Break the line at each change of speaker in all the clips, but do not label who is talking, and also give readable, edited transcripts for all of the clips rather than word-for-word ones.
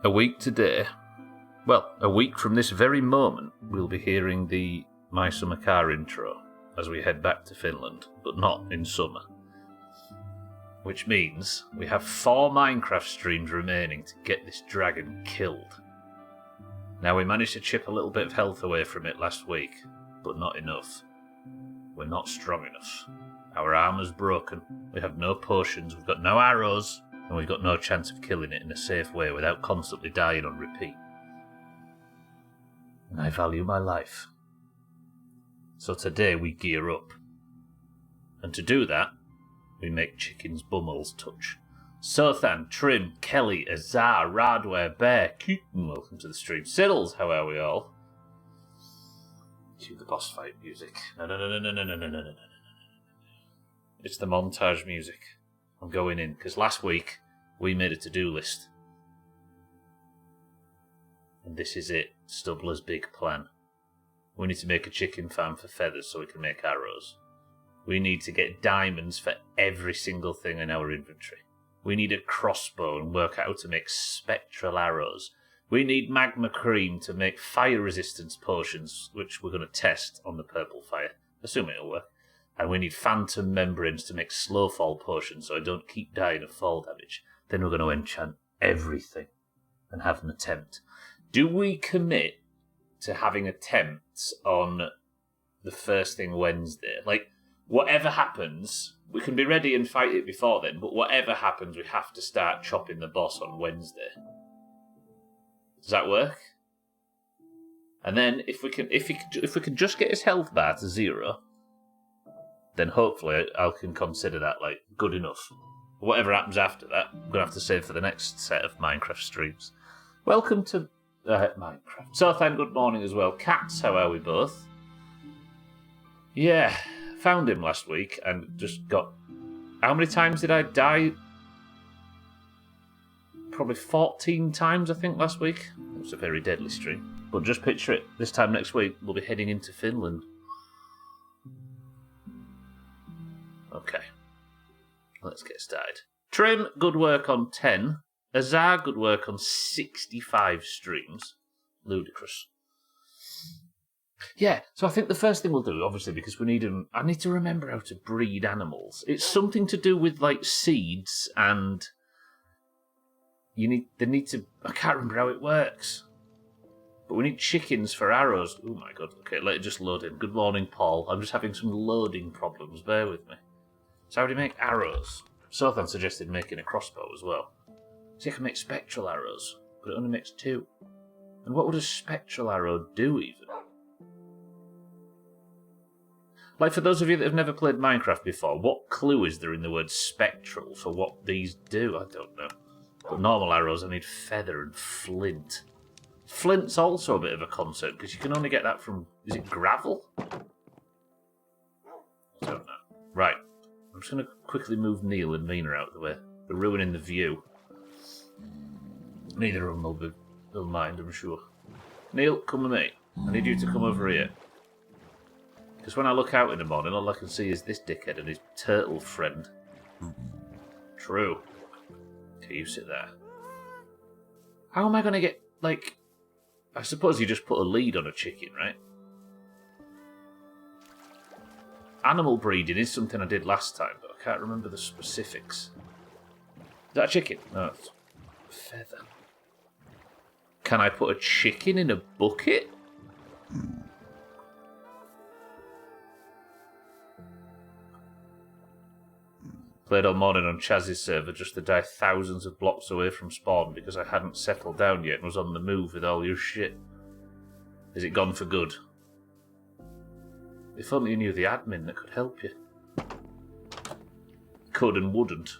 A week today, well, a week from this very moment, we'll be hearing the My Summer Car intro as we head back to Finland, but not in summer. Which means we have 4 Minecraft streams remaining to get this dragon killed. Now, we managed to chip a little bit of health away from it last week, but not enough. We're not strong enough. Our armor's broken, we have no potions, we've got no arrows, and we've got no chance of killing it in a safe way without constantly dying on repeat. And I value my life. So today we gear up. And to do that, we make chickens bumholes touch. Sothan, Trim, Kelly, Azar, Radware, Bear, Keaton, welcome to the stream. Siddles, how are we all? Cue the boss fight music. No. It's the montage music. I'm going in, because last week we made a to-do list. And this is it, Stubbler's big plan. We need to make a chicken farm for feathers so we can make arrows. We need to get diamonds for every single thing in our inventory. We need a crossbow and work out how to make spectral arrows. We need magma cream to make fire resistance potions, which we're going to test on the purple fire, assuming it'll work. And we need phantom membranes to make slow fall potions so I don't keep dying of fall damage. Then we're going to enchant everything and have an attempt. Do we commit to having attempts on the first thing Wednesday? Like, whatever happens, we can be ready and fight it before then, but whatever happens, we have to start chopping the boss on Wednesday. Does that work? And then if we can just get his health bar to 0, then hopefully I can consider that like good enough. Whatever happens after that, I'm going to have to save for the next set of Minecraft streams. Welcome to Minecraft. Sothan, good morning as well. Cats, how are we both? Yeah, found him last week and just got... How many times did I die? Probably 14 times, I think, last week. It was a very deadly stream. But just picture it. This time next week, we'll be heading into Finland. Okay. Let's get started. Trim, good work on 10. Azar, good work on 65 streams. Ludicrous. Yeah, so I think the first thing we'll do, obviously, because we need them... I need to remember how to breed animals. It's something to do with, like, seeds and... They need to... I can't remember how it works. But we need chickens for arrows. Oh, my God. Okay, let it just load in. Good morning, Paul. I'm just having some loading problems. Bear with me. So how do you make arrows? Sothan suggested making a crossbow as well. So you can make spectral arrows, but it only makes 2. And what would a spectral arrow do, even? Like, for those of you that have never played Minecraft before, what clue is there in the word spectral for what these do? I don't know. But normal arrows, I need feather and flint. Flint's also a bit of a concept, because you can only get that from... Is it gravel? I don't know. Right. I'm just going to quickly move Neil and Mina out of the way. They're ruining the view. Neither of them will mind, I'm sure. Neil, come with me. I need you to come over here. Because when I look out in the morning, all I can see is this dickhead and his turtle friend. True. Okay, you sit there. How am I going to get, like... I suppose you just put a lead on a chicken, right? Animal breeding is something I did last time, but I can't remember the specifics. Is that a chicken? No, it's a feather. Can I put a chicken in a bucket? Played all morning on Chaz's server just to die thousands of blocks away from spawn because I hadn't settled down yet and was on the move with all your shit. Is it gone for good? If only you knew the admin that could help you. Could and wouldn't.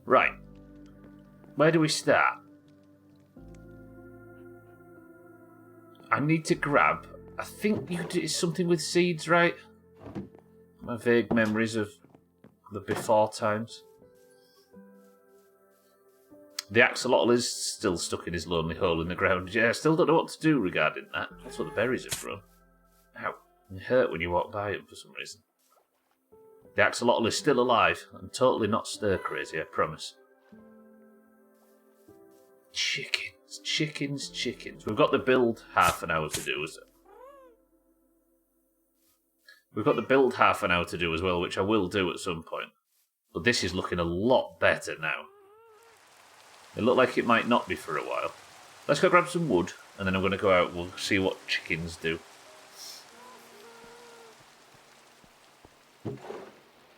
Right. Where do we start? I need to grab... I think you did something with seeds, right? My vague memories of the before times. The axolotl is still stuck in his lonely hole in the ground. Yeah, I still don't know what to do regarding that. That's what the berries are from. Ow. They hurt when you walk by them for some reason. The axolotl is still alive and totally not stir crazy, I promise. Chickens, chickens, chickens. We've got the build half an hour to do, is it? We've got the build half an hour to do as well, which I will do at some point. But this is looking a lot better now. It looked like it might not be for a while. Let's go grab some wood, and then I'm going to go out. We'll see what chickens do.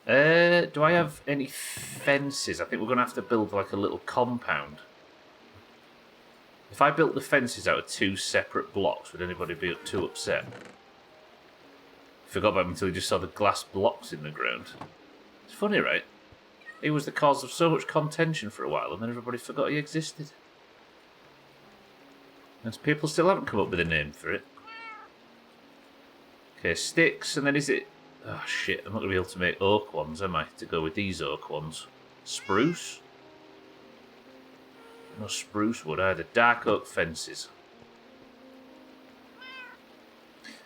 Do I have any fences? I think we're going to have to build like a little compound. If I built the fences out of 2 separate blocks, would anybody be too upset? Forgot about him until he just saw the glass blocks in the ground. It's funny, right? He was the cause of so much contention for a while, and then everybody forgot he existed. And people still haven't come up with a name for it. Okay, sticks, and then is it... Oh shit, I'm not going to be able to make oak ones, am I? To go with these oak ones. Spruce? No spruce wood either. Dark oak fences.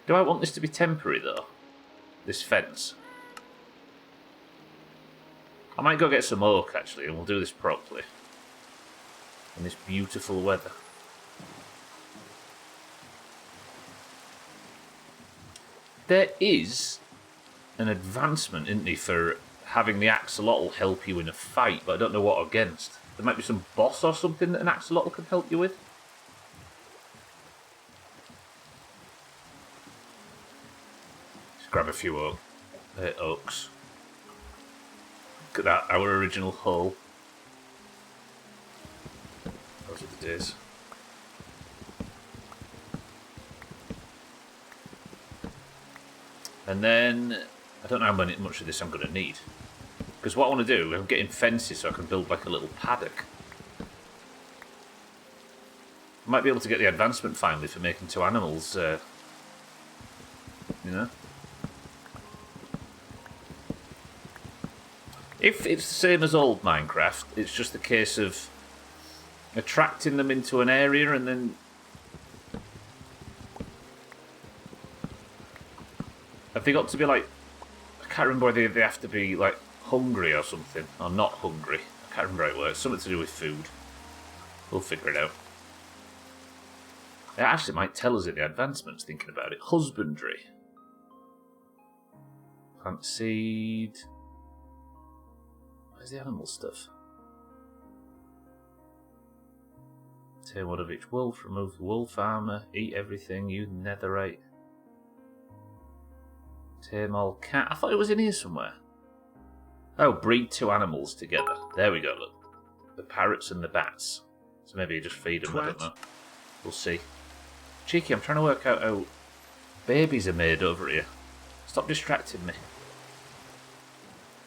Do I want this to be temporary though? This fence? I might go get some oak actually, and we'll do this properly. In this beautiful weather. There is an advancement, isn't there, for having the axolotl help you in a fight, but I don't know what against. There might be some boss or something that an axolotl can help you with. Just grab a few oaks. Look at that, our original hull. Those are the days. And then, I don't know how much of this I'm going to need. Because what I want to do, I'm getting fences so I can build like a little paddock. I might be able to get the advancement finally for making 2 animals, you know. If it's the same as old Minecraft, it's just a case of attracting them into an area and then... Have they got to be like... I can't remember whether they have to be like hungry or something, or not hungry. I can't remember how it works. Something to do with food. We'll figure it out. It actually might tell us in the advancements, thinking about it. Husbandry. Plant seed. Where's the animal stuff? Tear one of each wolf, remove the wolf armour, eat everything, use netherite. Tame all cat. I thought it was in here somewhere. Oh, breed 2 animals together. There we go, look. The parrots and the bats. So maybe you just feed them, I don't know. We'll see. Cheeky, I'm trying to work out how babies are made over here. Stop distracting me.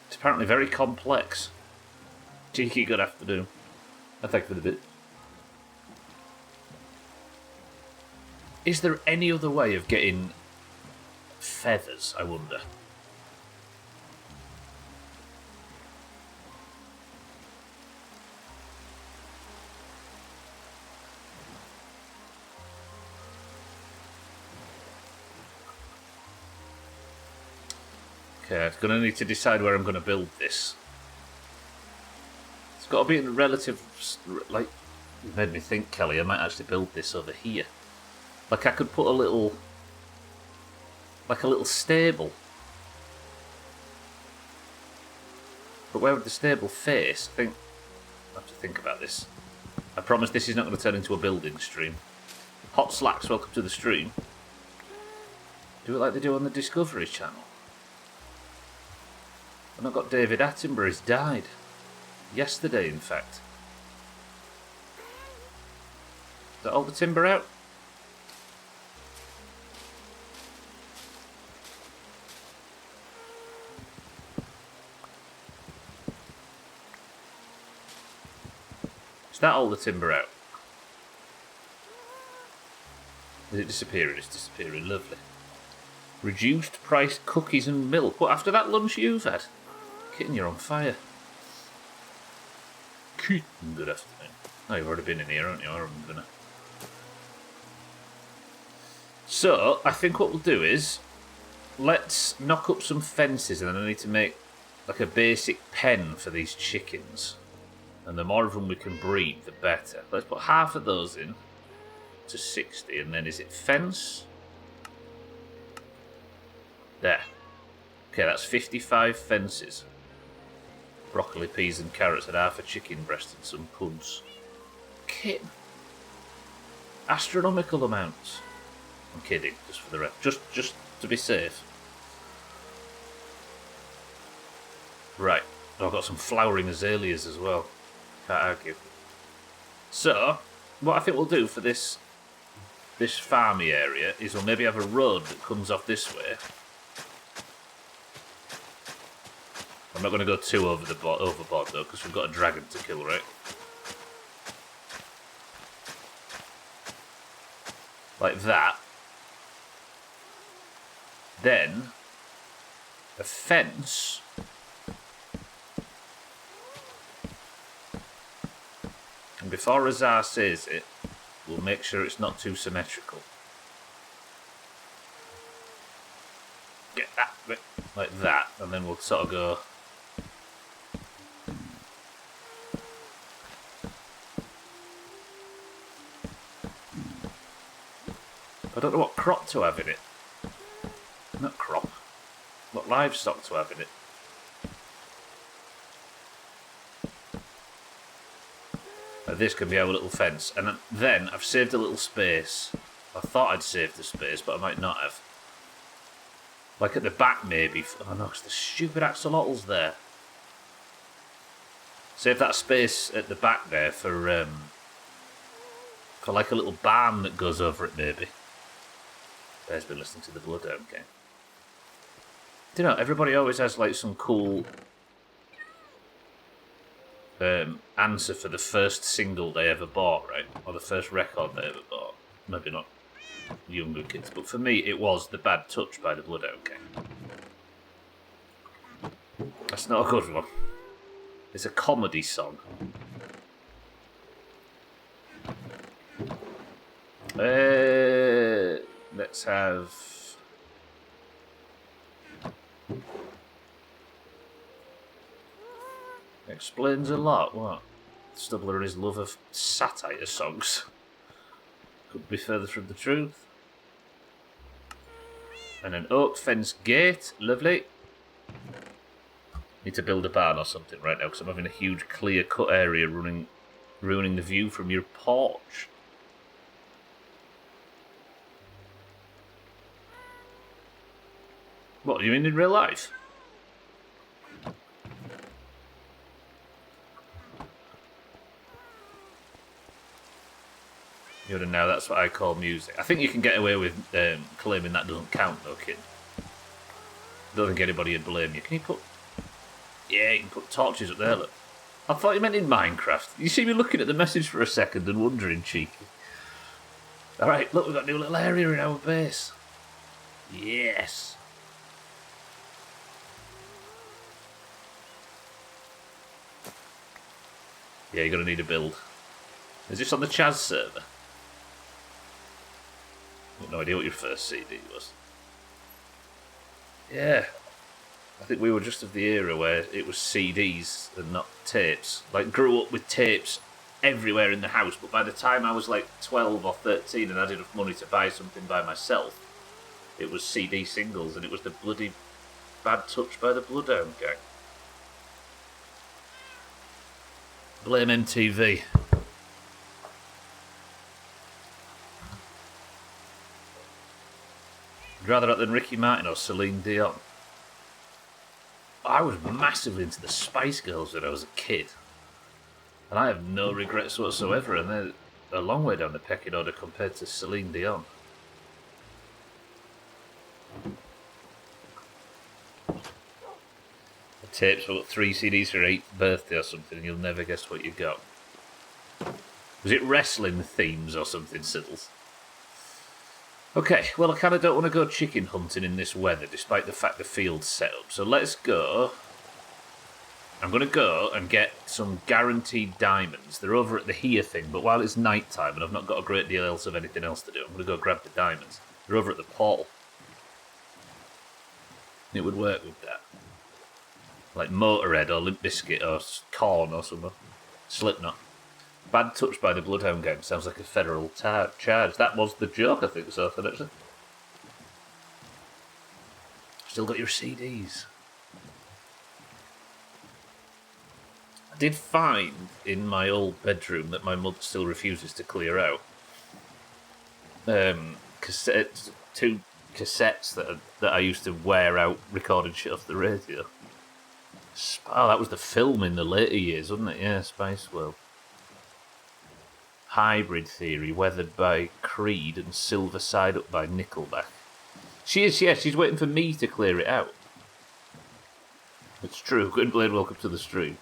It's apparently very complex. Cheeky, good afternoon. I thank you for the bit. Is there any other way of getting feathers, I wonder? Okay, I'm going to need to decide where I'm going to build this. It's got to be in a relative... Like, you made me think, Kelly, I might actually build this over here. Like, I could put a little... Like a little stable. But where would the stable face? I have to think about this. I promise this is not going to turn into a building stream. Hot Slacks, welcome to the stream. Do it like they do on the Discovery Channel. And I've got David Attenborough, he's died. Yesterday, in fact. Is that all the timber out? Is that all the timber out? Is it disappearing? It's disappearing. Lovely. Reduced price cookies and milk. What, after that lunch you've had? Kitten, you're on fire. Kitten, good afternoon. Oh, you've already been in here, haven't you? I remember now. So, I think what we'll do is, let's knock up some fences and then I need to make like a basic pen for these chickens. And the more of them we can breed, the better. Let's put half of those in to 60, and then is it fence? There. Okay, that's 55 fences. Broccoli, peas and carrots, and half a chicken breast and some puds. Okay. Astronomical amounts. I'm kidding, just for the rest. Just to be safe. Right. Oh, I've got some flowering azaleas as well. Can't argue. So, what I think we'll do for this farmy area is we'll maybe have a road that comes off this way. I'm not going to go too overboard though, because we've got a dragon to kill, right? Like that. Then a fence. And before Azar says it, we'll make sure it's not too symmetrical. Get that bit like that, and then we'll sort of go. I don't know what crop to have in it. Not crop. What livestock to have in it. This can be our little fence. And then I've saved a little space. I thought I'd saved the space, but I might not have. Like at the back maybe. Oh no, because the stupid axolotls there. Save that space at the back there for like a little barn that goes over it maybe. Bear's been listening to the Bloodhound game. Do you know, everybody always has like some cool answer for the first single they ever bought, right? Or the first record they ever bought. Maybe not younger kids, but for me it was The Bad Touch by the Bloodhound Gang. That's not a good one. It's a comedy song. Let's have... Explains a lot, what? Stubbler and his love of satire songs. Could be further from the truth. And an oak fence gate, lovely. Need to build a barn or something right now because I'm having a huge clear cut area ruining the view from your porch. What, you mean in real life? You know, now that's what I call music. I think you can get away with claiming that doesn't count though, kid. Don't think anybody would blame you. Can you put... Yeah, you can put torches up there, look. I thought you meant in Minecraft. You see me looking at the message for a second and wondering, cheeky. Alright, look, we've got a new little area in our base. Yes. Yeah, you're going to need a build. Is this on the Chaz server? I've got no idea what your first CD was. Yeah. I think we were just of the era where it was CDs and not tapes. Like, grew up with tapes everywhere in the house, but by the time I was like 12 or 13 and had enough money to buy something by myself, it was CD singles, and it was the bloody Bad Touch by the Bloodhound Gang. Blame MTV. I'd rather that than Ricky Martin or Celine Dion. I was massively into the Spice Girls when I was a kid. And I have no regrets whatsoever, and they're a long way down the pecking order compared to Celine Dion. The tapes, I've got 3 CDs for your 8th birthday or something, and you'll never guess what you got. Was it wrestling themes or something, Siddles? Okay, well, I kind of don't want to go chicken hunting in this weather, despite the fact the field's set up. So let's go. I'm going to go and get some guaranteed diamonds. They're over at the here thing, but while it's night time and I've not got a great deal else of anything else to do, I'm going to go grab the diamonds. They're over at the portal. It would work with that. Like Motorhead or Limp Bizkit or Corn or something. Slipknot. Bad Touch by the Bloodhound Gang sounds like a federal charge. That was the joke, I think, so far, actually. Still got your CDs. I did find in my old bedroom that my mother still refuses to clear out. Two cassettes that I used to wear out recording shit off the radio. Oh, that was the film in the later years, wasn't it? Yeah, Spice World. Hybrid Theory, Weathered by Creed, and Silver Side Up by Nickelback. She is, yeah, she's waiting for me to clear it out. It's true, Gwynblade, welcome to the stream.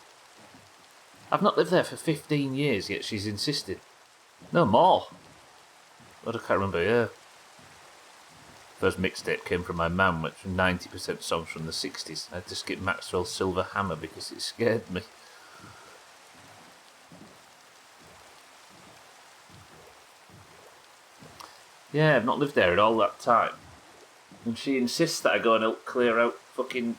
I've not lived there for 15 years, yet she's insisted. No more. I can't remember, yeah. First mixtape came from my mum, which was 90% songs from the 60s. I had to skip Maxwell's Silver Hammer because it scared me. Yeah, I've not lived there at all that time. And she insists that I go and help clear out fucking...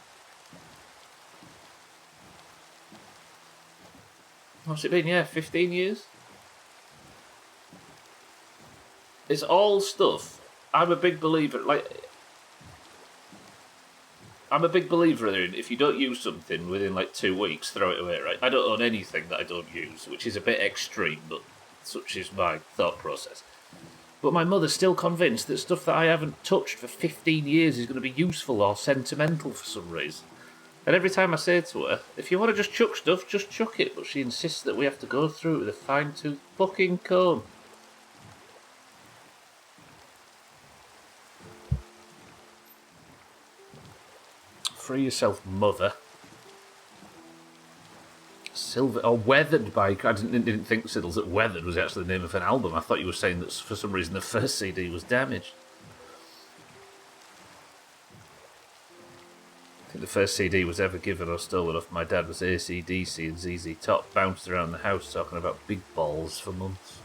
What's it been? Yeah, 15 years? It's all stuff. I'm a big believer, I'm a big believer in if you don't use something within 2 weeks, throw it away, right? I don't own anything that I don't use, which is a bit extreme, but such is my thought process. But my mother's still convinced that stuff that I haven't touched for 15 years is going to be useful or sentimental for some reason. And every time I say to her, if you want to just chuck stuff, just chuck it. But she insists that we have to go through it with a fine-tooth fucking comb. Free yourself, mother. Silver or Weathered by... I didn't think, Siddles, that Weathered was actually the name of an album. I thought you were saying that for some reason the first CD was damaged. I think the first CD was ever given or stolen off my dad was AC/DC and ZZ Top, bounced around the house talking about big balls for months.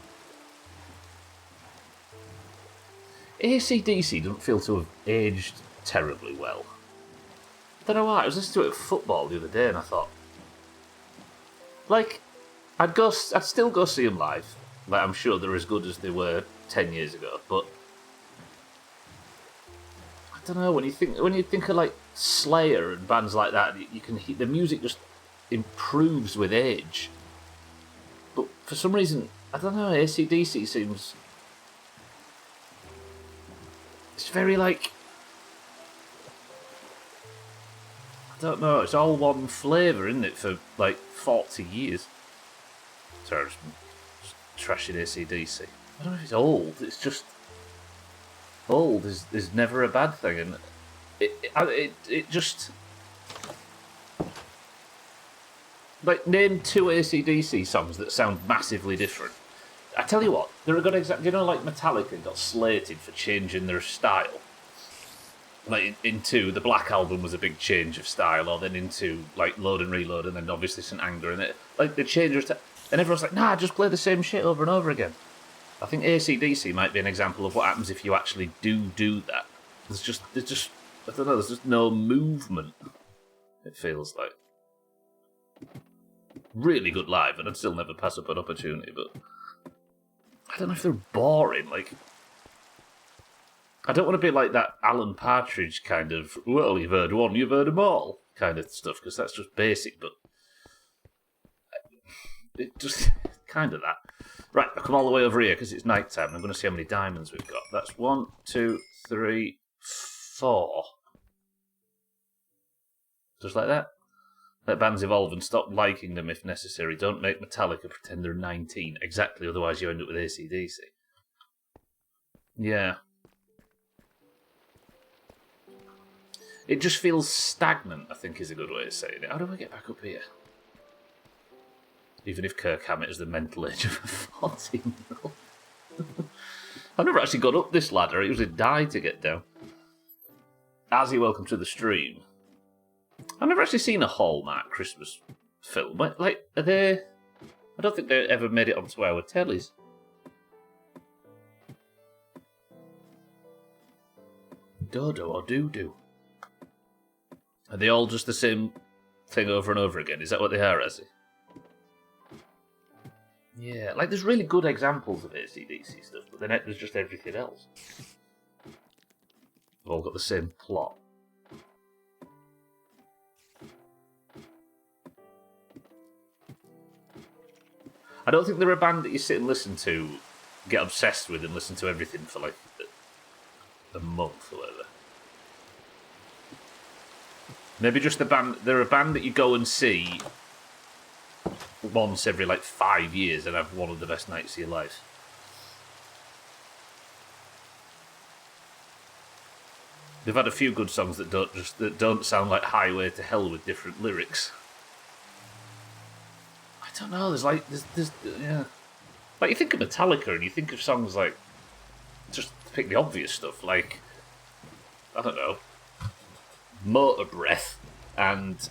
AC/DC doesn't feel to have aged terribly well. I don't know why. I was listening to it at football the other day and I thought, I'd still go see them live. I'm sure they're as good as they were 10 years ago. But I don't know. When you think of Slayer and bands like that, you can hear the music just improves with age. But for some reason, I don't know. AC/DC seems it's very I don't know, it's all one flavour, isn't it, for 40 years. Sorry, I'm just trashing AC/DC. I don't know if it's old, it's just... Old is never a bad thing, and it just... name 2 AC/DC songs that sound massively different. I tell you what, they're a good example. You know, Metallica got slated for changing their style? Into the Black Album was a big change of style, or then into Load and Reload, and then obviously St. Anger, and they changed it, and everyone's like, nah, just play the same shit over and over again. I think AC/DC might be an example of what happens if you actually do that. There's just I don't know, there's just no movement. It feels like really good live, and I'd still never pass up an opportunity, but I don't know if they're boring. I don't want to be like that Alan Partridge kind of, well, you've heard one, you've heard them all kind of stuff, because that's just basic, but it just kind of that. Right, I'll come all the way over here because it's night time. I'm going to see how many diamonds we've got. That's 1, 2, 3, 4. Just like that. Let bands evolve and stop liking them if necessary. Don't make Metallica pretend they're 19. Exactly, otherwise you end up with AC/DC. Yeah. It just feels stagnant, I think is a good way of saying it. How do I get back up here? Even if Kirk Hammett is the mental age of a 14-year-old. I've never actually got up this ladder. I usually die to get down. Azzy, welcome to the stream. I've never actually seen a Hallmark Christmas film. Are they... I don't think they ever made it onto our tellies. Dodo or Doo-Doo. Are they all just the same thing over and over again? Is that what they are, Azzy? Yeah, like there's really good examples of AC/DC stuff, but then there's just everything else. They've all got the same plot. I don't think they're a band that you sit and listen to, get obsessed with, and listen to everything for like a month or whatever. Maybe just the band. They're a band that you go and see once every like 5 years and have one of the best nights of your life. They've had a few good songs that don't sound like Highway to Hell with different lyrics. I don't know. There's yeah. Like you think of Metallica and you think of songs like, just pick the obvious stuff, like I don't know, Motor Breath and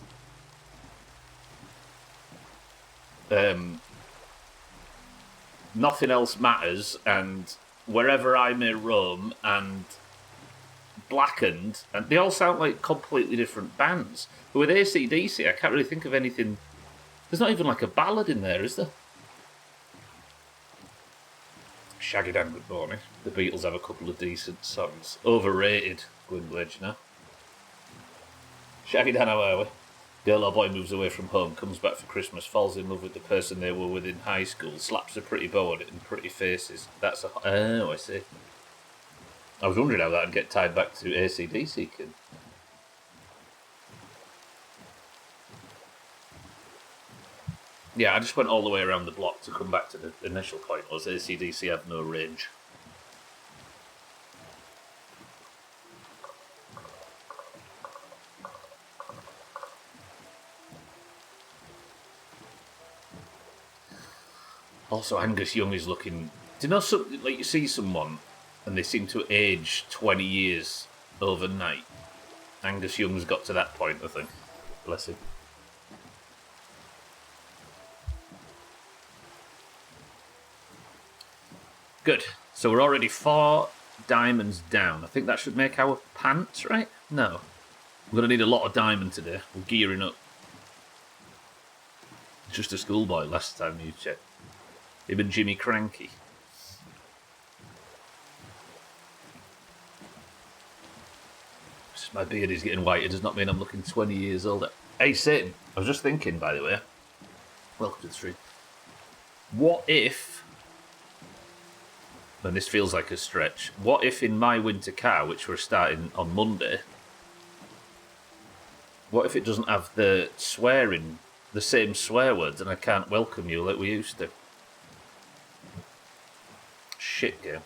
Nothing Else Matters and Wherever I May Roam and Blackened, and they all sound like completely different bands. But with AC/DC, I can't really think of anything. There's not even like a ballad in there, is there? Shaggy Dan, good morning. The Beatles have a couple of decent songs. Overrated, Gwynblade, you know. Shaggy Dan, how are we? Girl or boy moves away from home, comes back for Christmas, falls in love with the person they were with in high school, slaps a pretty bow on it and pretty faces. That's a... Oh, I see. I was wondering how that would get tied back to AC/DC, kid. Yeah, I just went all the way around the block to come back to the initial point, was AC/DC have no range. Also, Angus Young is looking... Do you know something, like you see someone and they seem to age 20 years overnight? Angus Young's got to that point, I think. Bless him. Good. So we're already 4 diamonds down. I think that should make our pants, right? No. We're going to need a lot of diamond today. We're gearing up. Just a schoolboy last time you checked. Him and Jimmy Cranky. My beard is getting white. It does not mean I'm looking 20 years older. Hey, Satan. I was just thinking, by the way. Welcome to the stream. What if... And this feels like a stretch. What if in my winter car, which we're starting on Monday, what if it doesn't have the swearing, the same swear words, and I can't welcome you like we used to? Shit game.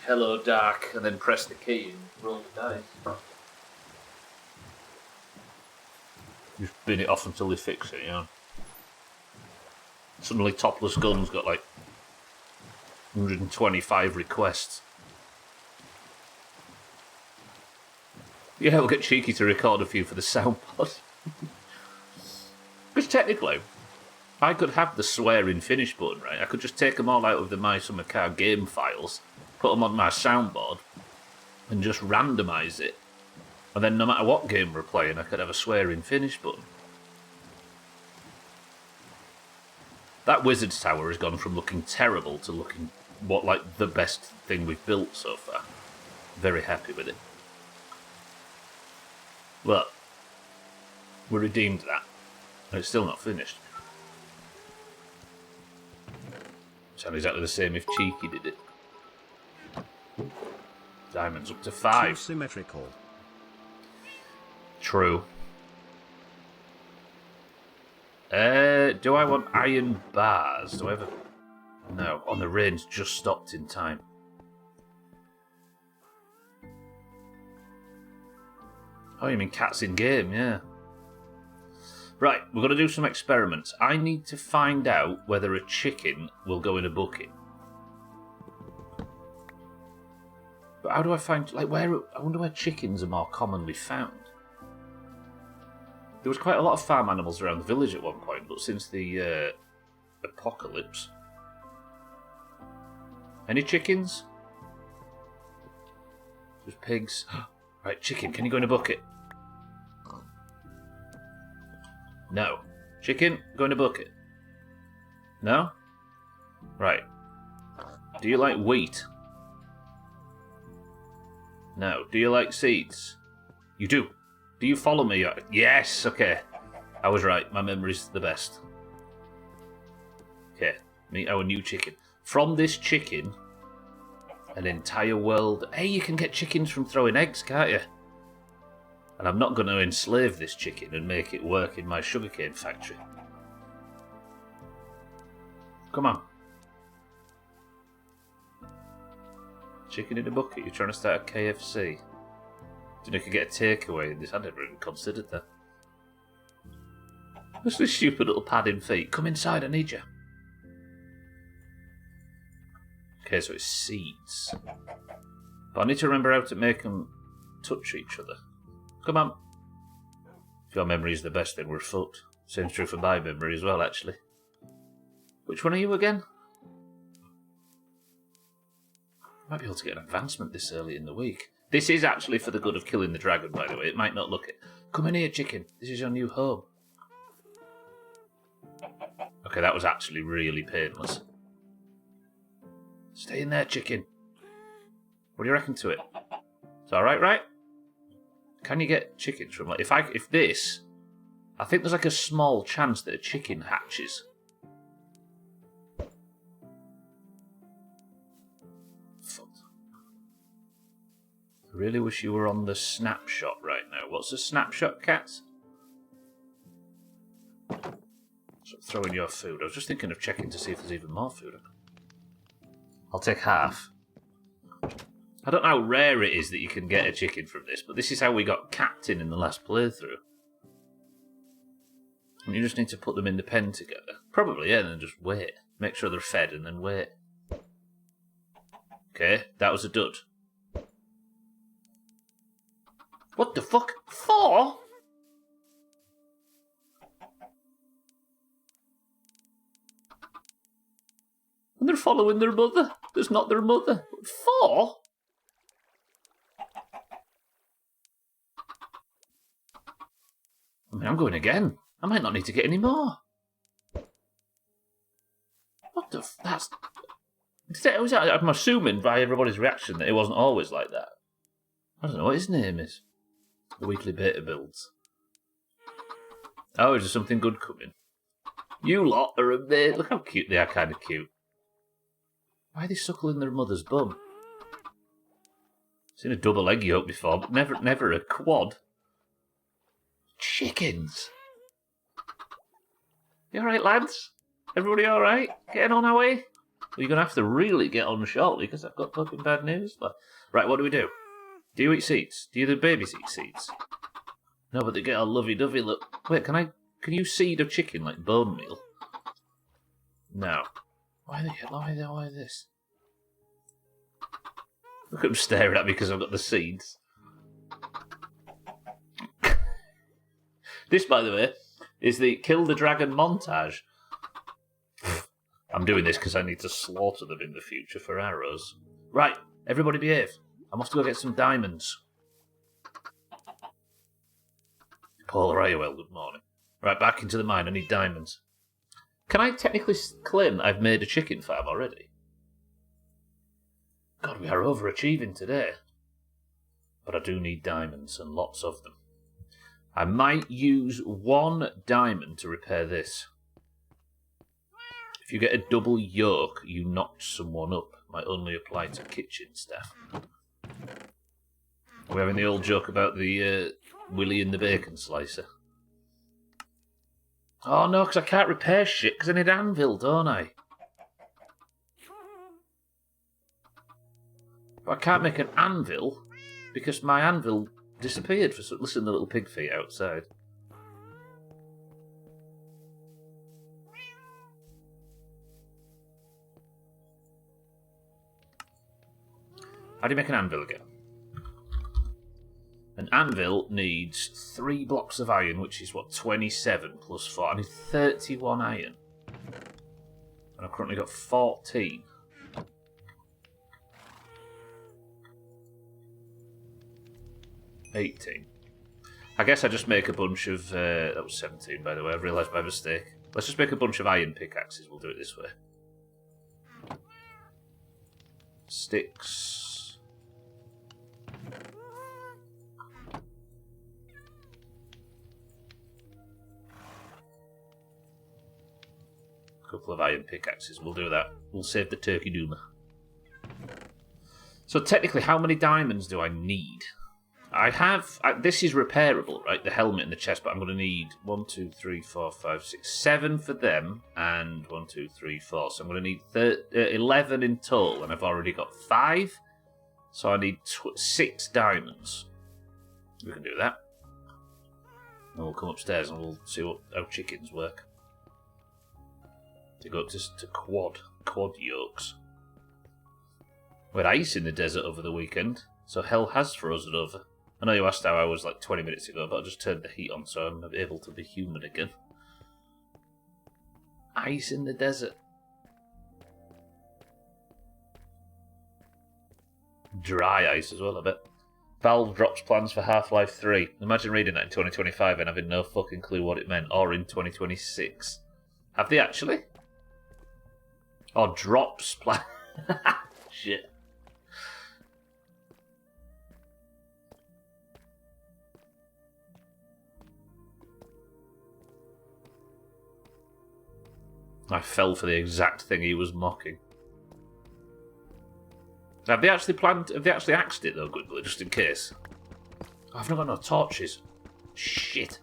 Hello, Dark, and then press the key and roll the dice. Just bin it off until they fix it, you know. Suddenly Topless Gun's got like 125 requests. Yeah, we'll get Cheeky to record a few for the soundboard. Because technically, I could have the swearing finish button, right? I could just take them all out of the My Summer Car game files, put them on my soundboard, and just randomise it. And then no matter what game we're playing, I could have a swearing finish button. That Wizard's Tower has gone from looking terrible to looking what like the best thing we've built so far. Very happy with it. Well, we redeemed that. And it's still not finished. Sound exactly the same if Cheeky did it. Diamonds up to 5.
Too symmetrical.
True. Do I want iron bars? Do I have a... No, on the range just stopped in time. Oh, you mean cats in game, yeah. Right, we're going to do some experiments. I need to find out whether a chicken will go in a bucket. But how do I find... Like, where... I wonder where chickens are more commonly found. There was quite a lot of farm animals around the village at one point, but since the apocalypse... Any chickens? Just pigs. Right, chicken, can you go in a bucket? No. Chicken, go in a bucket. No? Right. Do you like wheat? No. Do you like seeds? You do. Do you follow me? Yes, okay. I was right. My memory's the best. Okay. Meet our new chicken. From this chicken, an entire world... Hey, you can get chickens from throwing eggs, can't you? And I'm not going to enslave this chicken and make it work in my sugarcane factory. Come on. Chicken in a bucket. You're trying to start a KFC. Didn't you could get a takeaway in this? I never even considered that. What's this stupid little padding feet? Come inside, I need you. Okay, so it's seeds. But I need to remember how to make them touch each other. Come on. If your memory is the best, then we're fucked. Same true for my memory as well, actually. Which one are you again? Might be able to get an advancement this early in the week. This is actually for the good of killing the dragon, by the way. It might not look it. Come in here, chicken. This is your new home. Okay, that was actually really painless. Stay in there, chicken. What do you reckon to it? It's alright, right? Can you get chickens from like... If this... I think there's like a small chance that a chicken hatches. I really wish you were on the snapshot right now. What's a snapshot, cats? So throw in your food. I was just thinking of checking to see if there's even more food. I'll take half. I don't know how rare it is that you can get a chicken from this, but this is how we got Captain in the last playthrough. And you just need to put them in the pen together. Probably, yeah, and then just wait. Make sure they're fed and then wait. Okay, that was a dud. What the fuck? 4? And they're following their mother. There's not their mother. 4? I mean, I'm going again. I might not need to get any more. What the that's... I'm assuming by everybody's reaction that it wasn't always like that. I don't know what his name is. The weekly beta builds. Oh, is there something good coming? You lot are amazing. Look how cute they are, kind of cute. Why are they suckling their mother's bum? Seen a double egg yolk before, but never a quad. Chickens! You alright, lads? Everybody alright? Getting on our way? Well, you're going to have to really get on shortly, because I've got fucking bad news. Right, what do we do? Do you eat seeds? Do the babies eat seeds? No, but they get all lovey-dovey look. Wait, can you seed a chicken like bone meal? No. Why this? Look at them staring at me because I've got the seeds. This, by the way, is the Kill the Dragon montage. I'm doing this because I need to slaughter them in the future for arrows. Right, everybody behave. I'm off to go get some diamonds. Paul Rayowell, good morning. Right, back into the mine. I need diamonds. Can I technically claim that I've made a chicken farm already? God, we are overachieving today. But I do need diamonds, and lots of them. I might use 1 diamond to repair this. If you get a double yolk, you knocked someone up. Might only apply to kitchen staff. We're having the old joke about the Willy and the bacon slicer. Oh no, because I can't repair shit because I need an anvil, don't I? But I can't make an anvil because my anvil disappeared for some... Listen to the little pig feet outside. How do you make an anvil again? An anvil needs 3 blocks of iron, which is what, 27 plus 4. I need 31 iron. And I've currently got 14. I guess I just make a bunch of... that was 17, by the way. I've realised my mistake. Let's just make a bunch of iron pickaxes. We'll do it this way. Sticks. A couple of iron pickaxes. We'll do that. We'll save the turkey doomer. So technically, how many diamonds do I need? I have... this is repairable, right? The helmet and the chest, but I'm going to need 1, 2, 3, 4, 5, 6, 7 for them, and 1, 2, 3, 4. So I'm going to need 11 in total, and I've already got 5. So I need 6 diamonds. We can do that. And we'll come upstairs and we'll see how chickens work. They go up to quad yolks. We had ice in the desert over the weekend, so hell has frozen over. I know you asked how I was like 20 minutes ago, but I just turned the heat on so I'm able to be human again. Ice in the desert. Dry ice as well, I bet. Valve drops plans for Half-Life 3. Imagine reading that in 2025 and having no fucking clue what it meant, or in 2026. Have they actually? Or drops plans. Shit. I fell for the exact thing he was mocking. Have they actually axed it though, Goodly, just in case? Oh, I've not got no torches. Shit.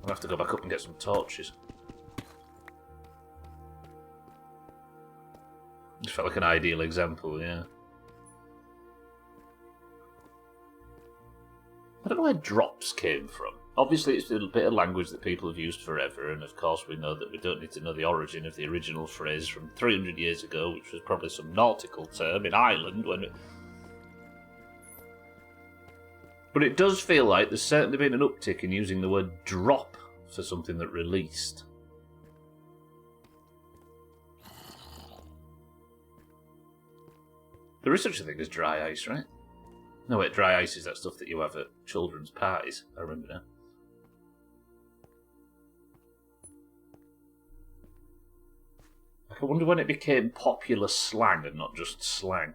I'll have to go back up and get some torches. Just felt like an ideal example, yeah. I don't know where drops came from. Obviously, it's a bit of language that people have used forever, and of course we know that we don't need to know the origin of the original phrase from 300 years ago, which was probably some nautical term in Ireland when it... But it does feel like there's certainly been an uptick in using the word drop for something that released. There is such a thing as dry ice, right? No, wait, dry ice is that stuff that you have at children's parties. I remember now. I wonder when it became popular slang and not just slang.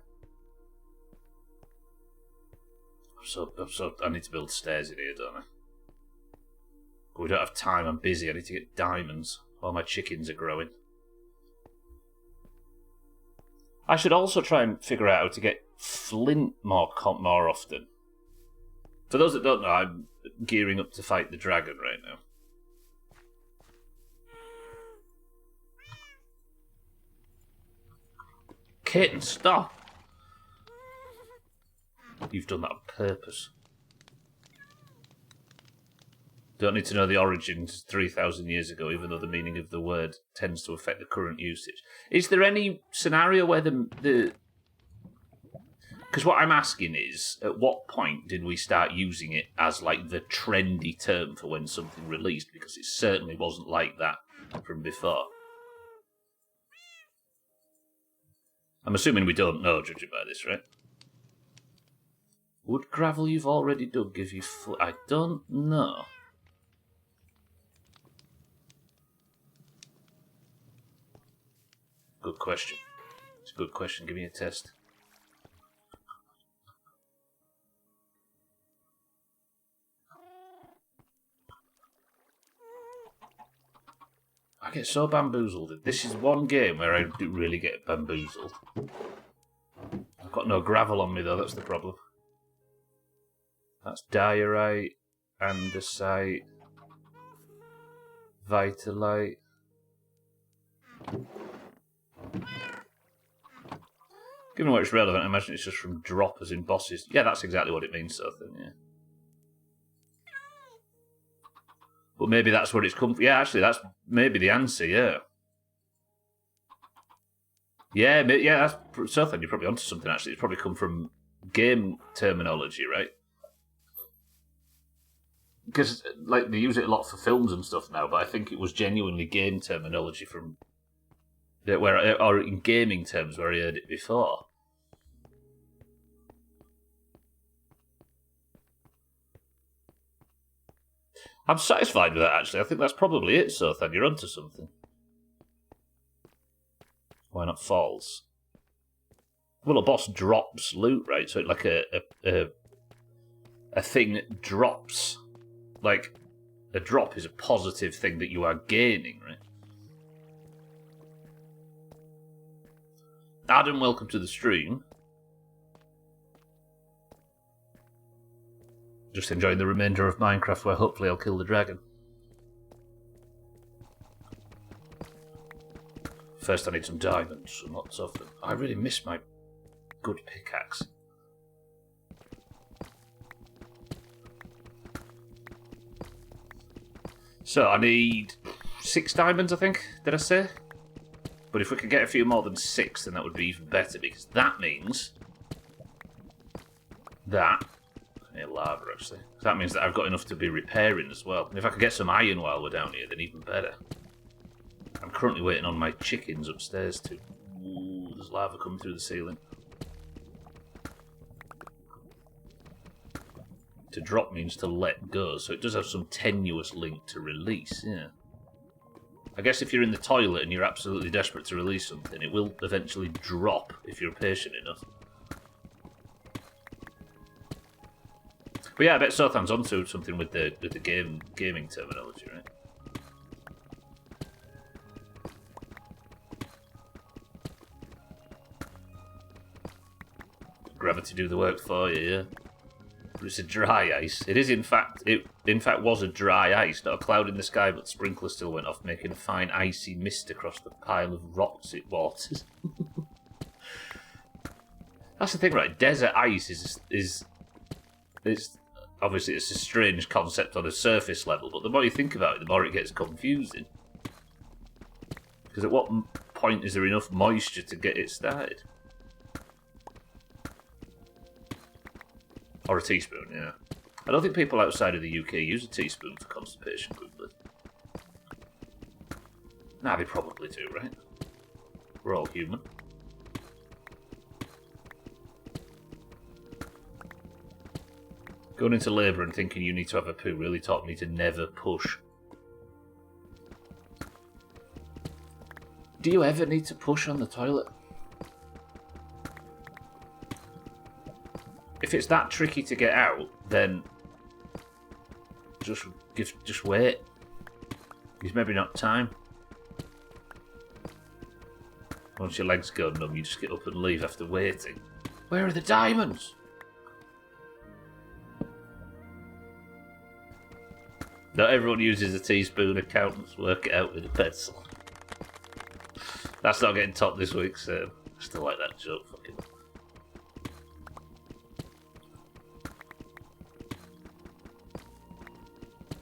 I need to build stairs in here, don't I? But we don't have time, I'm busy, I need to get diamonds while my chickens are growing. I should also try and figure out how to get flint more often. For those that don't know, I'm gearing up to fight the dragon right now. Kitten, stop! You've done that on purpose. Don't need to know the origins 3,000 years ago, even though the meaning of the word tends to affect the current usage. Is there any scenario where the... Because what I'm asking is, at what point did we start using it as, like, the trendy term for when something released? Because it certainly wasn't like that from before. I'm assuming we don't know, judging by this, right? Would gravel you've already dug give you... I don't know. Good question. It's a good question. Give me a test. I get so bamboozled. This is one game where I do really get bamboozled. I've got no gravel on me though, that's the problem. That's diorite, andesite, vitalite. Given what it's relevant, I imagine it's just from drop as in bosses. Yeah, that's exactly what it means, so then, yeah. But maybe that's where it's come from. Yeah, actually, that's maybe the answer, yeah. Yeah, that's... So then you're probably onto something, actually. It's probably come from game terminology, right? Because, like, they use it a lot for films and stuff now, but I think it was genuinely game terminology from... or in gaming terms where I heard it before. I'm satisfied with that, actually. I think that's probably it, Sothan. You're onto something. Why not falls? Well, a boss drops loot, right? So like a thing drops. Like, a drop is a positive thing that you are gaining, right? Adam, welcome to the stream. Just enjoying the remainder of Minecraft where hopefully I'll kill the dragon. First I need some diamonds and lots of them. I really miss my good pickaxe. So I need 6 diamonds, I think, did I say? But if we could get a few more than 6, then that would be even better, because that means that... I need lava, actually. That means that I've got enough to be repairing as well. And if I could get some iron while we're down here, then even better. I'm currently waiting on my chickens upstairs too. Ooh, there's lava coming through the ceiling. To drop means to let go, so it does have some tenuous link to release, yeah. I guess if you're in the toilet and you're absolutely desperate to release something, it will eventually drop if you're patient enough. But yeah, I bet Sothan's onto something with the gaming terminology, right? Gravity do the work for you, yeah. But it's a dry ice. It is, in fact, it was a dry ice, not a cloud in the sky, but sprinkler still went off, making a fine icy mist across the pile of rocks it waters. That's the thing, right? Desert ice is obviously it's a strange concept on a surface level, but the more you think about it, the more it gets confusing. Because at what point is there enough moisture to get it started? Or a teaspoon, yeah. I don't think people outside of the UK use a teaspoon for constipation, Google it. Nah, they probably do, right? We're all human. Going into labour and thinking you need to have a poo really taught me to never push. Do you ever need to push on the toilet? If it's that tricky to get out, then just wait. There's maybe not time. Once your legs go numb, you just get up and leave after waiting. Where are the diamonds? Not everyone uses a teaspoon. Accountants work it out with a pencil. That's not getting top this week, so I still like that joke. Fucking.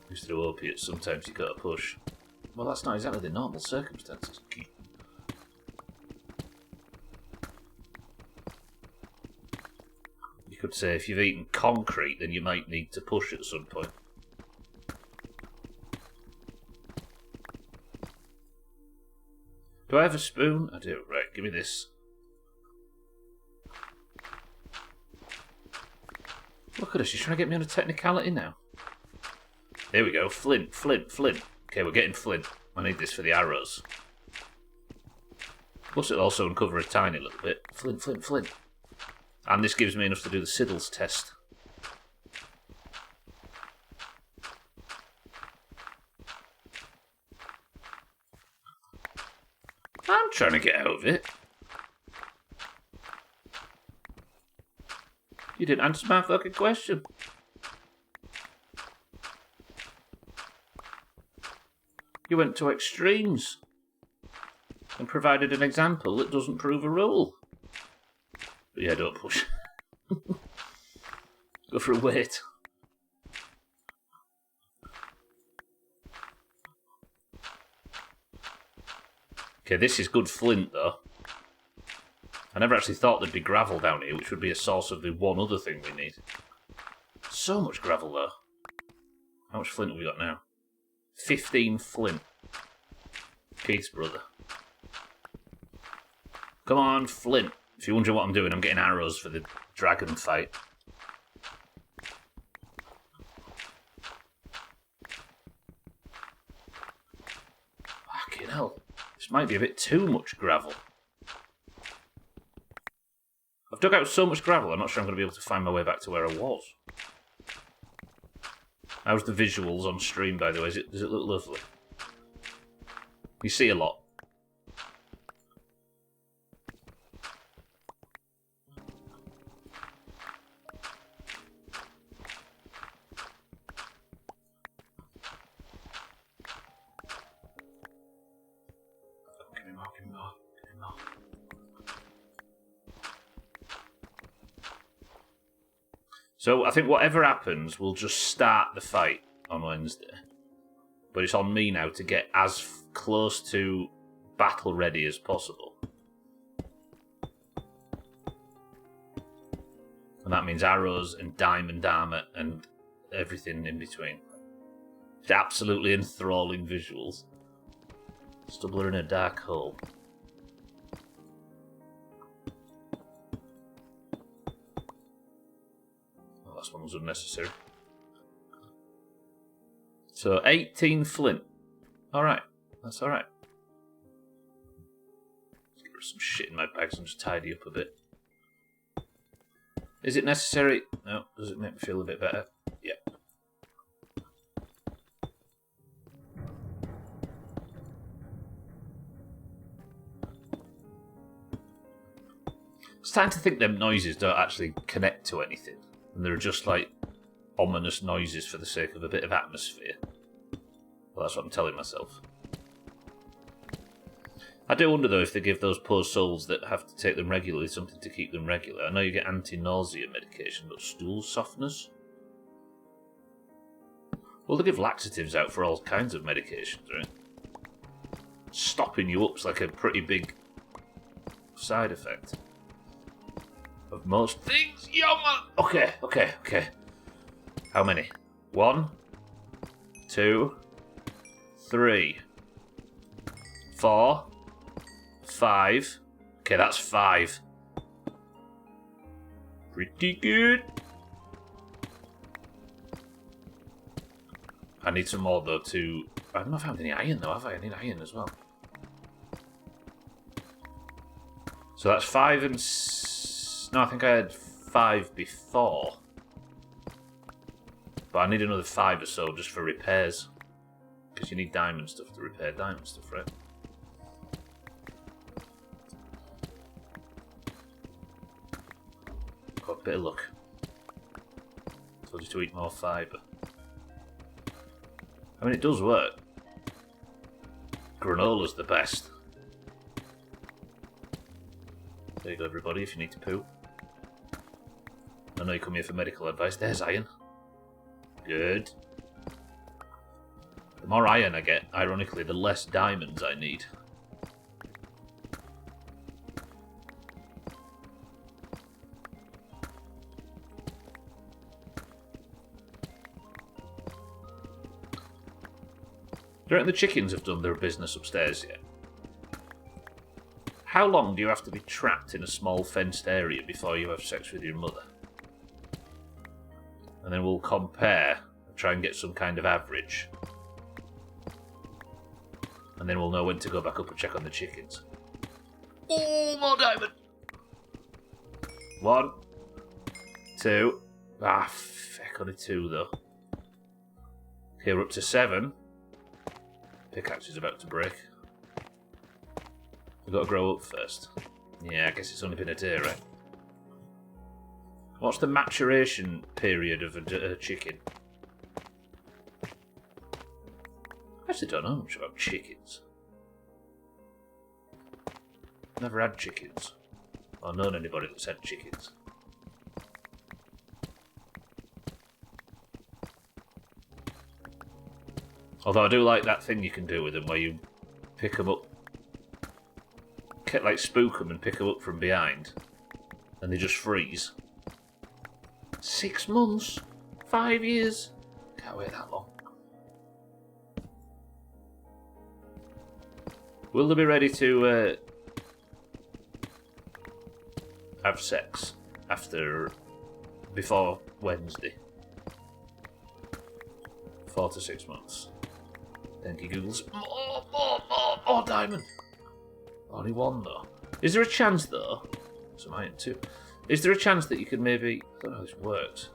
Used to opiates, sometimes you gotta push. Well, that's not exactly the normal circumstances. You could say if you've eaten concrete, then you might need to push at some point. Do I have a spoon? I do. Right, give me this. Look at us, she's trying to get me on a technicality now. There we go. Flint, flint, flint. Okay, we're getting flint. I need this for the arrows. Plus it'll also uncover a tiny little bit. Flint, flint, flint. And this gives me enough to do the Siddles test. I'm trying to get out of it. You didn't answer my fucking question. You went to extremes and provided an example that doesn't prove a rule. But yeah, don't push. Go for a wait. Okay, this is good flint, though. I never actually thought there'd be gravel down here, which would be a source of the one other thing we need. So much gravel, though. How much flint have we got now? 15 flint. Peace, brother. Come on, flint. If you're wondering what I'm doing, I'm getting arrows for the dragon fight. This might be a bit too much gravel. I've dug out so much gravel, I'm not sure I'm going to be able to find my way back to where I was. How's the visuals on stream, by the way? Does it look lovely? You see a lot. Give me more, give me more, give me more. So I think whatever happens, we'll just start the fight on Wednesday. But it's on me now to get as close to battle ready as possible. And that means arrows and diamond armor and everything in between. It's absolutely enthralling visuals. Stubbler in a dark hole. Oh, last one was unnecessary. So 18 flint. Alright, that's alright. Get rid of some shit in my bags and just tidy up a bit. Is it necessary? No. Does it make me feel a bit better? Yeah. I'm starting to think them noises don't actually connect to anything. And they're just like ominous noises for the sake of a bit of atmosphere. Well, that's what I'm telling myself. I do wonder, though, if they give those poor souls that have to take them regularly something to keep them regular. I know you get anti-nausea medication, but stool softeners? Well, they give laxatives out for all kinds of medications, right? Stopping you up's like a pretty big side effect of most things. Yo, man! Okay. How many? 1, 2, 3, 4, 5. Okay, that's 5. Pretty good. I need some more, though, to... I've not found any iron, though, have I? I need iron as well. So that's 5 and... No, I think I had 5 before. But I need another 5 or so just for repairs. Because you need diamond stuff to repair diamond stuff, right? Got a bit of luck. Told you to eat more fibre. I mean, it does work. Granola's the best. There you go, everybody, if you need to poo. I know you come here for medical advice. There's iron. Good. The more iron I get, ironically, the less diamonds I need. Do you reckon the chickens have done their business upstairs yet? How long do you have to be trapped in a small fenced area before you have sex with your mother? And then we'll compare and try and get some kind of average. And then we'll know when to go back up and check on the chickens. Oh, more diamond! 1, 2. Ah, feck, only 2 though. Okay, we're up to 7. Pickaxe is about to break. We've got to grow up first. Yeah, I guess it's only been a day, right? What's the maturation period of a chicken? I actually don't know much about chickens. Never had chickens. Or known anybody that's had chickens. Although I do like that thing you can do with them where you pick them up, like spook them and pick them up from behind, and they just freeze. 6 months? 5 years? Can't wait that long. Will they be ready to have sex before Wednesday? 4 to 6 months. Thank you, Googles. More diamond! Only one, though. Is there a chance, though? Some iron, too. Is there a chance that you could maybe... I don't know how this works.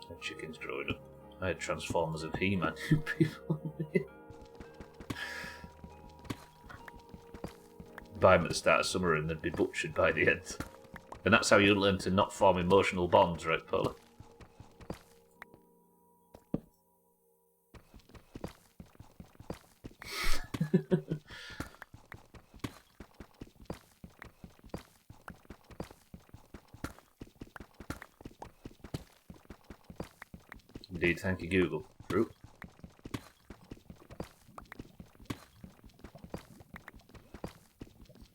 The chickens growing up. I had Transformers of He-Man. People... buy them at the start of summer and they'd be butchered by the end. And that's how you learn to not form emotional bonds, right, Paula? Indeed, thank you, Google. True.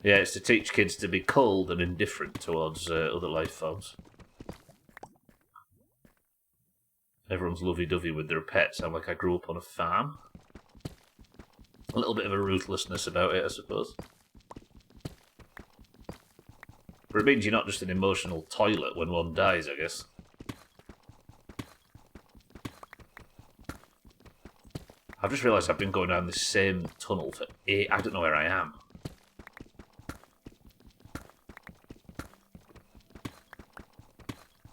Yeah, it's to teach kids to be cold and indifferent towards other life forms. Everyone's lovey-dovey with their pets. I'm like, I grew up on a farm. A little bit of a ruthlessness about it, I suppose. But it means you're not just an emotional toilet when one dies, I guess. I've just realised I've been going down this same tunnel for I don't know where I am.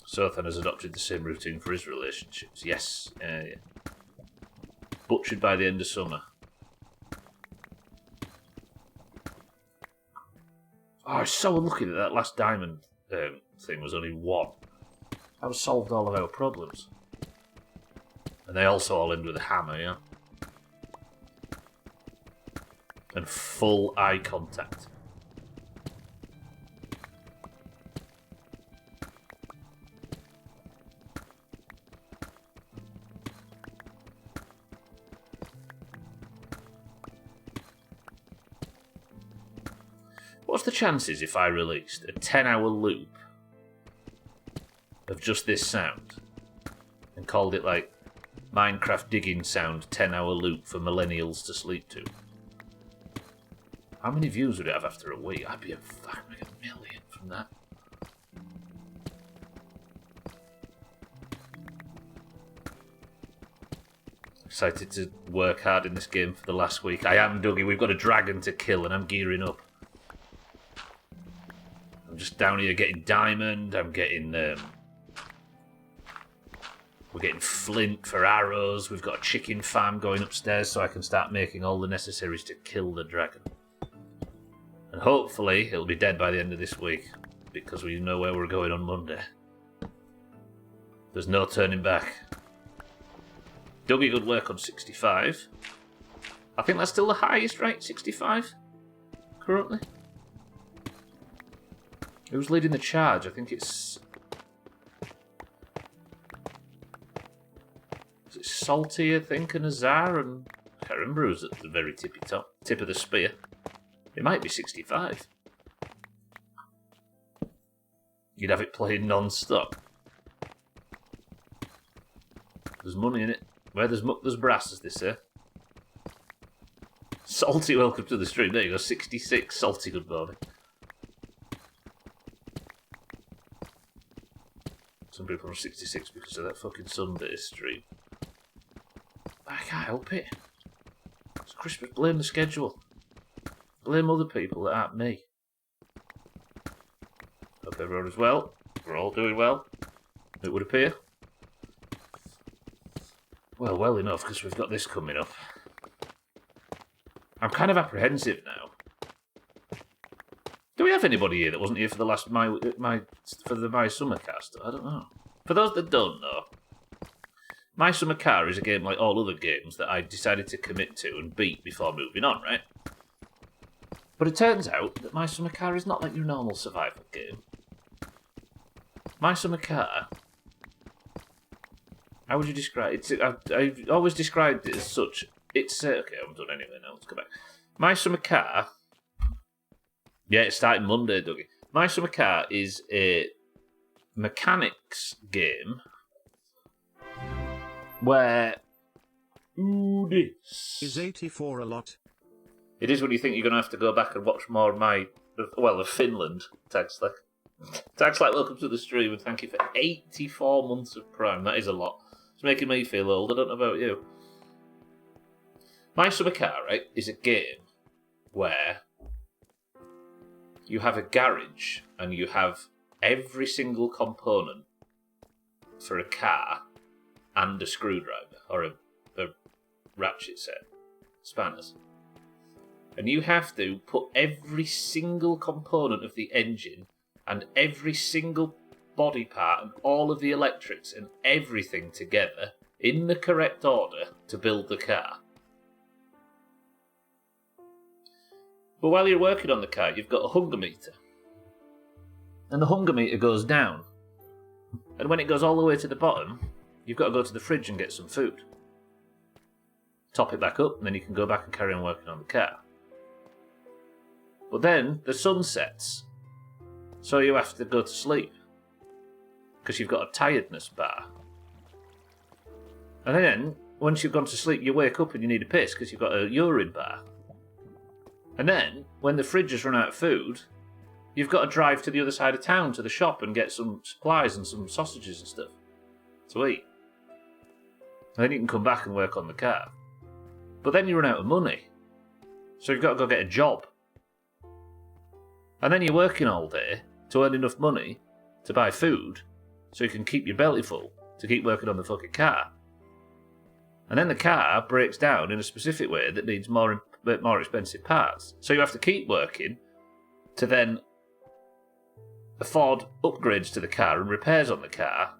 Sothan has adopted the same routine for his relationships. Yes. Yeah. Butchered by the end of summer. Oh, I was so unlucky that that last diamond thing was only one. That would solved all of our problems. And they also all end with a hammer, yeah? And full eye contact. What's the chances if I released a 10-hour loop of just this sound and called it like Minecraft digging sound 10-hour loop for millennials to sleep to? How many views would it have after a week? I'd be a million from that. Excited to work hard in this game for the last week. I am, Dougie. We've got a dragon to kill and I'm gearing up. I'm just down here getting diamond. I'm getting... we're getting flint for arrows. We've got a chicken farm going upstairs so I can start making all the necessaries to kill the dragon. And hopefully it'll be dead by the end of this week, because we know where we're going on Monday. There's no turning back. Dougie, good work on 65. I think that's still the highest, right? 65? Currently? Who's leading the charge? I think it's... Is it Salty, I think, and Azar, and... I can't remember who's at the very tippy top. Tip of the spear. It might be 65. You'd have it playing non-stop. There's money in it. Where there's muck, there's brass, as they say. Salty, welcome to the stream. There you go, 66. Salty, good morning. Some people are 66 because of that fucking Sunday stream. I can't help it. It's Christmas. Blame the schedule. Blame other people that aren't me. Hope everyone is well. We're all doing well, it would appear. Well enough, because we've got this coming up. I'm kind of apprehensive now. Do we have anybody here that wasn't here for the last My Summer cast? I don't know. For those that don't know, My Summer Car is a game like all other games that I decided to commit to and beat before moving on, right? But it turns out that My Summer Car is not like your normal survival game. My Summer Car... How would you describe it? I've always described it as such. It's... okay, I'm done anyway now. Let's go back. My Summer Car... Yeah, it's starting Monday, Dougie. My Summer Car is a mechanics game where... Ooh, this...
Is 84 a lot?
It is when you think you're going to have to go back and watch more of Finland, Tagslack. Tagslack, welcome to the stream, and thank you for 84 months of Prime. That is a lot. It's making me feel old. I don't know about you. My Summer Car, right, is a game where you have a garage and you have every single component for a car and a screwdriver or a ratchet set, spanners. And you have to put every single component of the engine and every single body part and all of the electrics and everything together in the correct order to build the car. But while you're working on the car, you've got a hunger meter. And the hunger meter goes down. And when it goes all the way to the bottom, you've got to go to the fridge and get some food. Top it back up, and then you can go back and carry on working on the car. But then the sun sets, so you have to go to sleep. Because you've got a tiredness bar. And then, once you've gone to sleep, you wake up and you need a piss because you've got a urine bar. And then, when the fridge has run out of food, you've got to drive to the other side of town to the shop and get some supplies and some sausages and stuff to eat. And then you can come back and work on the car. But then you run out of money. So you've got to go get a job. And then you're working all day to earn enough money to buy food so you can keep your belly full to keep working on the fucking car. And then the car breaks down in a specific way that needs more expensive parts. So you have to keep working to then afford upgrades to the car and repairs on the car.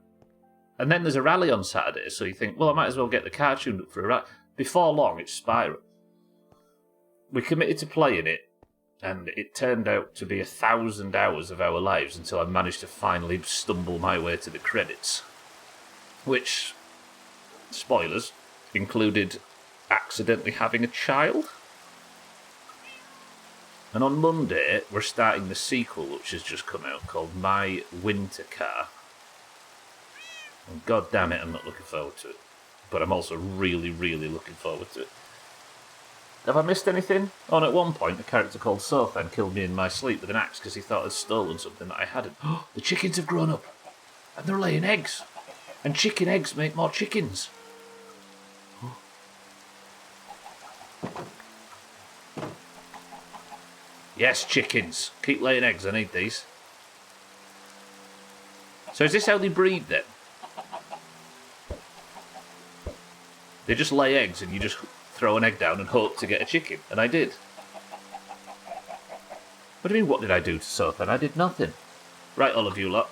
And then there's a rally on Saturday, so you think, well, I might as well get the car tuned up for a rally. Before long, it's spiral. We committed to playing it, and it turned out to be 1,000 hours of our lives until I managed to finally stumble my way to the credits. Which, spoilers, included accidentally having a child. And on Monday, we're starting the sequel, which has just come out, called My Winter Car. And god damn it, I'm not looking forward to it. But I'm also really, really looking forward to it. Have I missed anything? On at one point, a character called Sothan killed me in my sleep with an axe because he thought I'd stolen something that I hadn't. Oh, the chickens have grown up. And they're laying eggs. And chicken eggs make more chickens. Yes, chickens. Keep laying eggs, I need these. So is this how they breed then? They just lay eggs and you just throw an egg down and hope to get a chicken. And I did. What do you mean, what did I do to Sothan? I did nothing. Right, all of you lot.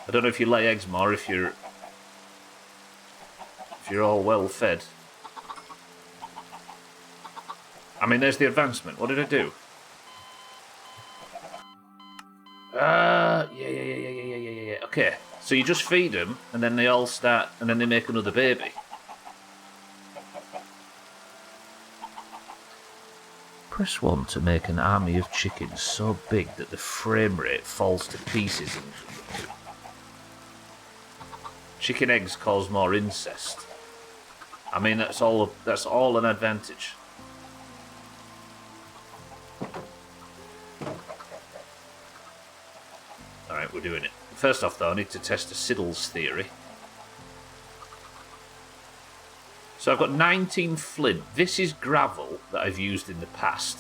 I don't know if you lay eggs more, if you're all well fed. I mean, there's the advancement. What did I do? Yeah. Okay, so you just feed them, and then they all start, and then they make another baby. Press 1 to make an army of chickens so big that the frame rate falls to pieces. Chicken eggs cause more incest. I mean, that's all an advantage. Alright, we're doing it. First off, though, I need to test a Siddle's theory. So I've got 19 flint. This is gravel that I've used in the past.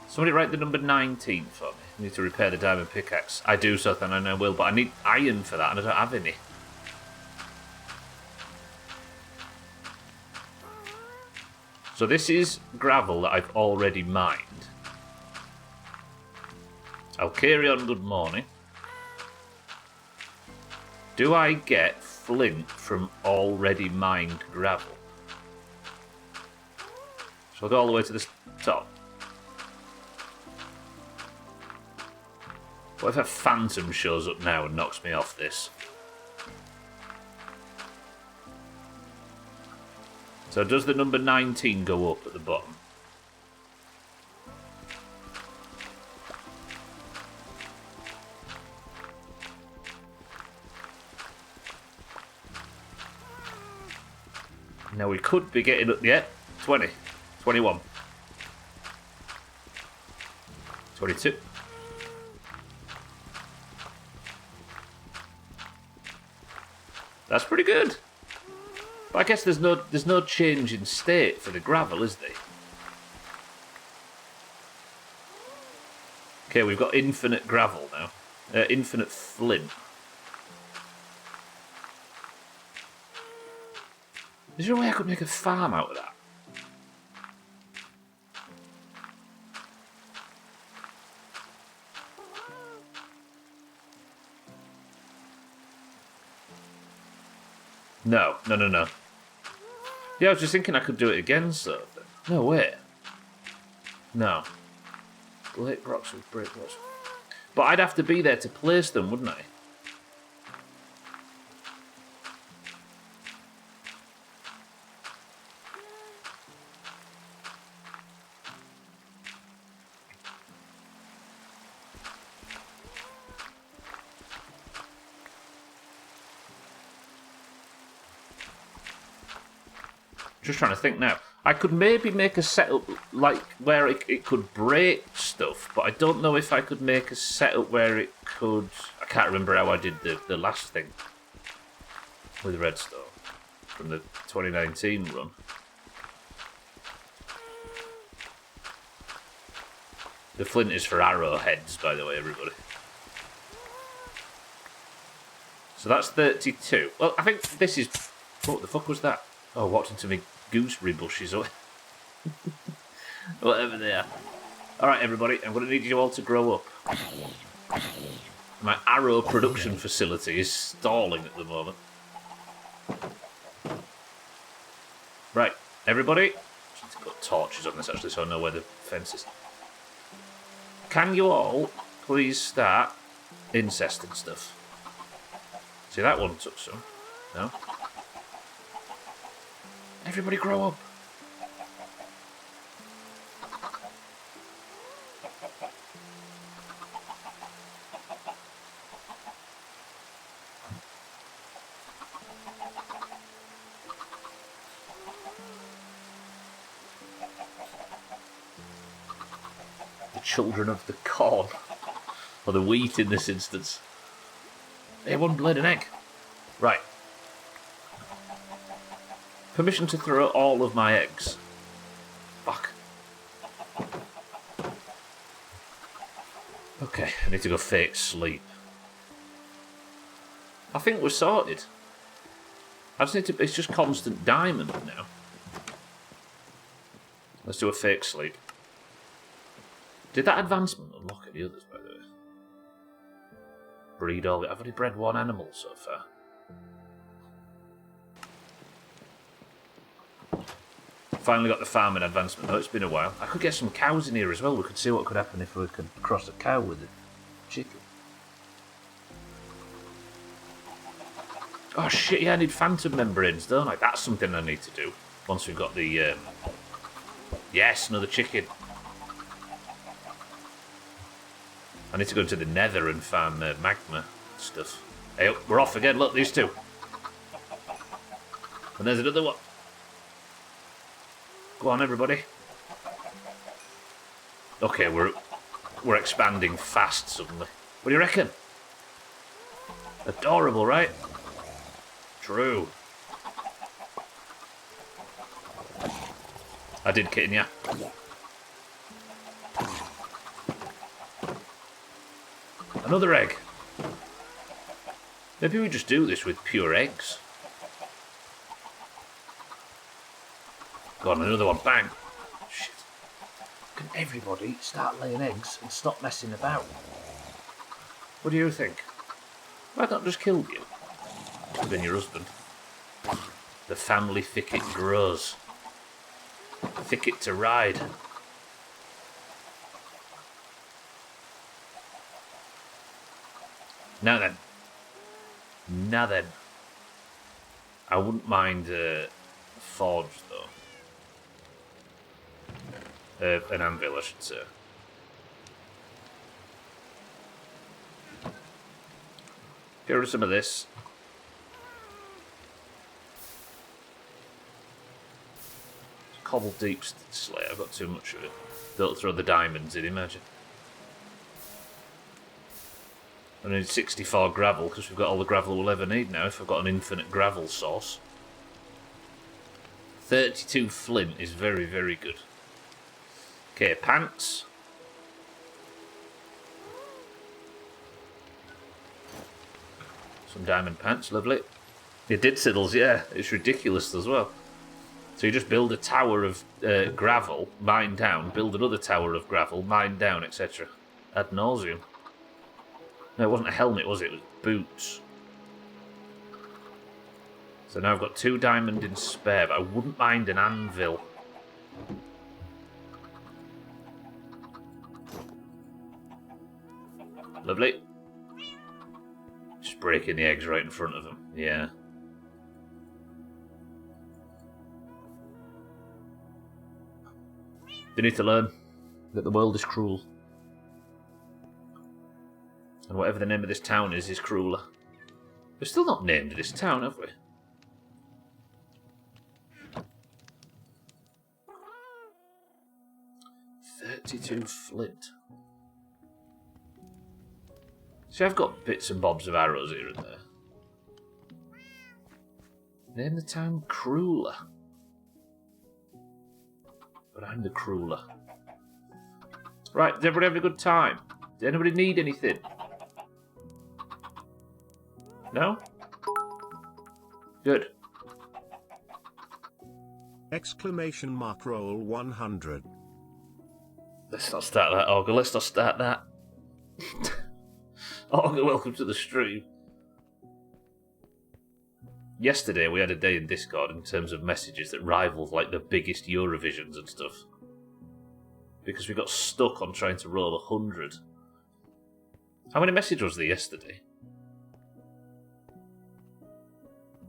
Somebody write the number 19 for me. I need to repair the diamond pickaxe. I do, Sothan, and I will, but I need iron for that, and I don't have any. So this is gravel that I've already mined. I'll carry on, good morning. Do I get flint from already mined gravel? So I'll go all the way to the top. What if a phantom shows up now and knocks me off this? So does the number 19 go up at the bottom? Now we could be getting up, yeah, 20, 21, 22. That's pretty good. But I guess there's no change in state for the gravel, is there? Okay, we've got infinite gravel now. Infinite flint. Is there a way I could make a farm out of that? No. Yeah, I was just thinking I could do it again, so... No, wait. No. Blake blocks with brick blocks. But I'd have to be there to place them, wouldn't I? Just trying to think now. I could maybe make a setup like where it could break stuff, but I don't know if I could make a setup where it could... I can't remember how I did the last thing with redstone from the 2019 run. The flint is for arrowheads, by the way, everybody. So that's 32. Well, I think this is... What the fuck was that? Oh, walked into me gooseberry bushes or whatever they are. Alright, everybody, I'm going to need you all to grow up. My arrow production facility is stalling at the moment. Right, everybody. I need to put torches on this actually so I know where the fence is. Can you all please start incesting stuff? See, that one took some. No? Everybody grow up. The children of the corn. Or the wheat in this instance. Hey, one blade an egg. Right. Permission to throw all of my eggs. Fuck. Okay, I need to go fake sleep. I think we're sorted. I just need to... It's just constant diamond now. Let's do a fake sleep. Did that advancement unlock any others, by the way? Breed all... I've only bred one animal so far. Finally got the farming advancement. Oh, it's been a while. I could get some cows in here as well. We could see what could happen if we could cross a cow with a chicken. Oh shit, yeah, I need phantom membranes, don't I? That's something I need to do. Once we've got the... Yes, another chicken. I need to go into the nether and farm magma stuff. Hey, we're off again. Look, these two. And there's another one. Go on, everybody. Okay, we're expanding fast suddenly. What do you reckon? Adorable, right? True. I did kitten ya. Another egg. Maybe we just do this with pure eggs. Go on, another one. Bang. Shit. Can everybody start laying eggs and stop messing about? What do you think? Why not just kill you? Then your husband. The family thicket grows. Thicket to ride. Now then. I wouldn't mind forge though. An anvil, I should say. Get rid of some of this. Cobble deep slate, I've got too much of it. Don't throw the diamonds in, imagine. I need 64 gravel because we've got all the gravel we'll ever need now if I've got an infinite gravel source. 32 flint is very, very good. Okay, pants. Some diamond pants, lovely. It did siddles, yeah. It's ridiculous as well. So you just build a tower of gravel, mine down, build another tower of gravel, mine down, etc. Ad nauseum. No, it wasn't a helmet, was it? It was boots. So now I've got 2 diamond in spare, but I wouldn't mind an anvil. Lovely. Just breaking the eggs right in front of them. Yeah. They need to learn that the world is cruel. And whatever the name of this town is crueler. We've still not named this town, have we? $32 flint. See, I've got bits and bobs of arrows here and there. Name the town Crueler. But I'm the crueler. Right, did everybody have a good time? Did anybody need anything? No? Good.
Exclamation mark roll 100.
Let's not start that, Augur. Let's not start that. Augur, welcome to the stream. Yesterday we had a day in Discord in terms of messages that rivaled like the biggest Eurovisions and stuff. Because we got stuck on trying to roll 100. How many messages was there yesterday?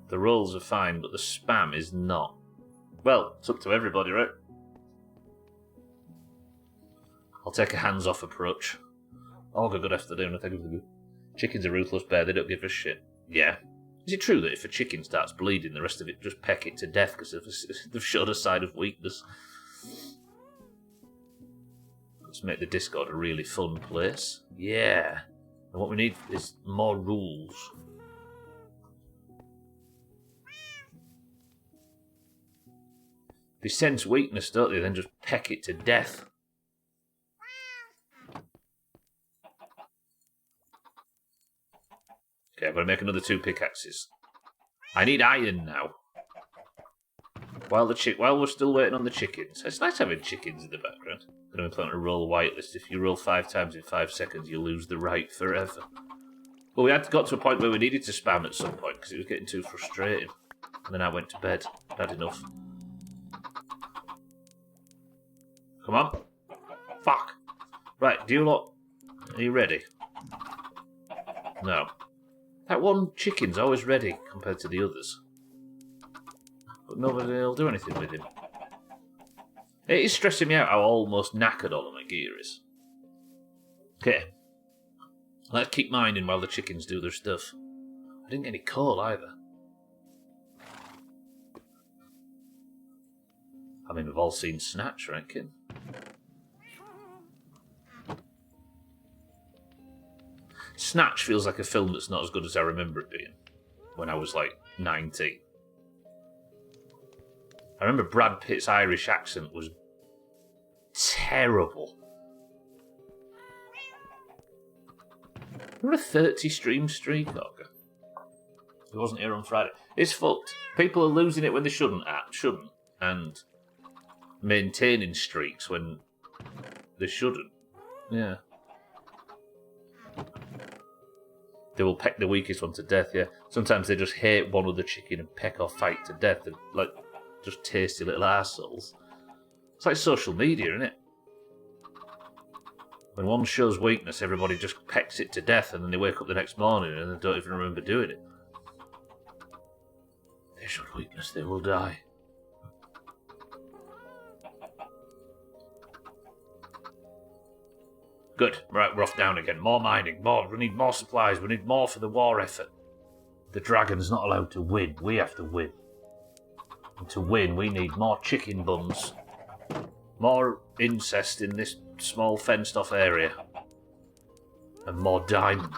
The rolls are fine, but the spam is not. Well, it's up to everybody, right? I'll take a hands-off approach. Augur, good afternoon, I think. Chickens are ruthless bear, they don't give a shit. Yeah. Is it true that if a chicken starts bleeding, the rest of it just peck it to death because they've showed a sign of weakness? Let's make the Discord a really fun place. Yeah. And what we need is more rules. They sense weakness, don't they? Then just peck it to death. Okay, I'm going to make another 2 pickaxes. I need iron now. While we're still waiting on the chickens. It's nice having chickens in the background. I'm going to implement a roll white list. If you roll 5 times in 5 seconds, you lose the right forever. Well, we got to a point where we needed to spam at some point because it was getting too frustrating. And then I went to bed. I'd had enough. Come on. Fuck. Right, do you lot... Are you ready? No. That one chicken's always ready compared to the others. But nobody will do anything with him. It is stressing me out how almost knackered all of my gear is. Okay. Let's keep mining while the chickens do their stuff. I didn't get any coal either. I mean, we've all seen Snatch, I reckon. Snatch feels like a film that's not as good as I remember it being when I was like 19. I remember Brad Pitt's Irish accent was terrible. We're a 30 stream streak, Augur. He wasn't here on Friday. It's fucked. People are losing it when they shouldn't, and maintaining streaks when they shouldn't. Yeah. They will peck the weakest one to death, yeah. Sometimes they just hate one other chicken and peck or fight to death. They're like just tasty little arseholes. It's like social media, isn't it? When one shows weakness, everybody just pecks it to death and then they wake up the next morning and they don't even remember doing it. They show weakness, they will die. Good. Right, we're off down again. More mining. More. We need more supplies. We need more for the war effort. The dragon's not allowed to win. We have to win. And to win, we need more chicken buns. More incest in this small fenced-off area. And more diamond.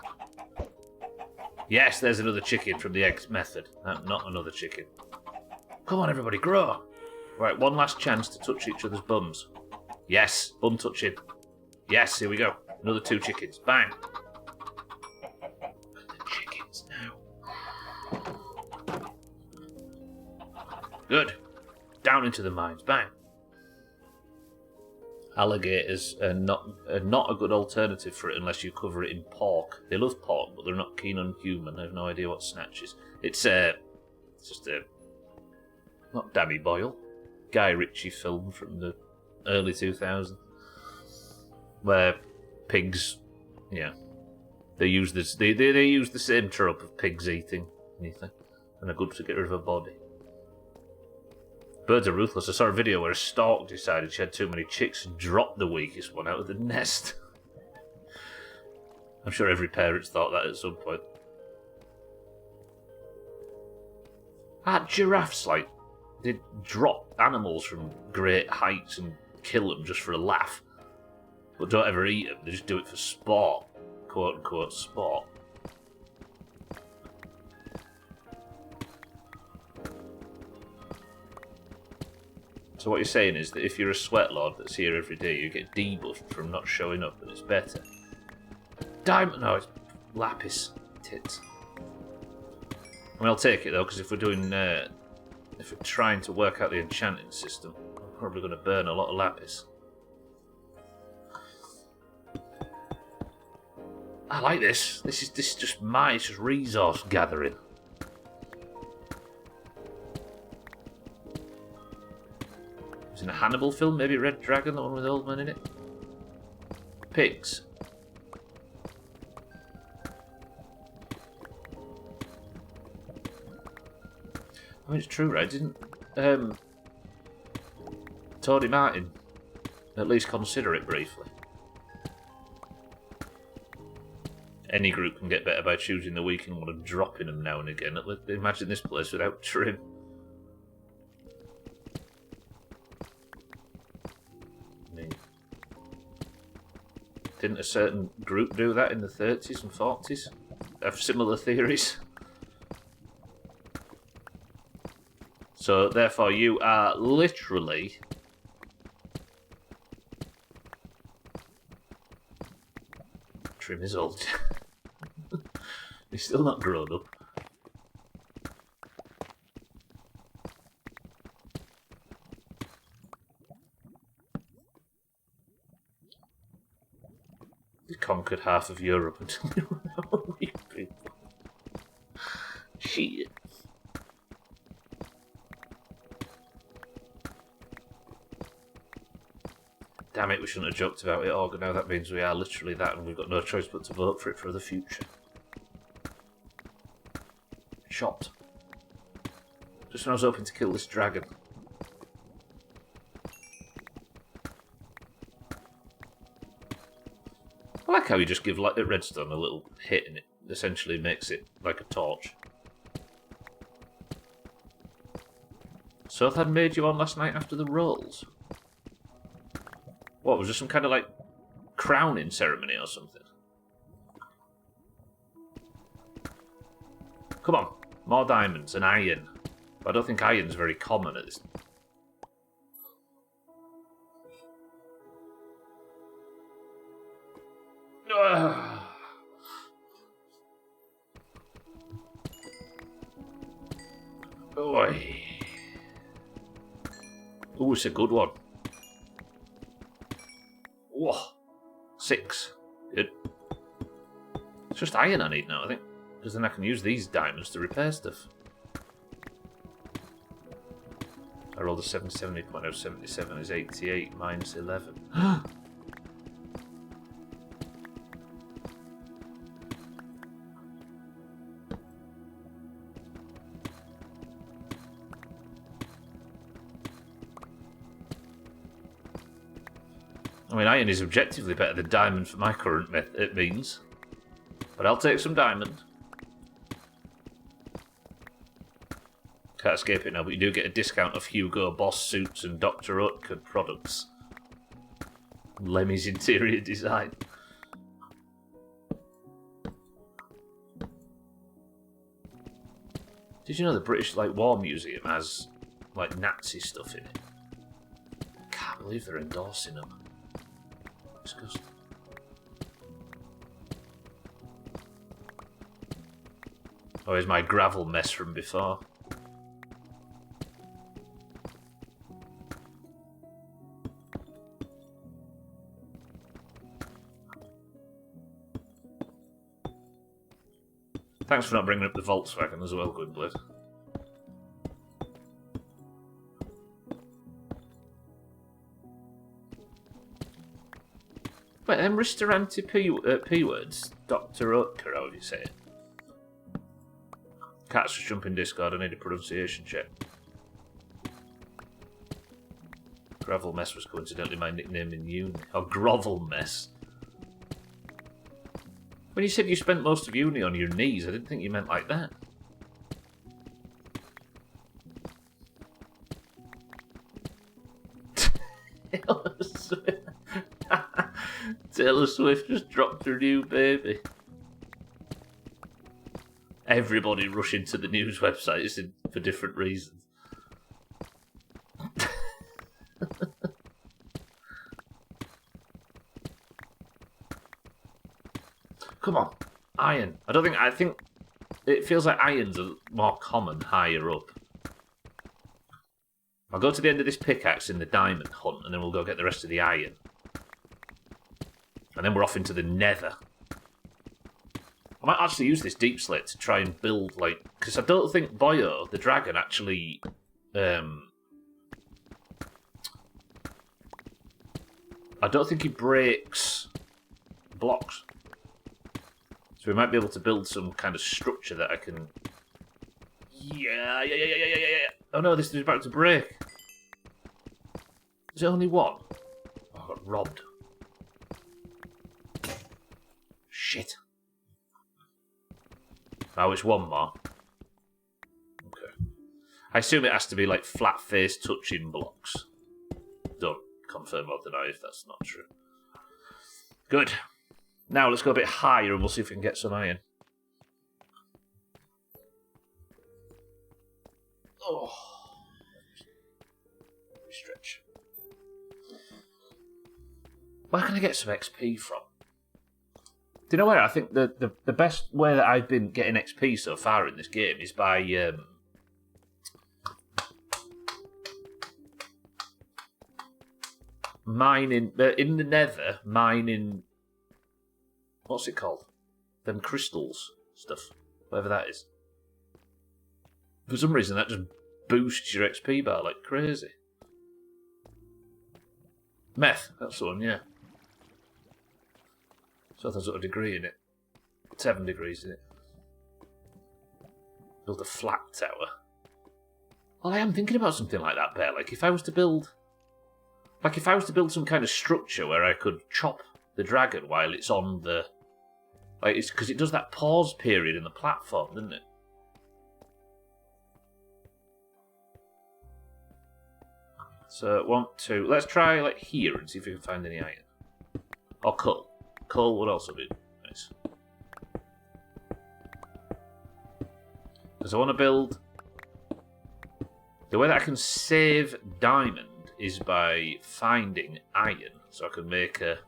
Yes, there's another chicken from the eggs method. Not another chicken. Come on, everybody, grow. Right, one last chance to touch each other's bums. Yes, bum touching. Yes, here we go. Another 2 chickens. Bang. The chickens now. Good. Down into the mines. Bang. Alligators are not a good alternative for it unless you cover it in pork. They love pork, but they're not keen on human. I have no idea what snatch is. It's just a... Not Danny Boyle. Guy Ritchie film from the early 2000s. Where pigs... Yeah. They use this. They use the same trope of pigs eating anything. And are good to get rid of a body. Birds are ruthless. I saw a video where a stork decided she had too many chicks and dropped the weakest one out of the nest. I'm sure every parent's thought that at some point. Giraffes, like, they drop animals from great heights and kill them just for a laugh. But don't ever eat them, they just do it for sport. Quote unquote sport. So what you're saying is that if you're a sweat lord that's here every day, you get debuffed from not showing up and it's better. Diamond... No, it's lapis tits. I mean, I'll take it though, because if we're doing... if we're trying to work out the enchanting system, I'm probably going to burn a lot of lapis. I like this. This is just resource gathering. In a Hannibal film, maybe Red Dragon, the one with the old man in it. Pigs. I mean, it's true, right? Didn't Tony Martin at least consider it briefly? Any group can get better by choosing the weak and one and dropping them now and again. Imagine this place without trim. Didn't a certain group do that in the 30s and 40s? Have similar theories? So, therefore, you are literally... Trim is old. He's still not grown up. Conquered half of Europe until they run out of weak people. Shit. Damn it, we shouldn't have joked about it all, but now that means we are literally that and we've got no choice but to vote for it for the future. Shot. Just when I was hoping to kill this dragon. I like how you just give like the redstone a little hit and it essentially makes it like a torch. So if I'd made you on last night after the rolls. What, was there some kind of like crowning ceremony or something? Come on, more diamonds and iron. But I don't think iron's very common at this. Oi. Ooh, it's a good one. Whoa. 6. Good. It's just iron I need now, I think. Because then I can use these diamonds to repair stuff. I rolled a 770.0, 77 is 88 minus 11. I mean, iron is objectively better than diamond for my current means. But I'll take some diamond. Can't escape it now, but you do get a discount of Hugo Boss suits and Dr. Oetker products. Lemmy's interior design. Did you know the British War Museum has like Nazi stuff in it? believe they're endorsing them. Disgusting. Oh, here's my gravel mess from before. Thanks for not bringing up the Volkswagen as well, Gwynblade. Wait, them Ristorante P words, Dr. Oetker, how would you say it? Cats just jump in Discord, I need a pronunciation check. Gravel Mess was coincidentally my nickname in uni. Or Grovel Mess. When you said you spent most of uni on your knees, I didn't think you meant like that. Taylor Swift just dropped her new baby. Everybody rushing to the news websites for different reasons. Come on, iron. I think it feels like irons are more common higher up. I'll go to the end of this pickaxe in the diamond hunt, and then we'll go get the rest of the iron. And then we're off into the nether. I might actually use this deep slate to try and build, like... Because I don't think Boyo, the dragon, actually... I don't think he breaks blocks. So we might be able to build some kind of structure that I can... Yeah. Oh no, this is about to break. Is it only one? Oh, I got robbed. Shit. Oh, it's one more. Okay. I assume it has to be like flat-faced touching blocks. Don't confirm or deny if that's not true. Good. Now let's go a bit higher and we'll see if we can get some iron. Oh. Let me stretch. Where can I get some XP from? Do you know where? I think the best way that I've been getting XP so far in this game is by mining in the nether, mining... What's it called? Them crystals stuff. Whatever that is. For some reason that just boosts your XP bar like crazy. Meth, that's the one, yeah. So there's got a degree in it. 7 degrees in it. Build a flat tower. Well, I am thinking about something like that, Bear. Like if I was to build some kind of structure where I could chop the dragon while it's on the... Like, it's because it does that pause period in the platform, doesn't it? So, 1, 2... Let's try, like, here and see if we can find any iron. Or coal. Coal would also be nice. Because I want to build... The way that I can save diamond is by finding iron. So I can make a...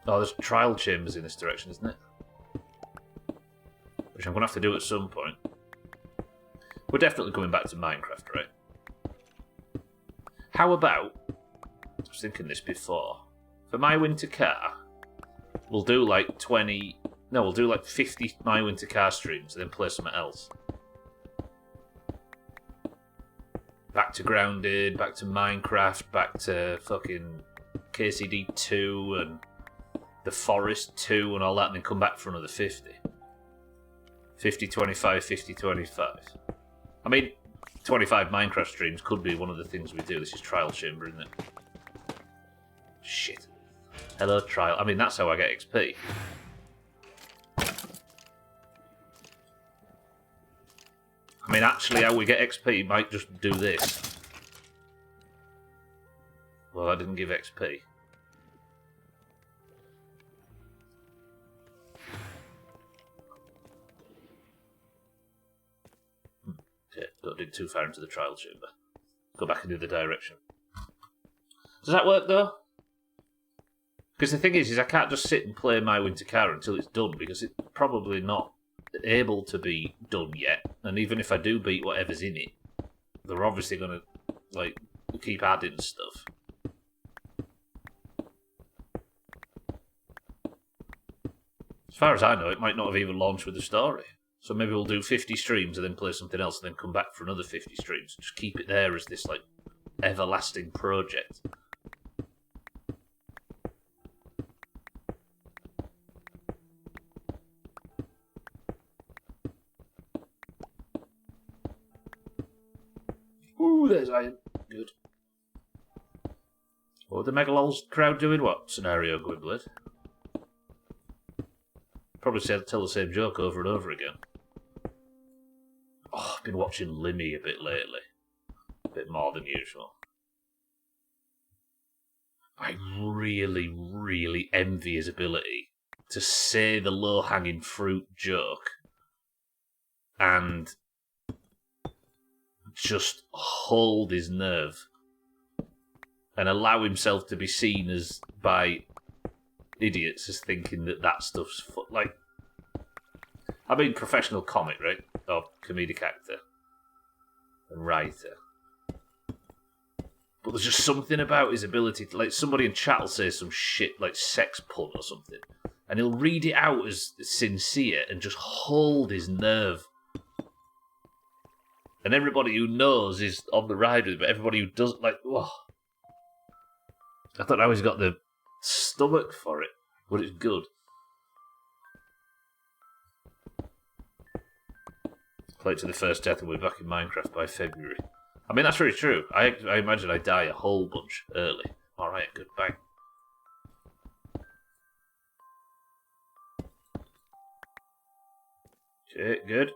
Oh, there's trial chambers in this direction, isn't it? Which I'm going to have to do at some point. We're definitely coming back to Minecraft, right? How about... I was thinking this before. For my winter car, we'll do like 20... No, we'll do like 50 my winter car streams and then play something else. Back to Grounded, back to Minecraft, back to fucking KCD 2 and The Forest 2 and all that, and then come back for another 50. 50, 25, 50, 25. I mean, 25 Minecraft streams could be one of the things we do. This is Trial Chamber, isn't it? Shit. Hello, Trial. I mean, that's how I get XP. I mean, actually, how we get XP might just do this. Well, that didn't give XP. Okay, don't dig too far into the trial chamber. Go back in the other direction. Does that work, though? Because the thing is I can't just sit and play my winter car until it's done, because it's probably not able to be done yet. And even if I do beat whatever's in it, they're obviously going to, like, keep adding stuff. As far as I know, it might not have even launched with the story. So maybe we'll do 50 streams and then play something else and then come back for another 50 streams. Just keep it there as this, like, everlasting project. Ooh, there's iron. Good. What the Megalol's crowd doing? What scenario, Gwynblade? Probably tell the same joke over and over again. Oh, I've been watching Limmy a bit lately. A bit more than usual. I really, really envy his ability to say the low-hanging fruit joke and just hold his nerve and allow himself to be seen as by idiots as thinking that stuff's like, I mean, professional comic, right? Or comedic actor and writer. But there's just something about his ability to, like, somebody in chat will say some shit like sex pun or something, and he'll read it out as sincere and just hold his nerve. And everybody who knows is on the ride with him, but everybody who doesn't, like, whoa. I don't know how he's got the stomach for it, but it's good. Play to the first death and we're back in Minecraft by February. I mean, that's very true. I imagine I die a whole bunch early. Alright, good, bang. Okay, good.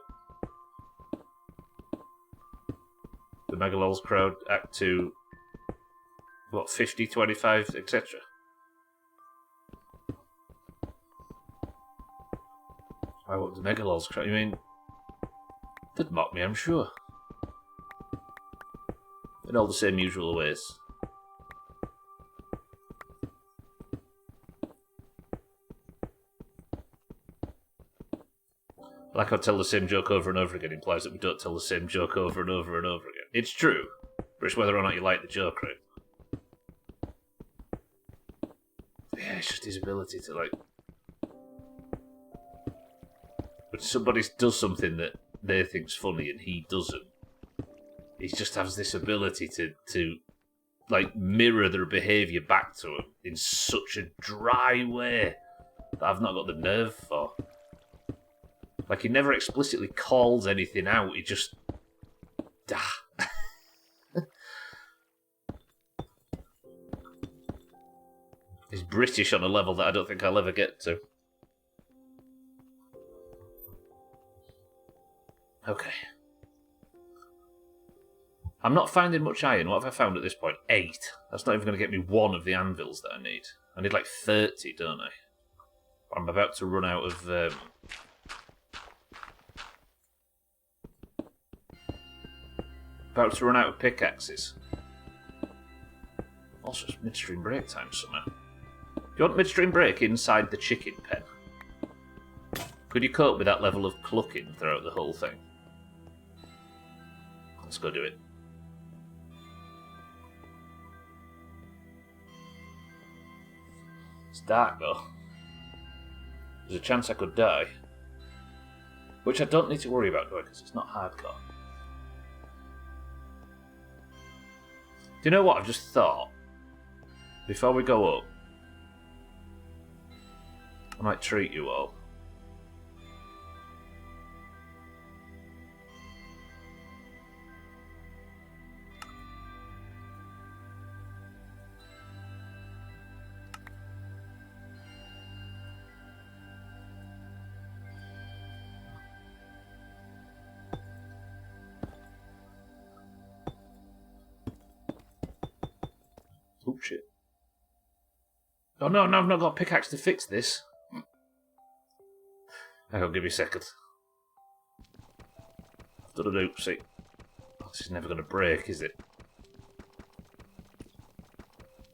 The Megalol's crowd, Act 2, what, 50, 25, etc. I want the Megalol's crowd, you mean, they'd mock me, I'm sure. In all the same usual ways. Like I tell the same joke over and over again implies that we don't tell the same joke over and over and over again. It's true, but it's whether or not you like the joke, right? Yeah, it's just his ability to, like... When somebody does something that they think's funny and he doesn't, he just has this ability to like, mirror their behaviour back to him in such a dry way that I've not got the nerve for. Like, he never explicitly calls anything out, he just... He's British on a level that I don't think I'll ever get to. Okay. I'm not finding much iron. What have I found at this point? 8. That's not even going to get me one of the anvils that I need. I need like 30, don't I? I'm about to run out of... About to run out of pickaxes. Also, it's midstream break time somehow. Do you want midstream break inside the chicken pen? Could you cope with that level of clucking throughout the whole thing? Let's go do it. It's dark though. There's a chance I could die. Which I don't need to worry about, do I? Because it's not hardcore. Do you know what I've just thought? Before we go up, I might treat you all. Oh shit. Oh no, I've not got a pickaxe to fix this. Hang on, give me a second. I've done an oopsie. Oh, this is never going to break, is it?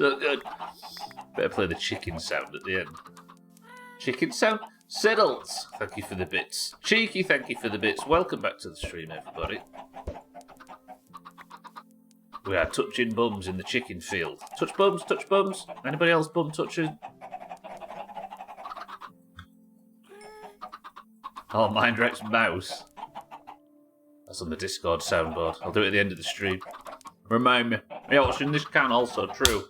So good. Better play the chicken sound at the end. Chicken sound? Settles. Thank you for the bits. Cheeky, thank you for the bits. Welcome back to the stream, everybody. We are touching bums in the chicken field. Touch bums, touch bums. Anybody else bum touching? Oh, Mindrex mouse. That's on the Discord soundboard. I'll do it at the end of the stream. Remind me. Yeah, what's in this can also true.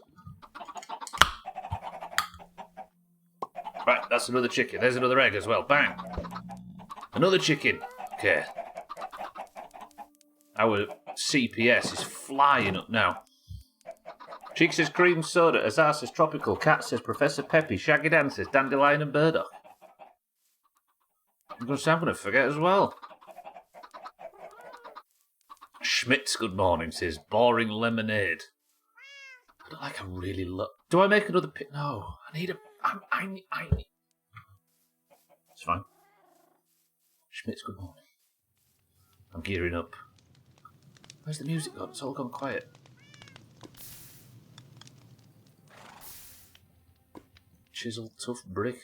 Right, that's another chicken. There's another egg as well. Bang. Another chicken. Okay. Our CPS is flying up now. Cheek says cream soda. Azar says tropical. Cat says Professor Peppy. Shaggy Dan says dandelion and burdock. I'm going to forget as well. Schmitz, good morning, says boring lemonade. I don't like. I really love. Do I make another pit? No, I need a. I need. It's fine. Schmitz, good morning. I'm gearing up. Where's the music gone? It's all gone quiet. Chisel, tough brick,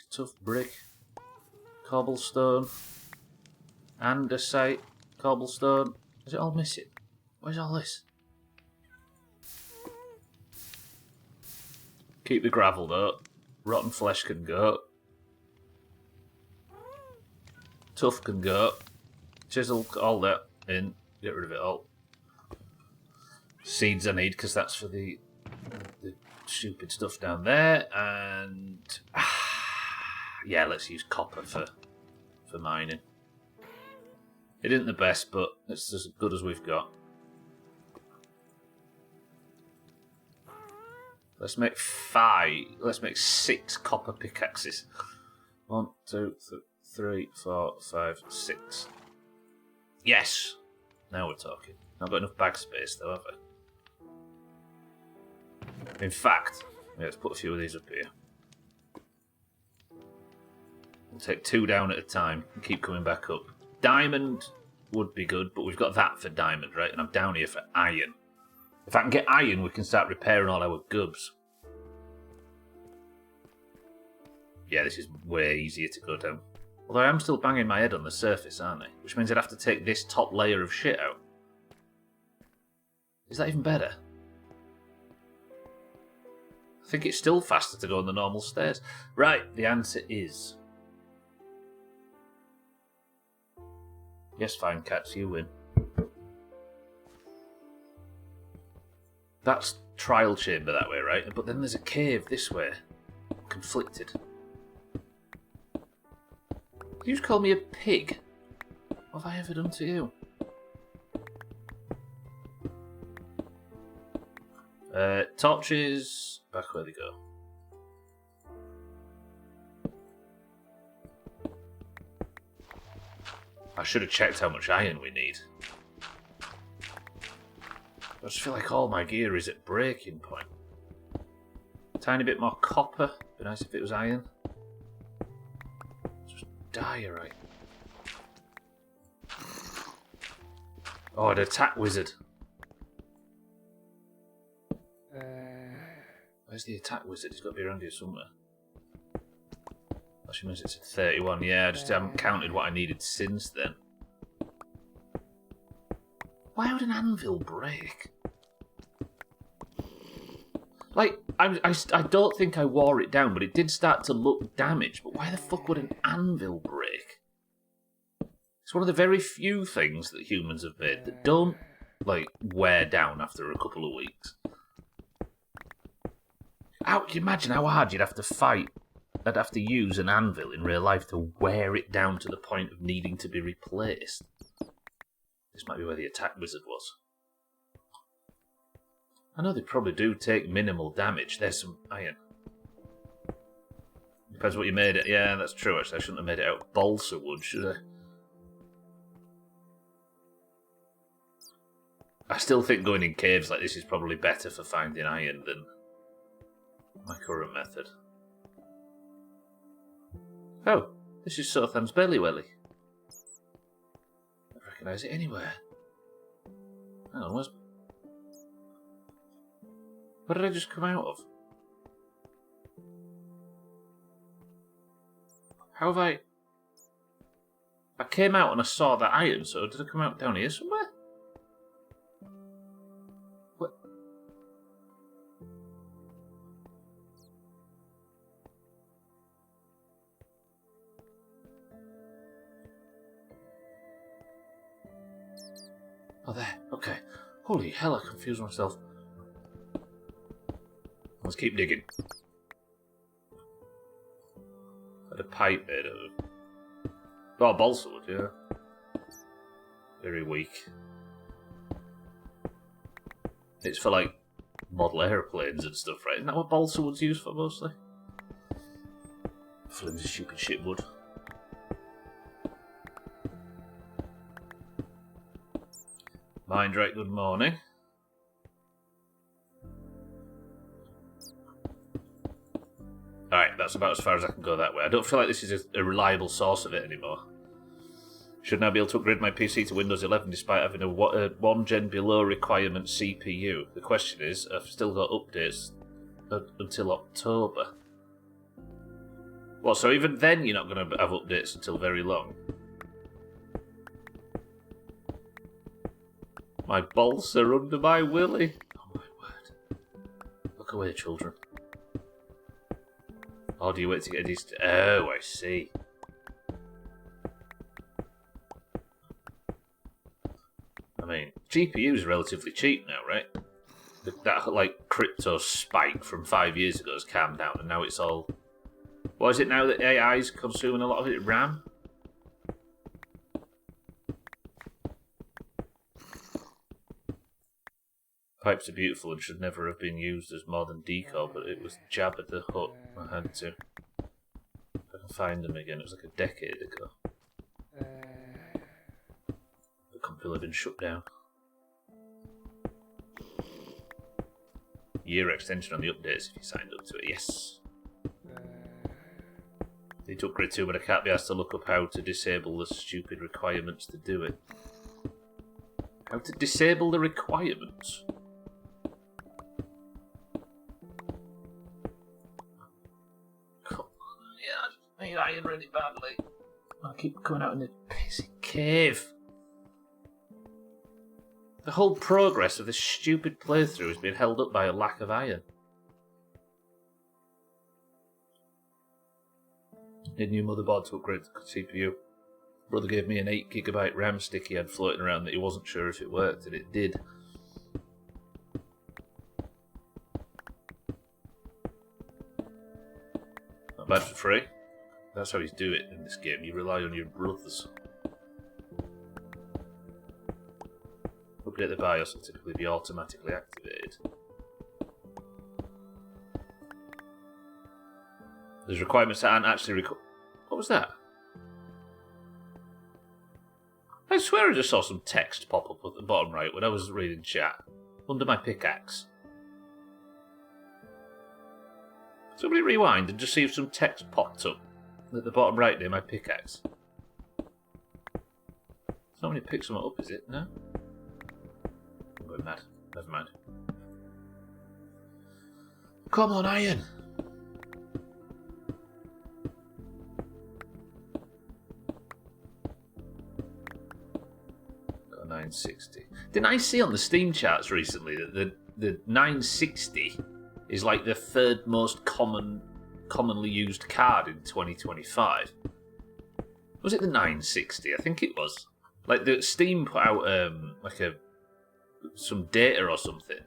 cobblestone, andesite, cobblestone. Is it all missing? Where's all this? Keep the gravel though. Rotten flesh can go. Tough can go. Chisel, all that in. Get rid of it all. Seeds I need because that's for the stupid stuff down there. And yeah, let's use copper for mining. It isn't the best, but it's as good as we've got. Let's make 6 copper pickaxes. 1, 2, 3, 4, 5, 6. Yes! Now we're talking. Not got enough bag space though, have I? In fact, let's put a few of these up here. We'll take 2 down at a time and keep coming back up. Diamond would be good, but we've got that for diamond, right? And I'm down here for iron. If I can get iron, we can start repairing all our gubs. Yeah, this is way easier to go down. Although I am still banging my head on the surface, aren't I? Which means I'd have to take this top layer of shit out. Is that even better? I think it's still faster to go on the normal stairs. Right, the answer is... yes, fine, cats, you win. That's trial chamber that way, right? But then there's a cave this way. Conflicted. You just call me a pig? What have I ever done to you? Torches... back where they go. I should have checked how much iron we need. I just feel like all my gear is at breaking point. Tiny bit more copper. Be nice if it was iron. Just diorite. Oh, an attack wizard. Where's the attack wizard? He's got to be around here somewhere. That means it's at 31. Yeah, I just haven't counted what I needed since then. Why would an anvil break? Like, I don't think I wore it down, but it did start to look damaged. But why the fuck would an anvil break? It's one of the very few things that humans have made that don't, like, wear down after a couple of weeks. Can you imagine how hard you'd have to fight? I'd have to use an anvil in real life to wear it down to the point of needing to be replaced. This might be where the attack wizard was. I know they probably do take minimal damage. There's some iron. Depends what you made it. Yeah, that's true, actually. I shouldn't have made it out of balsa wood, should I? I still think going in caves like this is probably better for finding iron than my current method. Oh, this is Sothan's Belly Welly. I don't recognise it anywhere. Hang on, where did I just come out of? How have I... I came out and I saw that item, so did I come out down here somewhere? What? Oh, there. Okay. Holy hell, I confused myself. Let's keep digging. Had a pipe made of... Oh, balsa wood, yeah. Very weak. It's for, like, model airplanes and stuff, right? Isn't that what balsa wood's used for, mostly? Flimsy, stupid shit wood. Mind right, good morning. Alright, that's about as far as I can go that way. I don't feel like this is a reliable source of it anymore. Should now be able to upgrade my PC to Windows 11 despite having a 1 gen below requirement CPU. The question is, I've still got updates until October. What, so even then you're not going to have updates until very long? My balls are under my willy. Oh my word. Look away, children. Or do you wait to get a decent... Oh, I see. I mean, GPU is relatively cheap now, right? That, like, crypto spike from 5 years ago has calmed down, and now it's all... What is it now that AI is consuming a lot of it? RAM? Pipes are beautiful and should never have been used as more than decor, but it was Jabba the Hutt. I had to. If I can find them again, it was like a decade ago. The company had been shut down. Year extension on the updates if you signed up to it, yes. Need to upgrade too, but I can't be asked to look up how to disable the stupid requirements to do it. How to disable the requirements? I need iron really badly. I keep coming out in a pissy cave. The whole progress of this stupid playthrough has been held up by a lack of iron. Need a new motherboard to upgrade the CPU. Brother gave me an 8GB RAM stick he had floating around that he wasn't sure if it worked, and it did. Not bad for free. That's how you do it in this game. You rely on your brothers. Update the BIOS will typically be automatically activated. There's requirements that aren't actually What was that? I swear I just saw some text pop up at the bottom right when I was reading chat. Under my pickaxe. Somebody rewind and just see if some text popped up at the bottom right near my pickaxe. It's not when you pick something up, is it? No? I'm going mad. Never mind. Come on, iron! Got a 960. Didn't I see on the Steam charts recently that the 960 is like the third most commonly used card in 2025? Was it the 960? I think it was. Like the Steam put out some data or something,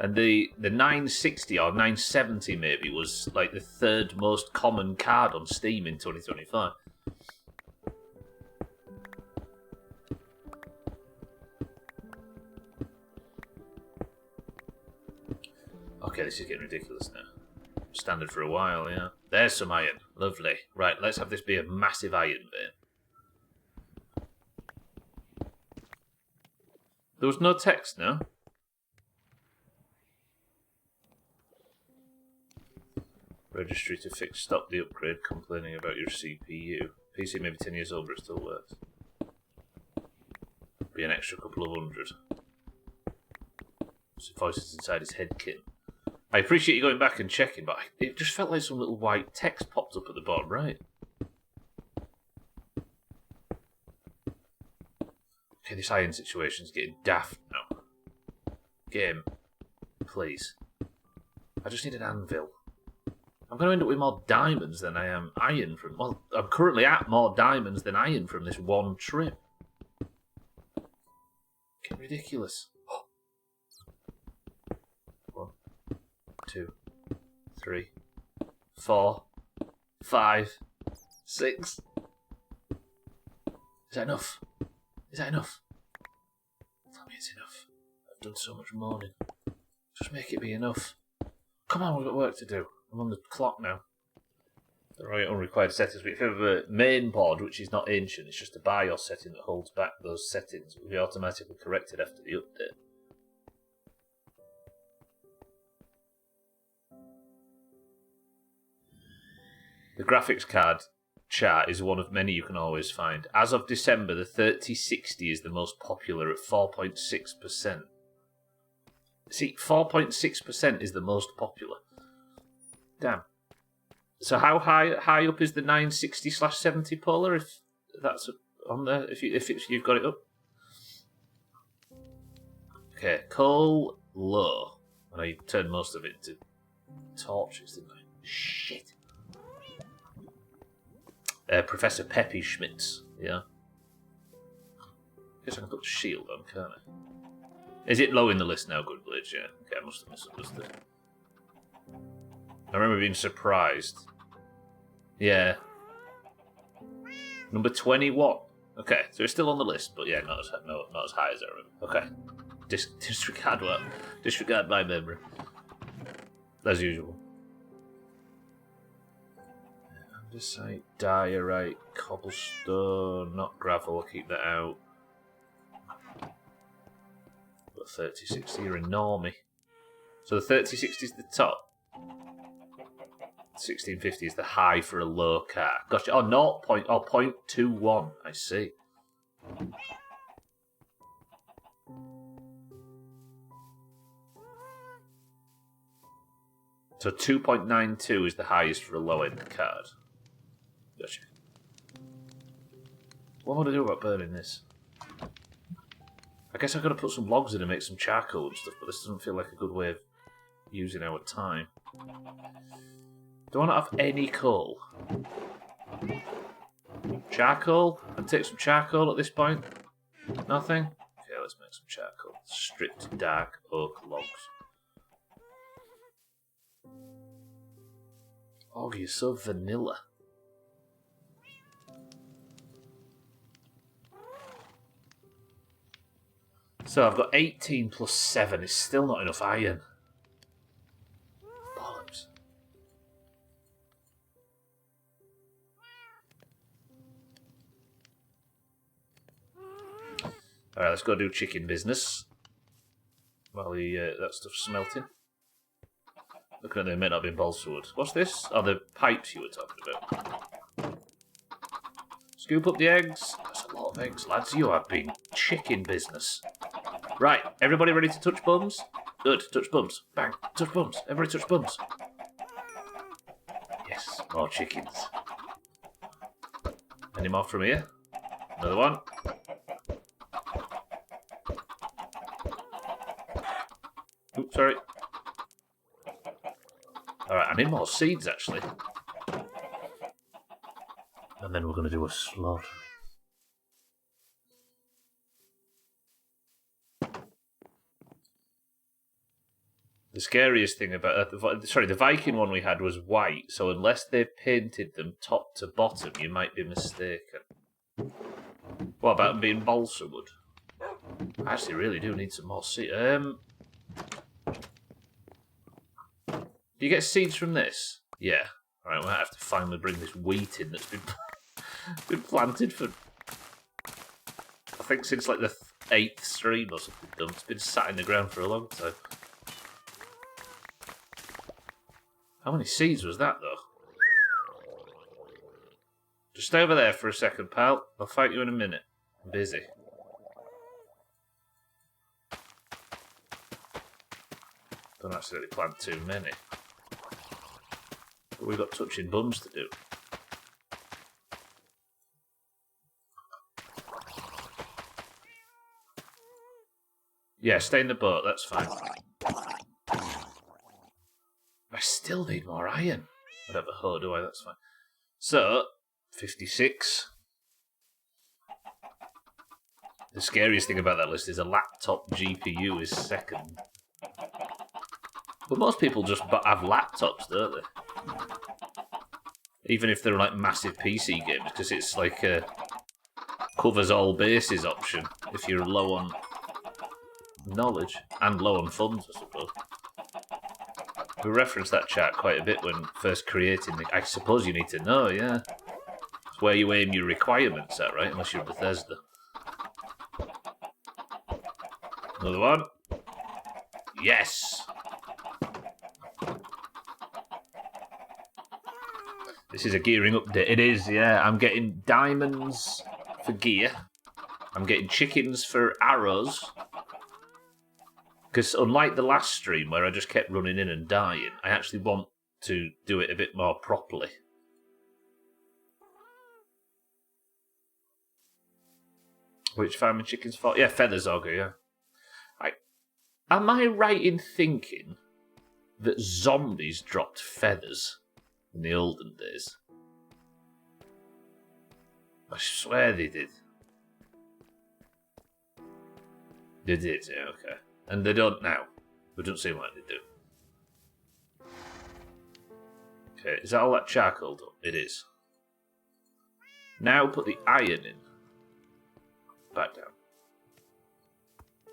and the 960 or 970 maybe was like the third most common card on Steam in 2025. Okay, this is getting ridiculous now. Standard for a while, yeah. There's some iron. Lovely. Right, let's have this be a massive iron vein. There was no text, no? Registry to fix. Stop the upgrade. Complaining about your CPU. PC maybe 10 years old, but it still works. Be an extra couple of hundred. So voices inside his head kit. I appreciate you going back and checking, but it just felt like some little white text popped up at the bottom right. Okay, this iron situation's getting daft now. Game, please. I just need an anvil. I'm going to end up with more diamonds than I am iron from... Well, I'm currently at more diamonds than iron from this one trip. Getting ridiculous. 1, 2, 3, 4, 5, 6. Is that enough? Is that enough? Tell me it's enough. I've done so much mourning. Just make it be enough. Come on, we've got work to do. I'm on the clock now. There are unrequired settings, but if you have a main board, which is not ancient, it's just a BIOS setting that holds back those settings. It will be automatically corrected after the update. The graphics card chart is one of many you can always find. As of December, the 3060 is the most popular at 4.6%. See, 4.6% is the most popular. Damn. So how high up is the 960/70 polar? If that's on there, if you've got it up. Okay, coal low. I know you turned most of it to torches, didn't I? Shit. Professor Peppy Schmitz, yeah. Guess I can put the shield on, can't I? Is it low in the list now, Good Blades? Yeah. Okay, I must have misunderstood. I remember being surprised. Yeah. Number 21. Okay, so it's still on the list, but yeah, not as high as I remember. Okay. Disregard what? Disregard my memory. As usual. Andesite, diorite, cobblestone, not gravel, I'll keep that out. But 3060, you're a normie. So the 3060 is the top. 1650 is the high for a low car. Gotcha. Oh, 0.21. I see. So 2.92 is the highest for a low-end card. Gotcha. What am I going to do about burning this? I guess I've got to put some logs in and make some charcoal and stuff, but this doesn't feel like a good way of using our time. Do I not have any coal? Charcoal? I'd take some charcoal at this point. Nothing? Okay, let's make some charcoal. Stripped dark oak logs. Oh, you're so vanilla. So I've got 18 plus 7. It's still not enough iron. Bollocks. Alright, let's go do chicken business. While that stuff's smelting. Looking at them, it may not be balsa wood. What's this? Oh, the pipes you were talking about. Scoop up the eggs. That's a lot of eggs, lads. You are being chicken business. Right, everybody ready to touch bums? Good, touch bums. Bang, touch bums. Everybody touch bums. Yes, more chickens. Any more from here? Another one. Oops, sorry. Alright, I need more seeds, actually. And then we're going to do a slaughter. The scariest thing about... the Viking one we had was white, so unless they painted them top to bottom, you might be mistaken. What about them being balsa wood? I actually really do need some more seeds. Do you get seeds from this? Yeah. Alright, we might have to finally bring this wheat in that's been planted for... I think since like the 8th stream or something done. It's been sat in the ground for a long time. How many seeds was that, though? Just stay over there for a second, pal. I'll fight you in a minute. I'm busy. Don't accidentally plant too many. But we've got touching bums to do. Yeah, stay in the boat, that's fine. I still need more iron. I don't have a hoe, do I? That's fine. So, 56. The scariest thing about that list is a laptop GPU is second. But most people just have laptops, don't they? Even if they're like massive PC games, because it's like a covers all bases option if you're low on knowledge and low on funds, I suppose. We referenced that chart quite a bit when first creating the... I suppose you need to know, yeah. It's where you aim your requirements at, right? Unless you're Bethesda. Another one. Yes! This is a gearing update. It is, yeah. I'm getting diamonds for gear. I'm getting chickens for arrows. Because unlike the last stream where I just kept running in and dying, I actually want to do it a bit more properly. Which farming chickens for? Yeah, feathers auger, yeah. Am I right in thinking that zombies dropped feathers in the olden days? I swear they did. They did, yeah, okay. And they don't now. It doesn't seem like they do. Okay, is that all that charcoal done? It is. Now put the iron in. Back down.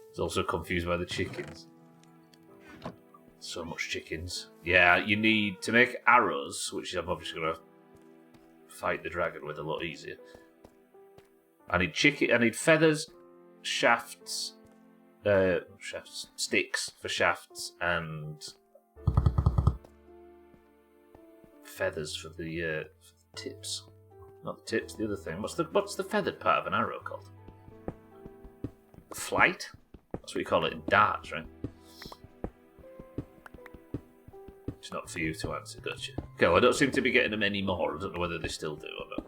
He's also confused by the chickens. So much chickens. Yeah, you need to make arrows, which I'm obviously going to fight the dragon with a lot easier. I need feathers, shafts, sticks for shafts, and feathers for the tips. Not the tips, the other thing. What's the feathered part of an arrow called? Flight? That's what you call it in darts, right? It's not for you to answer, gotcha. Okay, well, I don't seem to be getting them anymore. I don't know whether they still do or not.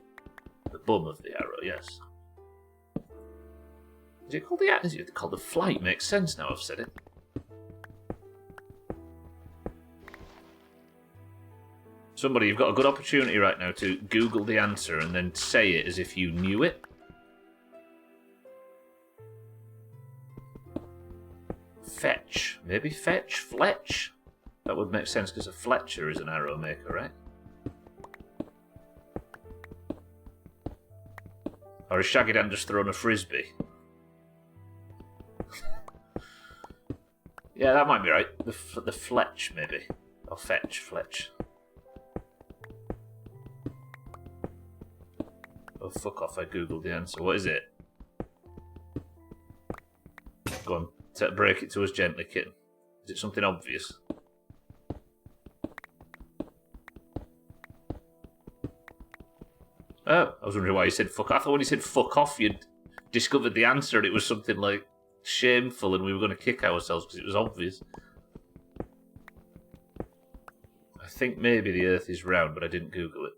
The bum of the arrow, yes. Is it called the flight? Makes sense now I've said it. Somebody, you've got a good opportunity right now to Google the answer and then say it as if you knew it. Fetch. Maybe fetch? Fletch? That would make sense because a Fletcher is an arrow maker, right? Or is Shaggy Dan just throwing a frisbee? Yeah, that might be right. The Fletch, maybe. Or fetch, Fletch. Oh, fuck off, I googled the answer. What is it? Go on, break it to us gently, kitten. Is it something obvious? Oh, I was wondering why you said fuck off. I thought when you said fuck off, you'd discovered the answer and it was something like shameful and we were going to kick ourselves because it was obvious. I think maybe the Earth is round, but I didn't Google it.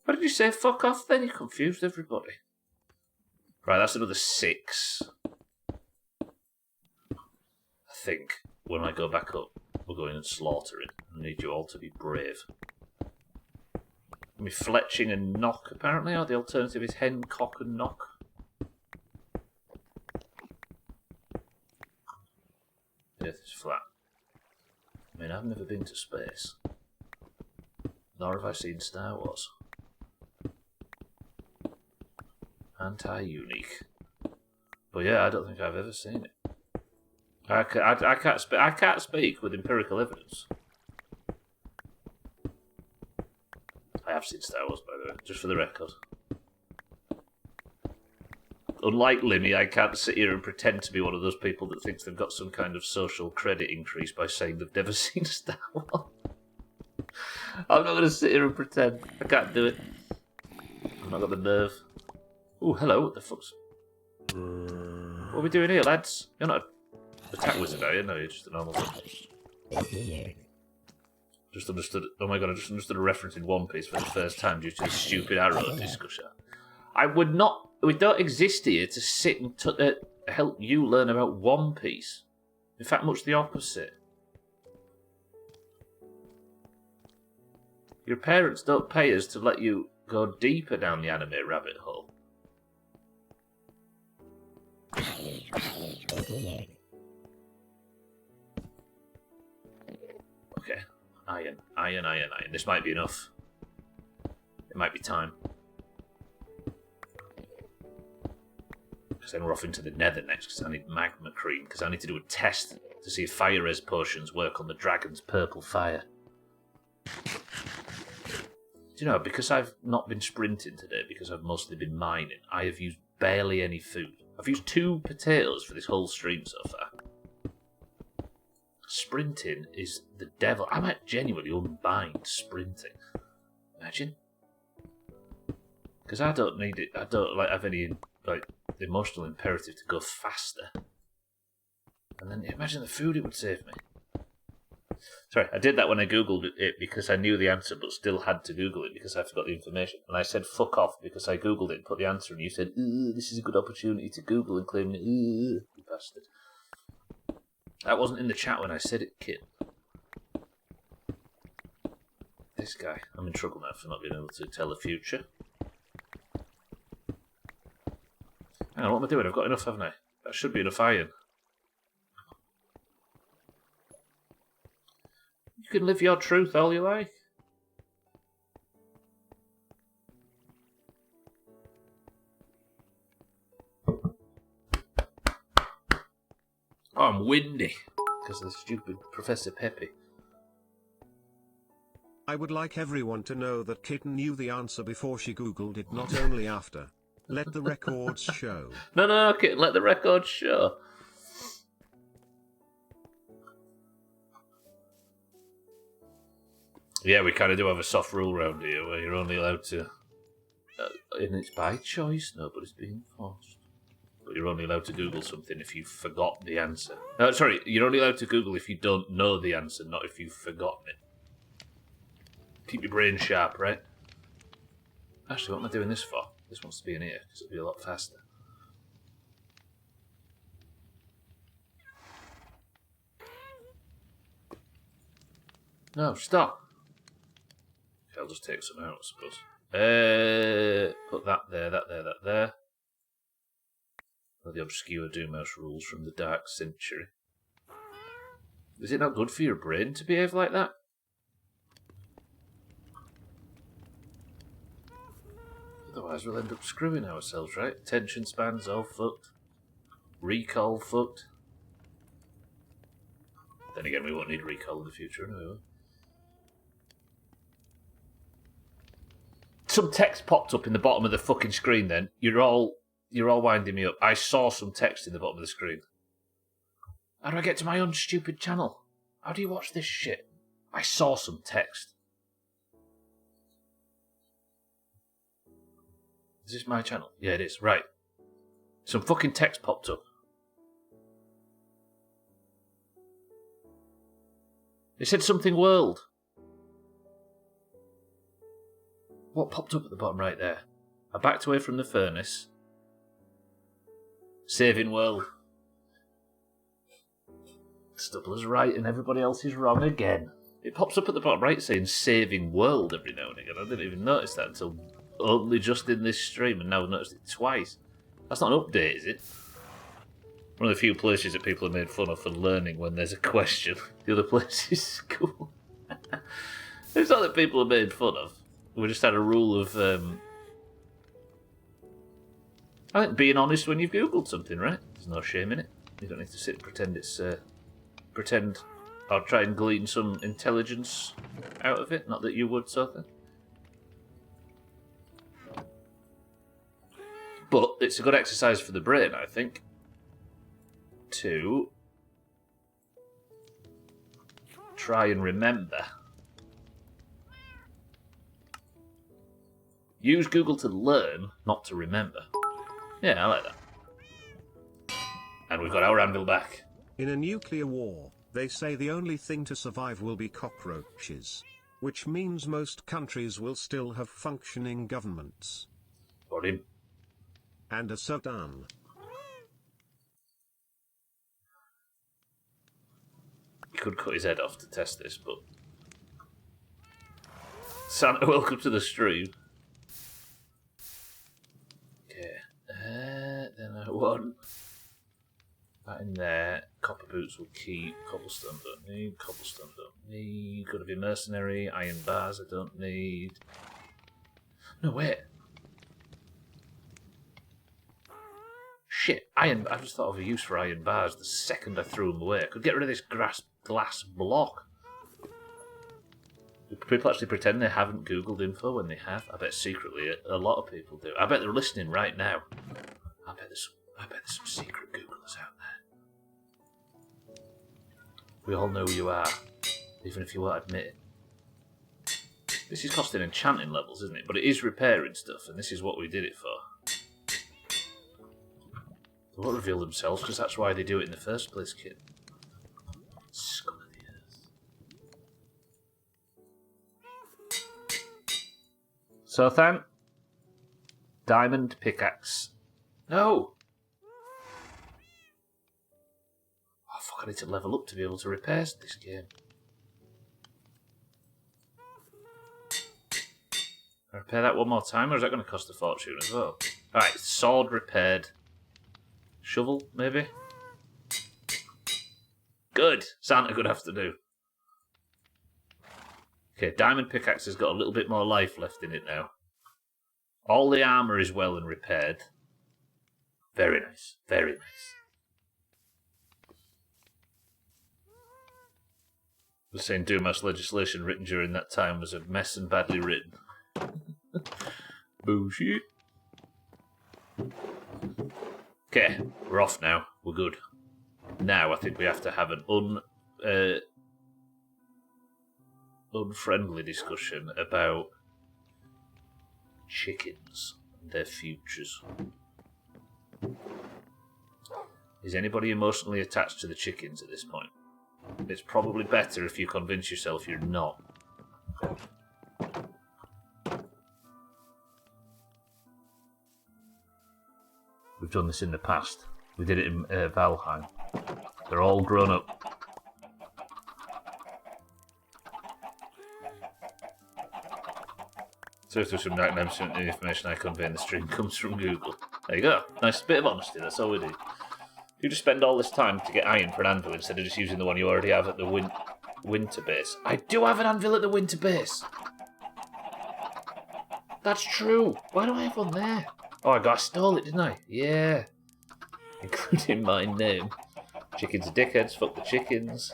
Why did you say fuck off then? You confused everybody. Right, that's another 6. I think when I go back up, we'll go in and slaughter it. I need you all to be brave. I mean, fletching and knock, apparently, or the alternative is hen, cock, and knock. The Earth is flat. I mean, I've never been to space. Nor have I seen Star Wars. Anti-unique. But yeah, I don't think I've ever seen it. I can't speak with empirical evidence. I have seen Star Wars, by the way, just for the record. Unlike Limmy, I can't sit here and pretend to be one of those people that thinks they've got some kind of social credit increase by saying they've never seen Star Wars. I'm not going to sit here and pretend. I can't do it. I've not got the nerve. Oh, hello, what the fuck's... What are we doing here, lads? You're not an attack wizard, are you? No, you're just a normal one. Just understood... Oh my god, I just understood a reference in One Piece for the first time due to the stupid arrow discussion. I would not... We don't exist here to sit and help you learn about One Piece. In fact, much the opposite. Your parents don't pay us to let you go deeper down the anime rabbit hole. Okay. Iron. This might be enough. It might be time. Because then we're off into the nether next, because I need magma cream, because I need to do a test to see if fire res potions work on the dragon's purple fire. Do you know, because I've not been sprinting today, because I've mostly been mining, I have used barely any food. I've used 2 potatoes for this whole stream so far. Sprinting is the devil. I might genuinely unbind sprinting. Imagine. Because I don't need it. I don't have any emotional imperative to go faster. And then imagine the food it would save me. Sorry, I did that when I googled it because I knew the answer, but still had to Google it because I forgot the information. And I said fuck off because I googled it and put the answer, and you said, "This is a good opportunity to Google and claim it." You bastard. That wasn't in the chat when I said it, kid. This guy. I'm in trouble now for not being able to tell the future. Hang on, what am I doing? I've got enough, haven't I? That should be enough iron. You can live your truth all you like. Oh, I'm windy because of the stupid Professor Peppy.
I would like everyone to know that Kitten knew the answer before she googled it, not only after. Let the records show.
No, okay, let the records show. Yeah, we kind of do have a soft rule around here where you're only allowed to... and it's by choice, nobody's being forced. But you're only allowed to Google something if you've forgot the answer. Sorry, you're only allowed to Google if you don't know the answer, not if you've forgotten it. Keep your brain sharp, right? Actually, what am I doing this for? This wants to be in here, because it'll be a lot faster. No, stop! Okay, I'll just take some out, I suppose. Put that there, that there. The obscure Doomhaus rules from the Dark Century. Is it not good for your brain to behave like that? Otherwise we'll end up screwing ourselves, right? Attention spans all fucked. Recall fucked. Then again, we won't need recall in the future anyway. Some text popped up in the bottom of the fucking screen then. You're all winding me up. I saw some text in the bottom of the screen. How do I get to my own stupid channel? How do you watch this shit? I saw some text. Is this my channel? Yeah, it is. Right. Some fucking text popped up. It said something world. What popped up at the bottom right there? I backed away from the furnace. Saving world. Stubbler's right and everybody else is wrong again. It pops up at the bottom right saying saving world every now and again. I didn't even notice that until only just in this stream, and now I've noticed it twice. That's not an update, is it? One of the few places that people are made fun of for learning when there's a question. The other place is school. It's not that people are made fun of. We just had a rule of... I think being honest when you've Googled something, right? There's no shame in it. You don't need to sit and pretend it's... pretend or try and glean some intelligence out of it. Not that you would, sort of. But it's a good exercise for the brain, I think. To try and remember. Use Google to learn, not to remember. Yeah, I like that. And we've got our anvil back.
In a nuclear war, they say the only thing to survive will be cockroaches. Which means most countries will still have functioning governments.
Got him.
And a Sudan.
could cut his head off to test this, but... Santa, welcome to the stream. Okay. Then I want... that in there. Copper boots will keep. Cobblestone don't need. Cobblestone don't need. Gotta be mercenary. Iron bars I don't need. No, wait. Shit, iron... I just thought of a use for iron bars the second I threw them away. I could get rid of this glass block. Do people actually pretend they haven't Googled info when they have? I bet secretly a lot of people do. I bet they're listening right now. I bet there's some secret Googlers out there. We all know who you are, even if you won't admit it. This is costing enchanting levels, isn't it? But it is repairing stuff, and this is what we did it for. They won't reveal themselves, because that's why they do it in the first place, kid. Scum of the earth. Sothan. Diamond pickaxe. No! Oh, fuck, I need to level up to be able to repair this game. Can I repair that one more time, or is that going to cost a fortune as well? Alright, sword repaired. Shovel, maybe? Good! Santa, good afternoon. Okay, diamond pickaxe has got a little bit more life left in it now. All the armour is well and repaired. Very nice, very nice. I was saying Doomhaus legislation written during that time was a mess and badly written. Bullshit. Okay, we're off now. We're good. Now I think we have to have an unfriendly discussion about chickens and their futures. Is anybody emotionally attached to the chickens at this point? It's probably better if you convince yourself you're not. We've done this in the past. We did it in Valheim. They're all grown up. So if there's some 99% of the information I convey in the stream comes from Google. There you go. Nice bit of honesty, that's all we do. You just spend all this time to get iron for an anvil instead of just using the one you already have at the winter base. I do have an anvil at the winter base! That's true! Why do I have one there? Oh, I stole it, didn't I? Yeah. Including my name. Chickens are dickheads, fuck the chickens.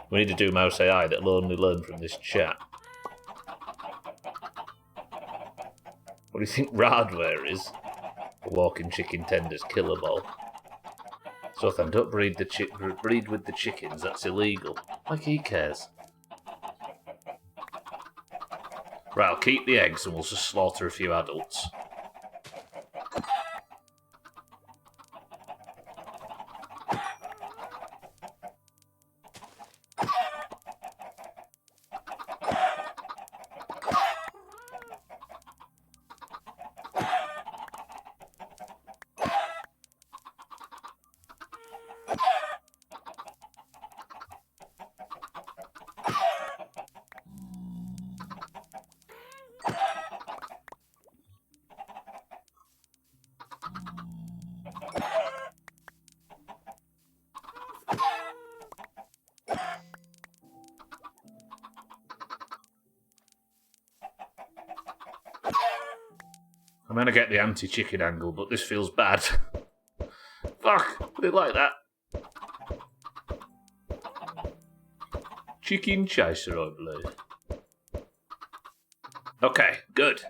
We need to do Mouse AI that'll only learn from this chat. What do you think Radware is? A walking chicken tender's killer ball. Sothan, don't breed with the chickens, that's illegal. Like he cares. Right, I'll keep the eggs and we'll just slaughter a few adults. I'm gonna get the anti-chicken angle, but this feels bad. Fuck! I didn't like that. Chicken chaser, I believe. Okay, good.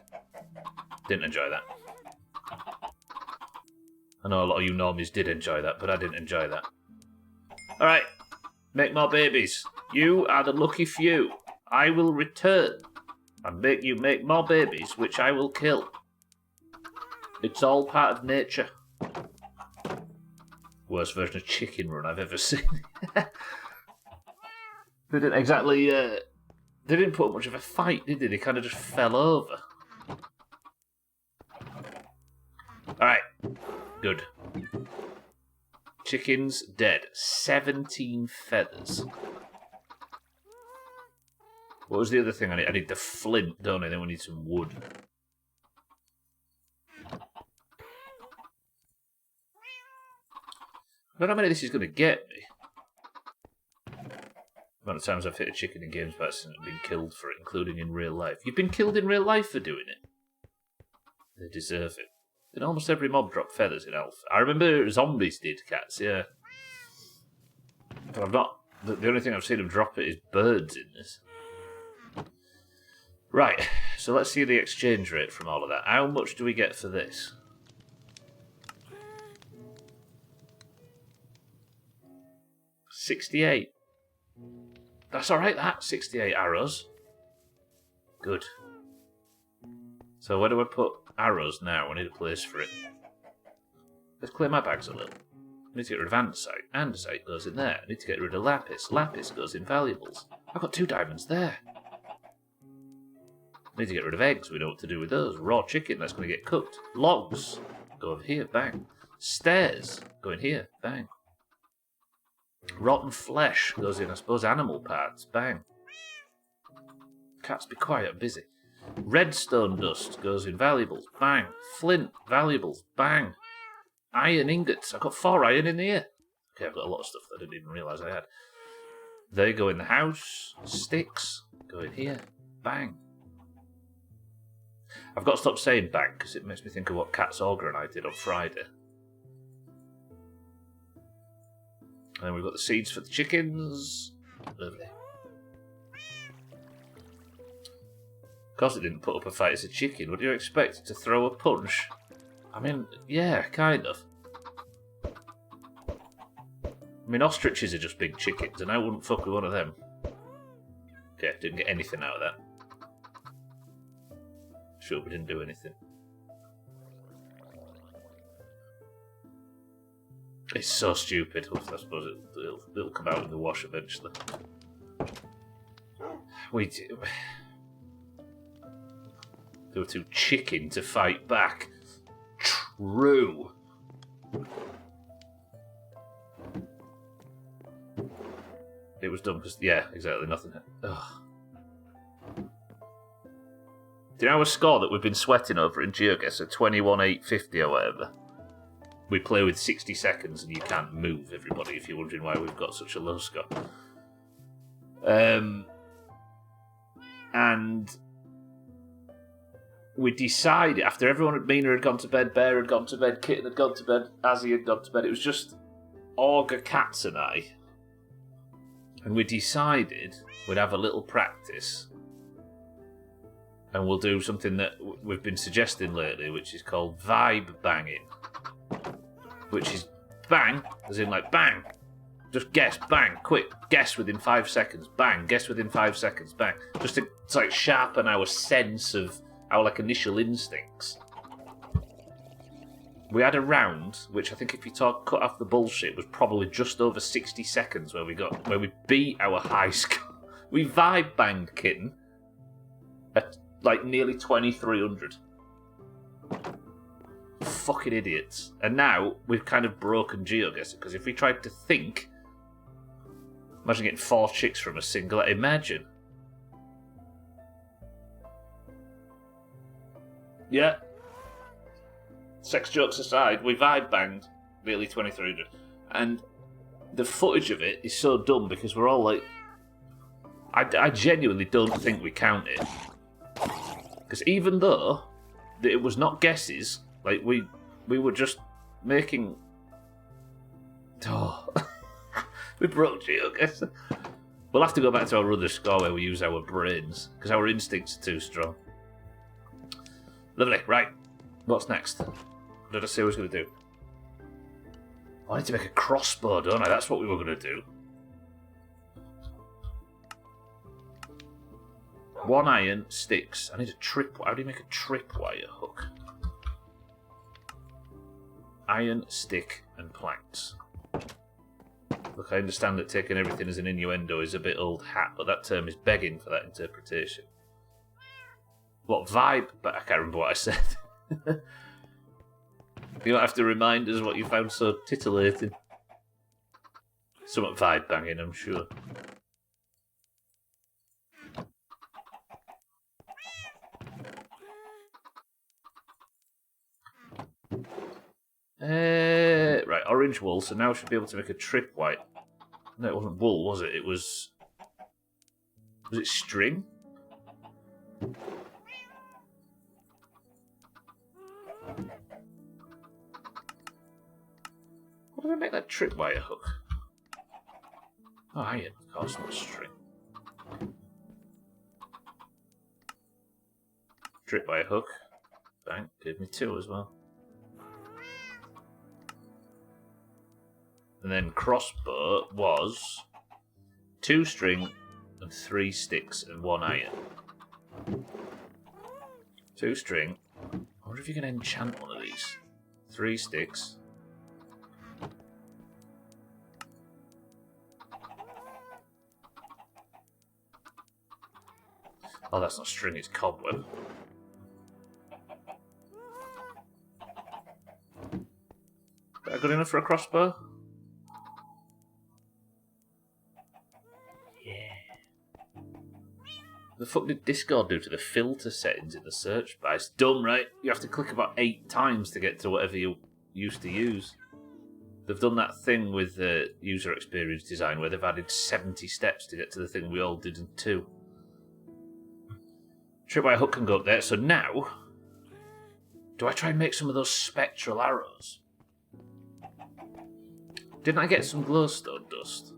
Didn't enjoy that. I know a lot of you normies did enjoy that, but I didn't enjoy that. Alright, make more babies. You are the lucky few. I will return and make you make more babies, which I will kill. It's all part of nature. Worst version of Chicken Run I've ever seen. They didn't exactly... they didn't put up much of a fight, did they? They kind of just fell over. Alright. Good. Chickens dead. 17 feathers. What was the other thing I need? I need the flint, don't I? Then we need some wood. I don't know how many this is going to get me. The amount of times I've hit a chicken in games by accident and been killed for it, including in real life. You've been killed in real life for doing it. They deserve it. Did almost every mob drop feathers in Alpha? I remember zombies did, cats, yeah. But I've not... The only thing I've seen them drop it is birds in this. Right, so let's see the exchange rate from all of that. How much do we get for this? $68. That's alright, that. 68 arrows. Good. So where do I put arrows now? I need a place for it. Let's clear my bags a little. I need to get rid of andesite. Andesite goes in there. I need to get rid of lapis. Lapis goes in valuables. I've got 2 diamonds there. I need to get rid of eggs. We know what to do with those. Raw chicken, that's going to get cooked. Logs go over here. Bang. Stairs go in here. Bang. Rotten flesh goes in, I suppose, animal parts. Bang. Cats, be quiet, I'm busy. Redstone dust goes in valuables. Bang. Flint, valuables. Bang. Iron ingots. I've got 4 iron in here. Okay, I've got a lot of stuff that I didn't even realise I had. They go in the house. Sticks go in here. Bang. I've got to stop saying bang because it makes me think of what Cat's Auger and I did on Friday. And then we've got the seeds for the chickens. Lovely. Of course it didn't put up a fight as a chicken. Would you expect it to throw a punch? I mean, yeah, kind of. I mean, ostriches are just big chickens, and I wouldn't fuck with one of them. Okay, didn't get anything out of that. Sure, we didn't do anything. It's so stupid. I suppose it'll come out in the wash eventually. They were too chicken to fight back. True. It was done because, yeah, exactly, nothing. Ugh. Do you know our score that we've been sweating over in GeoGuessr? 21,850 or whatever. We play with 60 seconds and you can't move, everybody, if you're wondering why we've got such a low score. And we decided, after everyone, Mina had gone to bed, Bear had gone to bed, Kitten had gone to bed, Azzy had gone to bed, it was just Auger, Cats and I. And we decided we'd have a little practice. And we'll do something that we've been suggesting lately, which is called vibe banging. Which is bang, as in like bang. Just guess, bang, quick, guess within 5 seconds, bang, guess within 5 seconds, bang. Just to like sharpen our sense of our like initial instincts. We had a round, which I think if you cut off the bullshit, was probably just over 60 seconds where we beat our high score. We vibe banged Kitten at like nearly 2,300. Fucking idiots. And now we've kind of broken GeoGuessr, because if we tried to think, imagine getting 4 chicks from a single, imagine. Yeah. Sex jokes aside, we vibe banged nearly 2,300. And the footage of it is so dumb because we're all like... I genuinely don't think we counted. Because even though it was not guesses, like we were just making... Oh. We broke GeoGuessr. We'll have to go back to our other score where we use our brains, because our instincts are too strong. Lovely, right. What's next? What did I say I was going to do? I need to make a crossbow, don't I? That's what we were going to do. 1 iron, sticks. I need a trip... How do you make a tripwire hook? Iron, stick, and planks. Look, I understand that taking everything as an innuendo is a bit old hat, but that term is begging for that interpretation. What vibe? But I can't remember what I said. You don't have to remind us what you found so titillating. Somewhat vibe banging, I'm sure. Right, orange wool, so now I should be able to make a tripwire. No, it wasn't wool, was it? It was... Was it string? What did I make that tripwire hook? Oh, iron, of course, not string. Tripwire hook. Bang, gave me 2 as well. And then crossbow was 2 string and 3 sticks and 1 iron. 2 string. I wonder if you can enchant one of these. 3 sticks. Oh, that's not string, it's cobweb. Is that good enough for a crossbow? The fuck did Discord do to the filter settings in the search bar? It's dumb, right? You have to click about 8 times to get to whatever you used to use. They've done that thing with the user experience design where they've added 70 steps to get to the thing we all did in 2. Tripwire hook can go up there, so now... Do I try and make some of those spectral arrows? Didn't I get some glowstone dust?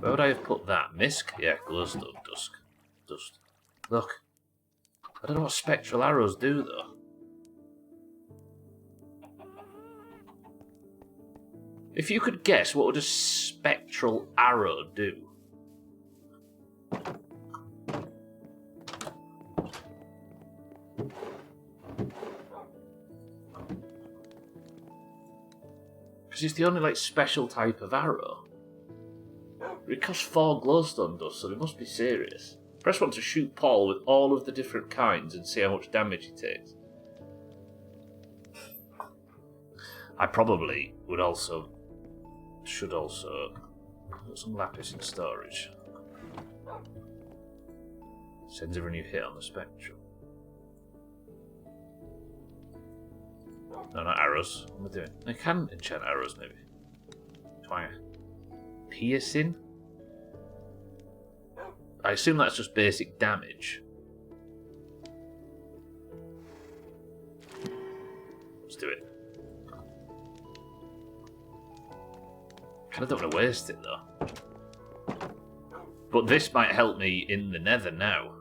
Where would I have put that? Misk? Yeah, glowstone dust. Look. I don't know what spectral arrows do, though. If you could guess, what would a spectral arrow do? Because it's the only, like, special type of arrow. It costs 4 glowstone dust, so it must be serious. Press 1 to shoot Paul with all of the different kinds and see how much damage he takes. I probably would also... should also... put some lapis in storage. Sends every new hit on the spectrum. No, not arrows. What am I doing? I can enchant arrows, maybe. Twire. Piercing? I assume that's just basic damage. Let's do it. Kinda don't want to waste it though. But this might help me in the nether now.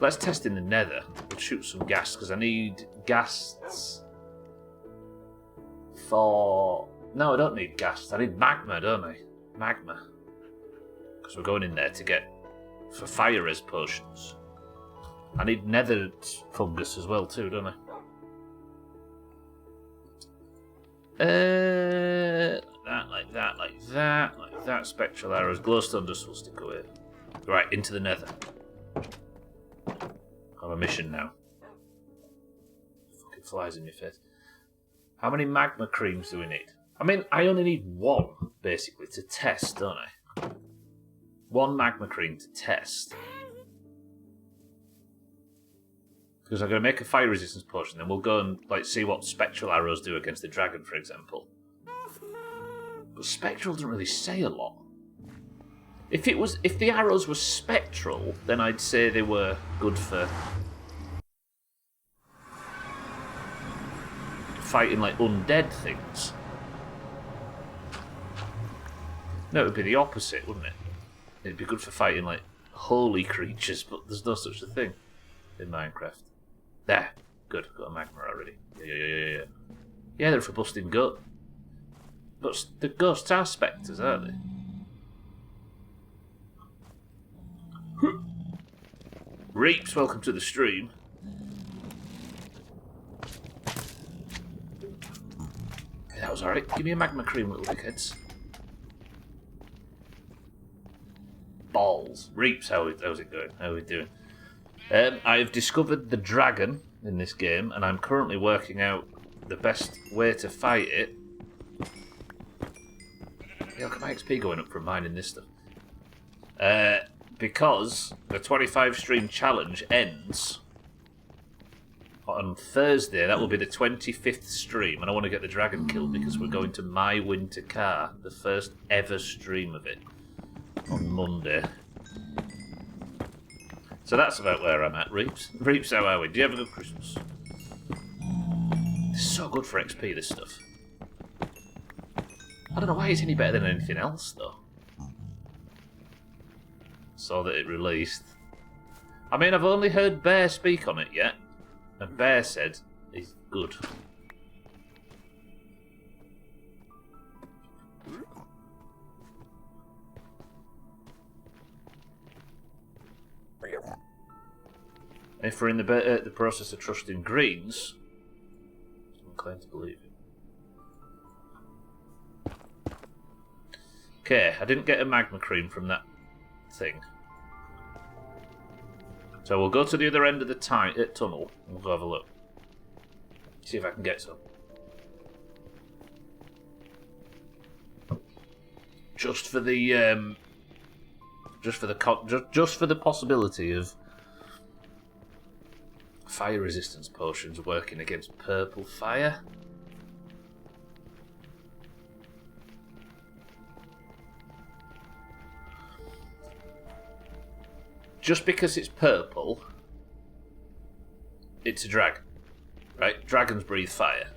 Let's test in the nether. We'll shoot some gas because I need ghasts for... No, I don't need gas. I need magma, don't I? Magma. Because we're going in there to get for fire res potions. I need nether fungus as well too, don't I? Like that. Spectral arrows. Glowstone dust will stick away. Right, into the nether. On a mission now. Fucking flies in your face. How many magma creams do we need? I mean, I only need 1, basically, to test, don't I? 1 magma cream to test. Because I'm going to make a fire resistance potion, then we'll go and see what spectral arrows do against the dragon, for example. But spectral doesn't really say a lot. If the arrows were spectral, then I'd say they were good for fighting undead things. No, it would be the opposite, wouldn't it? It'd be good for fighting holy creatures, but there's no such a thing in Minecraft. There, good, got a magma already. Yeah. Yeah, they're for busting gut. But the ghosts are spectres, aren't they? Reaps, welcome to the stream. Hey, that was alright. Give me a magma cream, little dickheads. Balls. Reaps, how's it going? How are we doing? I've discovered the dragon in this game, and I'm currently working out the best way to fight it. Look at my XP going up from mining this stuff. Because the 25 stream challenge ends on Thursday. That will be the 25th stream, and I want to get the dragon killed because we're going to my winter car, the first ever stream of it, on Monday. So that's about where I'm at, Reeps. Reeps, how are we? Do you have a good Christmas? It's so good for XP, this stuff. I don't know why it's any better than anything else, though. Saw that it released. I mean, I've only heard Bear speak on it yet, and Bear said it's good. If we're in the process of trusting greens, I'm inclined to believe it. Okay, I didn't get a magma cream from that thing. So we'll go to the other end of the tunnel and we'll go have a look. See if I can get some. Just for the possibility of fire resistance potions working against purple fire. Just because it's purple, it's a dragon, right? Dragons breathe fire.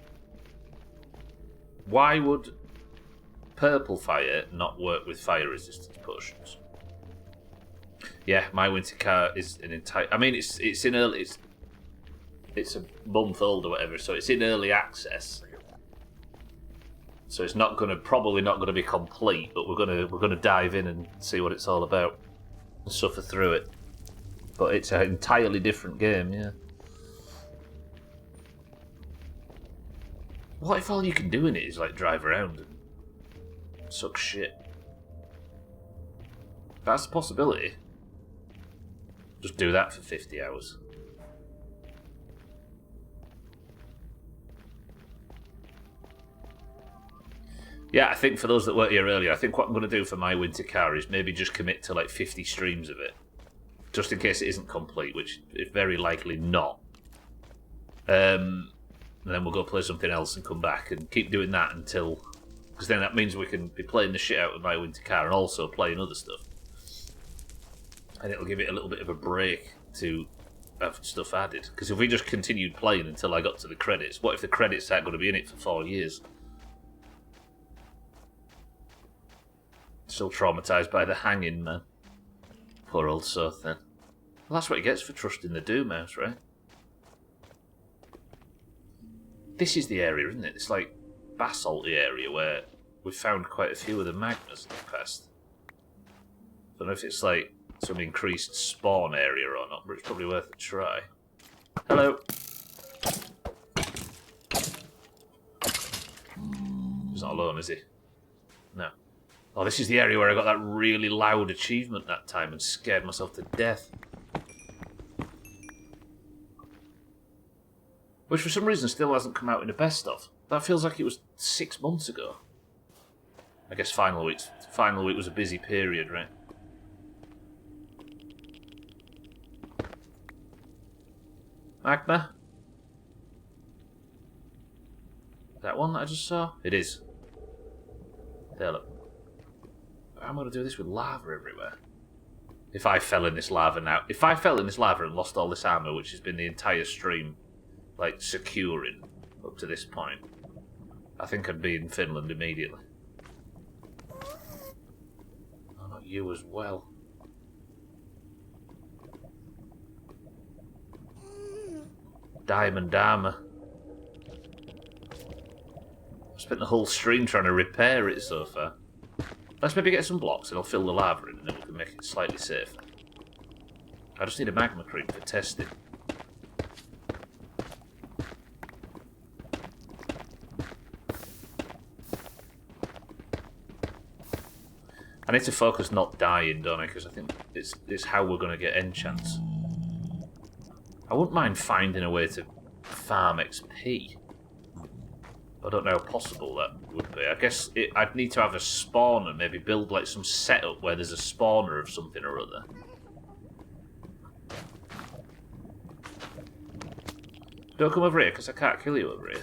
Why would purple fire not work with fire resistance potions? Yeah, my winter car is an entire. I mean, it's in early. It's a month old or whatever, so it's in early access. So it's probably not gonna be complete, but we're gonna dive in and see what it's all about and suffer through it. But it's an entirely different game, yeah. What if all you can do in it is like drive around and suck shit? That's a possibility. Just do that for 50 hours. Yeah, I think for those that weren't here earlier, I think what I'm going to do for my winter car is maybe just commit to like 50 streams of it. Just in case it isn't complete, which is very likely not. And then we'll go play something else and come back and keep doing that until... Because then that means we can be playing the shit out of my winter car and also playing other stuff. And it'll give it a little bit of a break to have stuff added. Because if we just continued playing until I got to the credits, what if the credits aren't going to be in it for 4 years? Still traumatised by the hanging, man. Poor old Soth, then. Well, that's what he gets for trusting the Doomhaus, right? This is the area, isn't it? It's like basalty area where we've found quite a few of the magmas in the past. I don't know if it's like some increased spawn area or not, but it's probably worth a try. Hello. He's not alone, is he? No. Oh, this is the area where I got that really loud achievement that time and scared myself to death. Which for some reason still hasn't come out in the best of. That feels like it was 6 months ago. I guess final week was a busy period, right? Magma? That one that I just saw? It is. There, look. I'm going to do this with lava everywhere. If I fell in this lava now... If I fell in this lava and lost all this armor, which has been the entire stream, like, securing up to this point, I think I'd be in Finland immediately. Oh, not you as well. Diamond armor. I've spent the whole stream trying to repair it so far. Let's maybe get some blocks and I'll fill the lava in and then we can make it slightly safer. I just need a magma cream for testing. I need to focus not dying, don't I? Because I think it's how we're going to get enchants. I wouldn't mind finding a way to farm XP. I don't know how possible that would be. I guess I'd need to have a spawner, maybe build like some setup where there's a spawner of something or other. Don't come over here, because I can't kill you over here.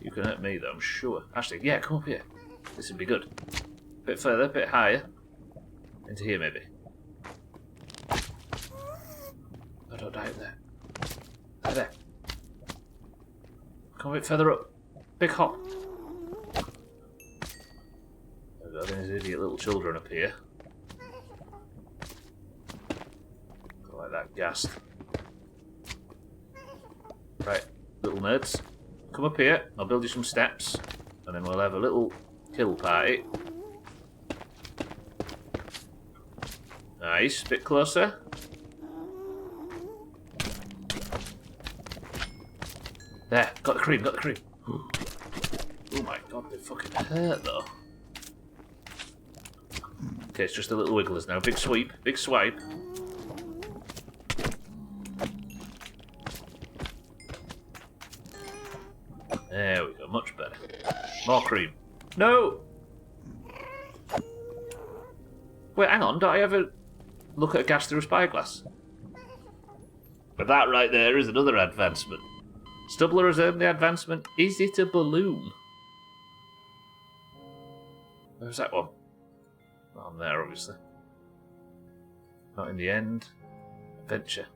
You can hurt me though, I'm sure. Actually, yeah, come up here. This would be good. A bit further, a bit higher. Into here, maybe. Oh, don't die up there. There. Come a bit further up. Big hop. There we go, there's idiot little children up here. Go like that, gassed. Right, little nerds. Come up here, I'll build you some steps, and then we'll have a little kill party. Nice, bit closer. There, got the cream, got the cream. Oh my god, they fucking hurt though. Okay, it's just the little wigglers now. Big sweep, big swipe. There we go, much better. More cream. No! Wait, hang on, don't I ever look at a gas through a spyglass? But that right there is another advancement. Stubbler has earned the advancement, is it a balloon? Where's that one? Not on there, obviously. Not in the end. Adventure.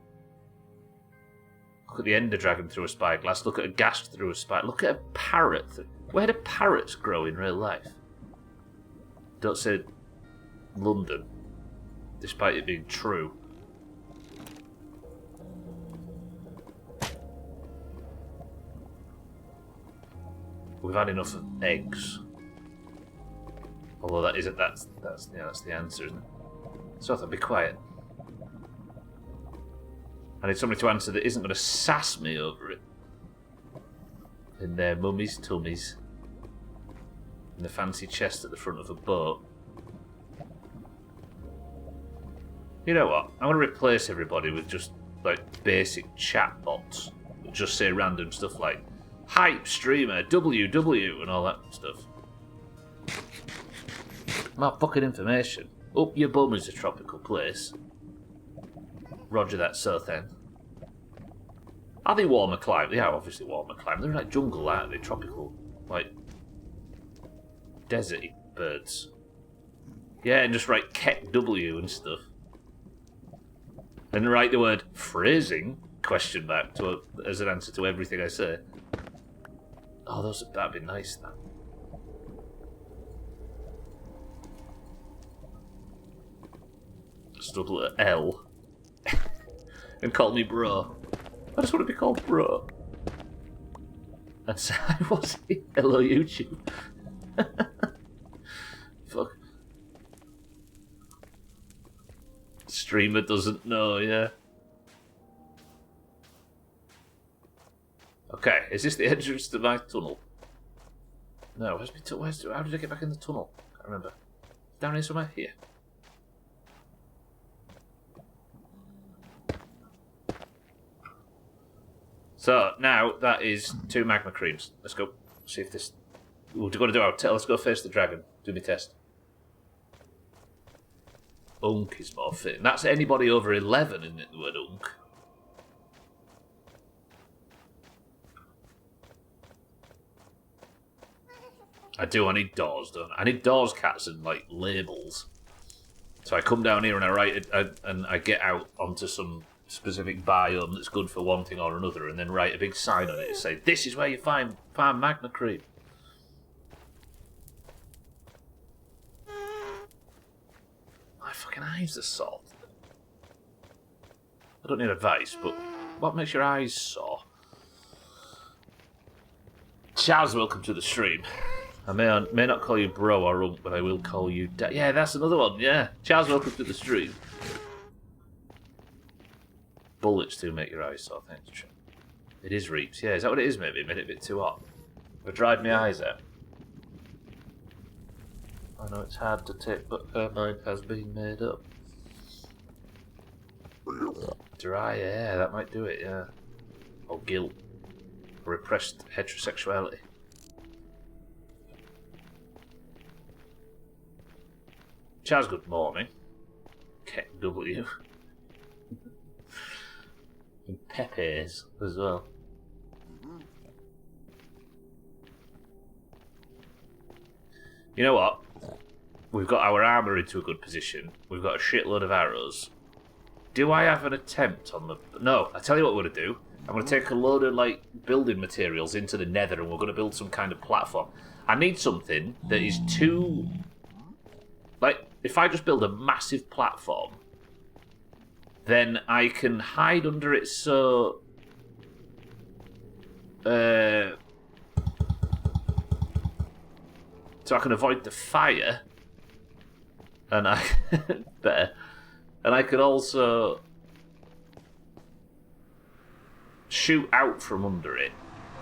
Look at the ender dragon through a spyglass. Look at a ghast through a spy. Look at a parrot. Where do parrots grow in real life? Don't say London, despite it being true. We've had enough of eggs. Although that isn't. That's the answer, isn't it? So I thought, be quiet. I need somebody to answer that isn't going to sass me over it. In their mummies' tummies. In the fancy chest at the front of a boat. You know what? I'm going to replace everybody with just like basic chat bots that just say random stuff like hype streamer WW and all that stuff. Not fucking information. Up your bum is a tropical place. Roger that, so then. Are they warmer climate? They are obviously warmer climate. They're like jungle, aren't they? Tropical, like deserty birds. Yeah, and just write Kek W and stuff. And write the word phrasing question mark as an answer to everything I say. Oh, that'd be nice, that. Stubbler L. And call me bro. I just want to be called bro. And say, what's it? Hello, YouTube. Fuck. Streamer doesn't know, yeah. Okay, is this the entrance to my tunnel? No, how did I get back in the tunnel? I can't remember. Down here somewhere? Here. So, now that is 2 magma creams. Let's go. See if this... We're going to do our... Let's go face the dragon. Do my test. Unk is more fitting. That's anybody over 11, isn't it, the word unk? I do, I need doors, don't I? I need doors, cats, and, like, labels. So I come down here and I write it, and I get out onto some specific biome that's good for one thing or another, and then write a big sign on it and say, this is where you find magma cream. My fucking eyes are sore. I don't need advice, but what makes your eyes sore? Chaz, welcome to the stream. I may not call you bro or unk, but I will call you dad. Yeah, that's another one, yeah. Chaz, welcome to the stream. Bullets do make your eyes sore, thanks. It is reaps, yeah. Is that what it is, maybe? Made it a bit too hot. I've dried my eyes out. I know it's hard to take, but her mind has been made up. Dry air, that might do it, yeah. Or guilt. repressed heterosexuality. Charles, good morning. KW. And Pepe's as well. You know what? We've got our armour into a good position. We've got a shitload of arrows. Do I have an attempt on the... No, I tell you what we're going to do. I'm going to take a load of, like, building materials into the nether and we're going to build some kind of platform. I need something that is too... Like, if I just build a massive platform, then I can hide under it so... So I can avoid the fire. And I... better. And I could also... shoot out from under it,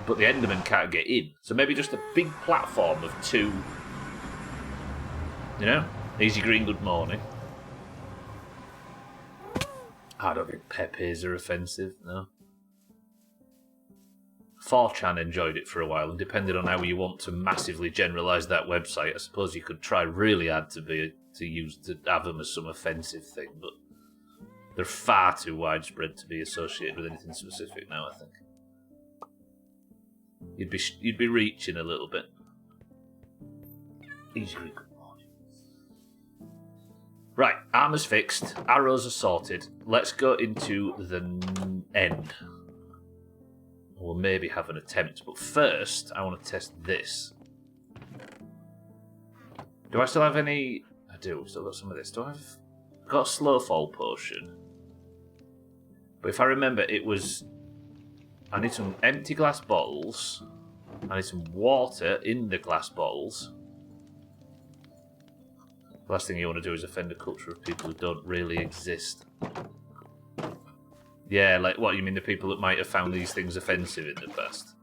but the Enderman can't get in. So maybe just a big platform of 2... You know? Easy green, good morning. I don't think Pepe's are offensive, no. 4chan enjoyed it for a while, and depending on how you want to massively generalise that website, I suppose you could try really hard to have them as some offensive thing, but they're far too widespread to be associated with anything specific now, I think. You'd be reaching a little bit. Easy green, good morning. Right, armour's fixed, arrows are sorted. Let's go into the end. We'll maybe have an attempt, but first I want to test this. Do I still have any... I do, I've still got some of this. I've got a slow fall potion. But if I remember, it was... I need some empty glass bottles. I need some water in the glass bottles. The last thing you want to do is offend a culture of people who don't really exist. Yeah, like, what, you mean the people that might have found these things offensive in the past?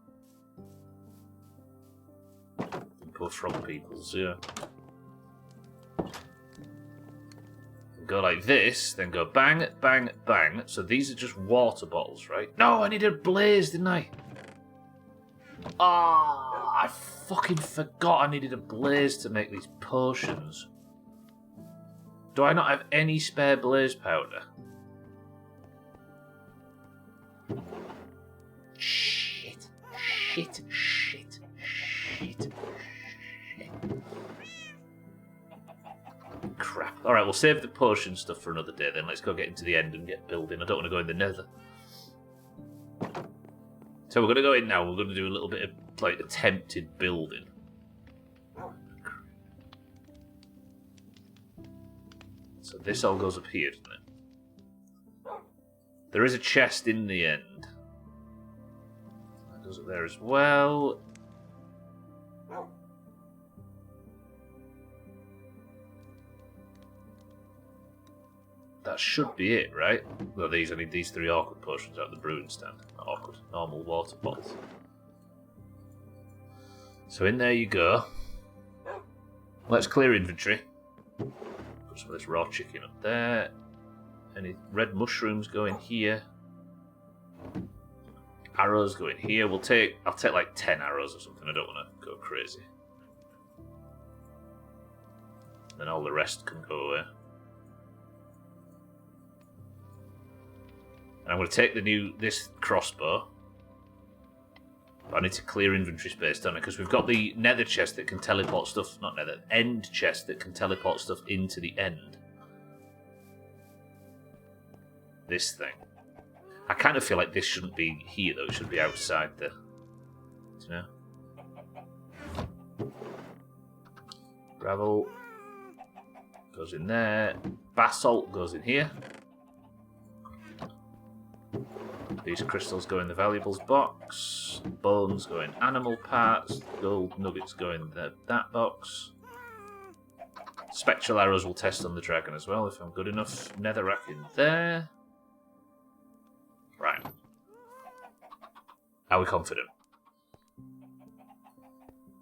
Poor frog peoples, yeah. Go like this, then go bang, bang, bang. So these are just water bottles, right? No, I needed a blaze, didn't I? Ah, I fucking forgot I needed a blaze to make these potions. Do I not have any spare blaze powder? Shit. Shit. Shit. Shit. Crap. Alright, we'll save the potion stuff for another day then. Let's go get into the end and get building. I don't want to go in the nether. So we're going to go in now. We're going to do a little bit of, like, attempted building. So this all goes up here, doesn't it? There is a chest in the end. That goes up there as well. That should be it, right? Well, I need these 3 awkward potions out of the brewing stand. Not awkward, normal water bottles. So in there you go. Let's clear inventory. Put some of this raw chicken up there. Any red mushrooms go in here. Arrows go in here. I'll take like 10 arrows or something. I don't want to go crazy. Then all the rest can go away. And I'm going to take this crossbow. But I need to clear inventory space, don't I? Because we've got the nether chest that can teleport stuff. Not nether, end chest that can teleport stuff into the end. This thing. I kind of feel like this shouldn't be here, though. It should be outside the... Do you know? Gravel goes in there. Basalt goes in here. These crystals go in the valuables box. Bones go in animal parts. Gold nuggets go in that box. Spectral arrows will test on the dragon as well if I'm good enough. Netherrack in there. Right. Are we confident?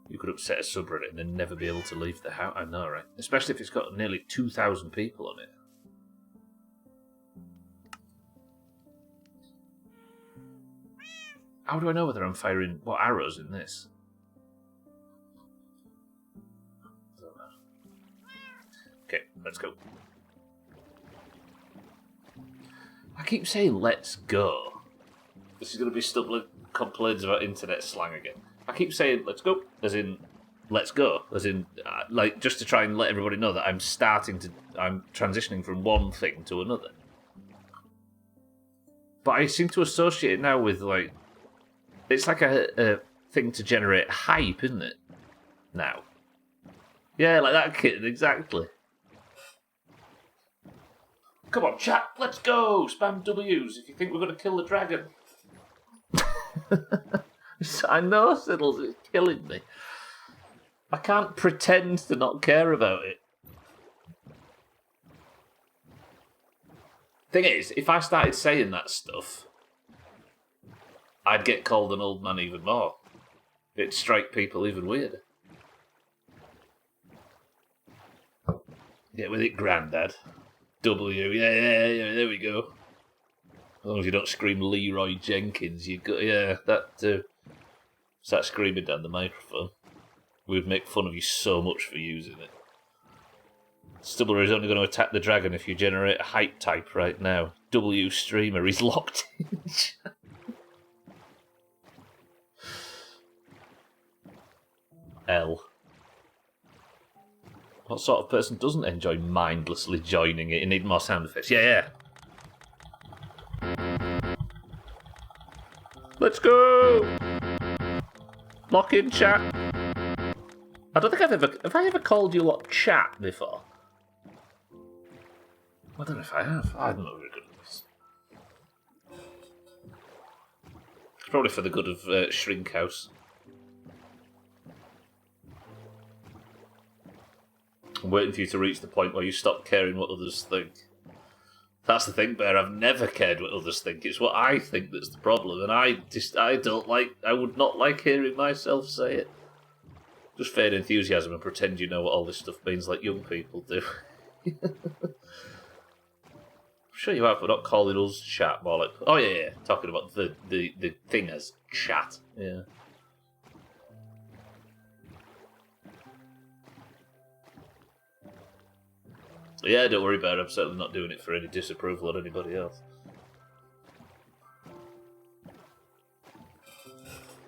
You could upset a subreddit and then never be able to leave the house. I know, right? Especially if it's got nearly 2,000 people on it. How do I know whether I'm firing what arrows in this? Okay, let's go. I keep saying let's go. This is going to be Stubbler complaints about internet slang again. I keep saying let's go, as in let's go, as in like just to try and let everybody know that I'm transitioning from one thing to another. But I seem to associate it now with like, it's like a thing to generate hype, isn't it? Now. Yeah, like that kid, exactly. Come on, chat, let's go! Spam W's if you think we're going to kill the dragon. I know, Siddles, it's killing me. I can't pretend to not care about it. Thing is, if I started saying that stuff, I'd get called an old man even more. It'd strike people even weirder. Get with it, Grandad. W, yeah, there we go. As long as you don't scream Leroy Jenkins, you got, yeah, that too. Start screaming down the microphone. We'd make fun of you so much for using it. Stubbler is only going to attack the dragon if you generate a hype type right now. W streamer, he's locked in. L. What sort of person doesn't enjoy mindlessly joining it? You need more sound effects. Yeah. Let's go! Lock in chat. I don't think have I ever called you lot chat before? I don't know if I have. I'm not very good at this. It's probably for the good of Shrink House. I'm waiting for you to reach the point where you stop caring what others think. That's the thing, Bear. I've never cared what others think. It's what I think that's the problem, and I would not like hearing myself say it. Just fade enthusiasm and pretend you know what all this stuff means, like young people do. I'm sure you have, but not calling us chat. More like, oh yeah, talking about the thing as chat. Yeah. Yeah, don't worry about it. I'm certainly not doing it for any disapproval on anybody else.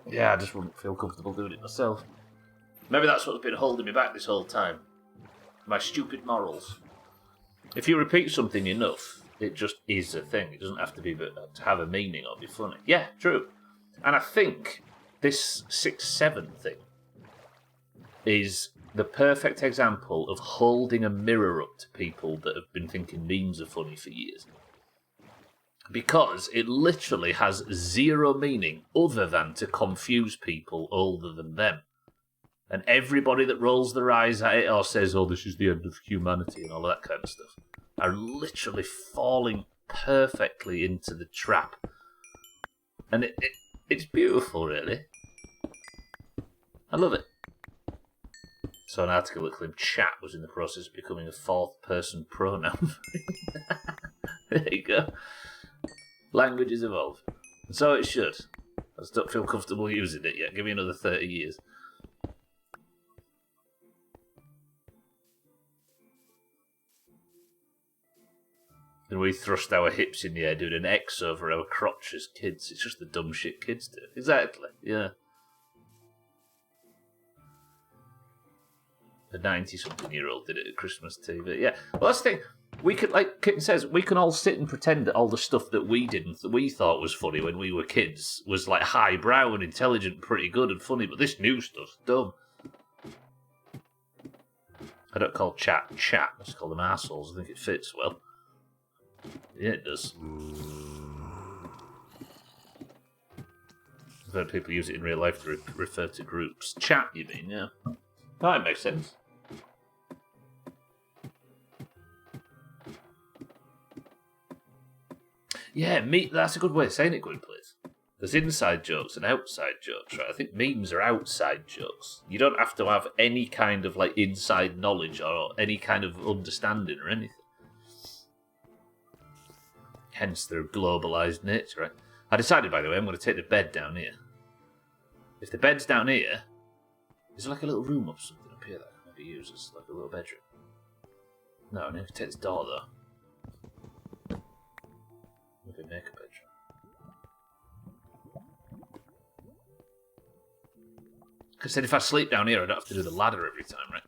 Yeah, I just wouldn't feel comfortable doing it myself. Maybe that's what's been holding me back this whole time. My stupid morals. If you repeat something enough, it just is a thing. It doesn't have to be to have a meaning or be funny. Yeah, true. And I think this 6-7 thing is the perfect example of holding a mirror up to people that have been thinking memes are funny for years. Because it literally has zero meaning other than to confuse people older than them. And everybody that rolls their eyes at it or says, oh, this is the end of humanity and all that kind of stuff, are literally falling perfectly into the trap. And it's beautiful, really. I love it. So an article that claimed chat was in the process of becoming a fourth-person pronoun. There you go. Languages evolve. And so it should. I just don't feel comfortable using it yet. Give me another 30 years. And we thrust our hips in the air doing an X over our crotch as kids. It's just the dumb shit kids do. Exactly, yeah. A 90-something-year-old did it at Christmas TV. Yeah, well, that's the thing. We could, like Kitten says, we can all sit and pretend that all the stuff that we did and that we thought was funny when we were kids was like highbrow and intelligent, pretty good and funny, but this new stuff's dumb. I don't call chat. I just call them assholes. I think it fits well. Yeah, it does. I've heard people use it in real life to refer to groups. Chat, you mean, yeah. That makes sense. Yeah, that's a good way of saying it, good place. There's inside jokes and outside jokes, right? I think memes are outside jokes. You don't have to have any kind of like inside knowledge or any kind of understanding or anything. Hence their globalised nature, right? I decided, by the way, I'm going to take the bed down here. If the bed's down here, is there like a little room or something up here that I can maybe use as like a little bedroom? No, I need to take this door though. Maybe make a bedroom. Because then if I sleep down here, I don't have to do the ladder every time, right?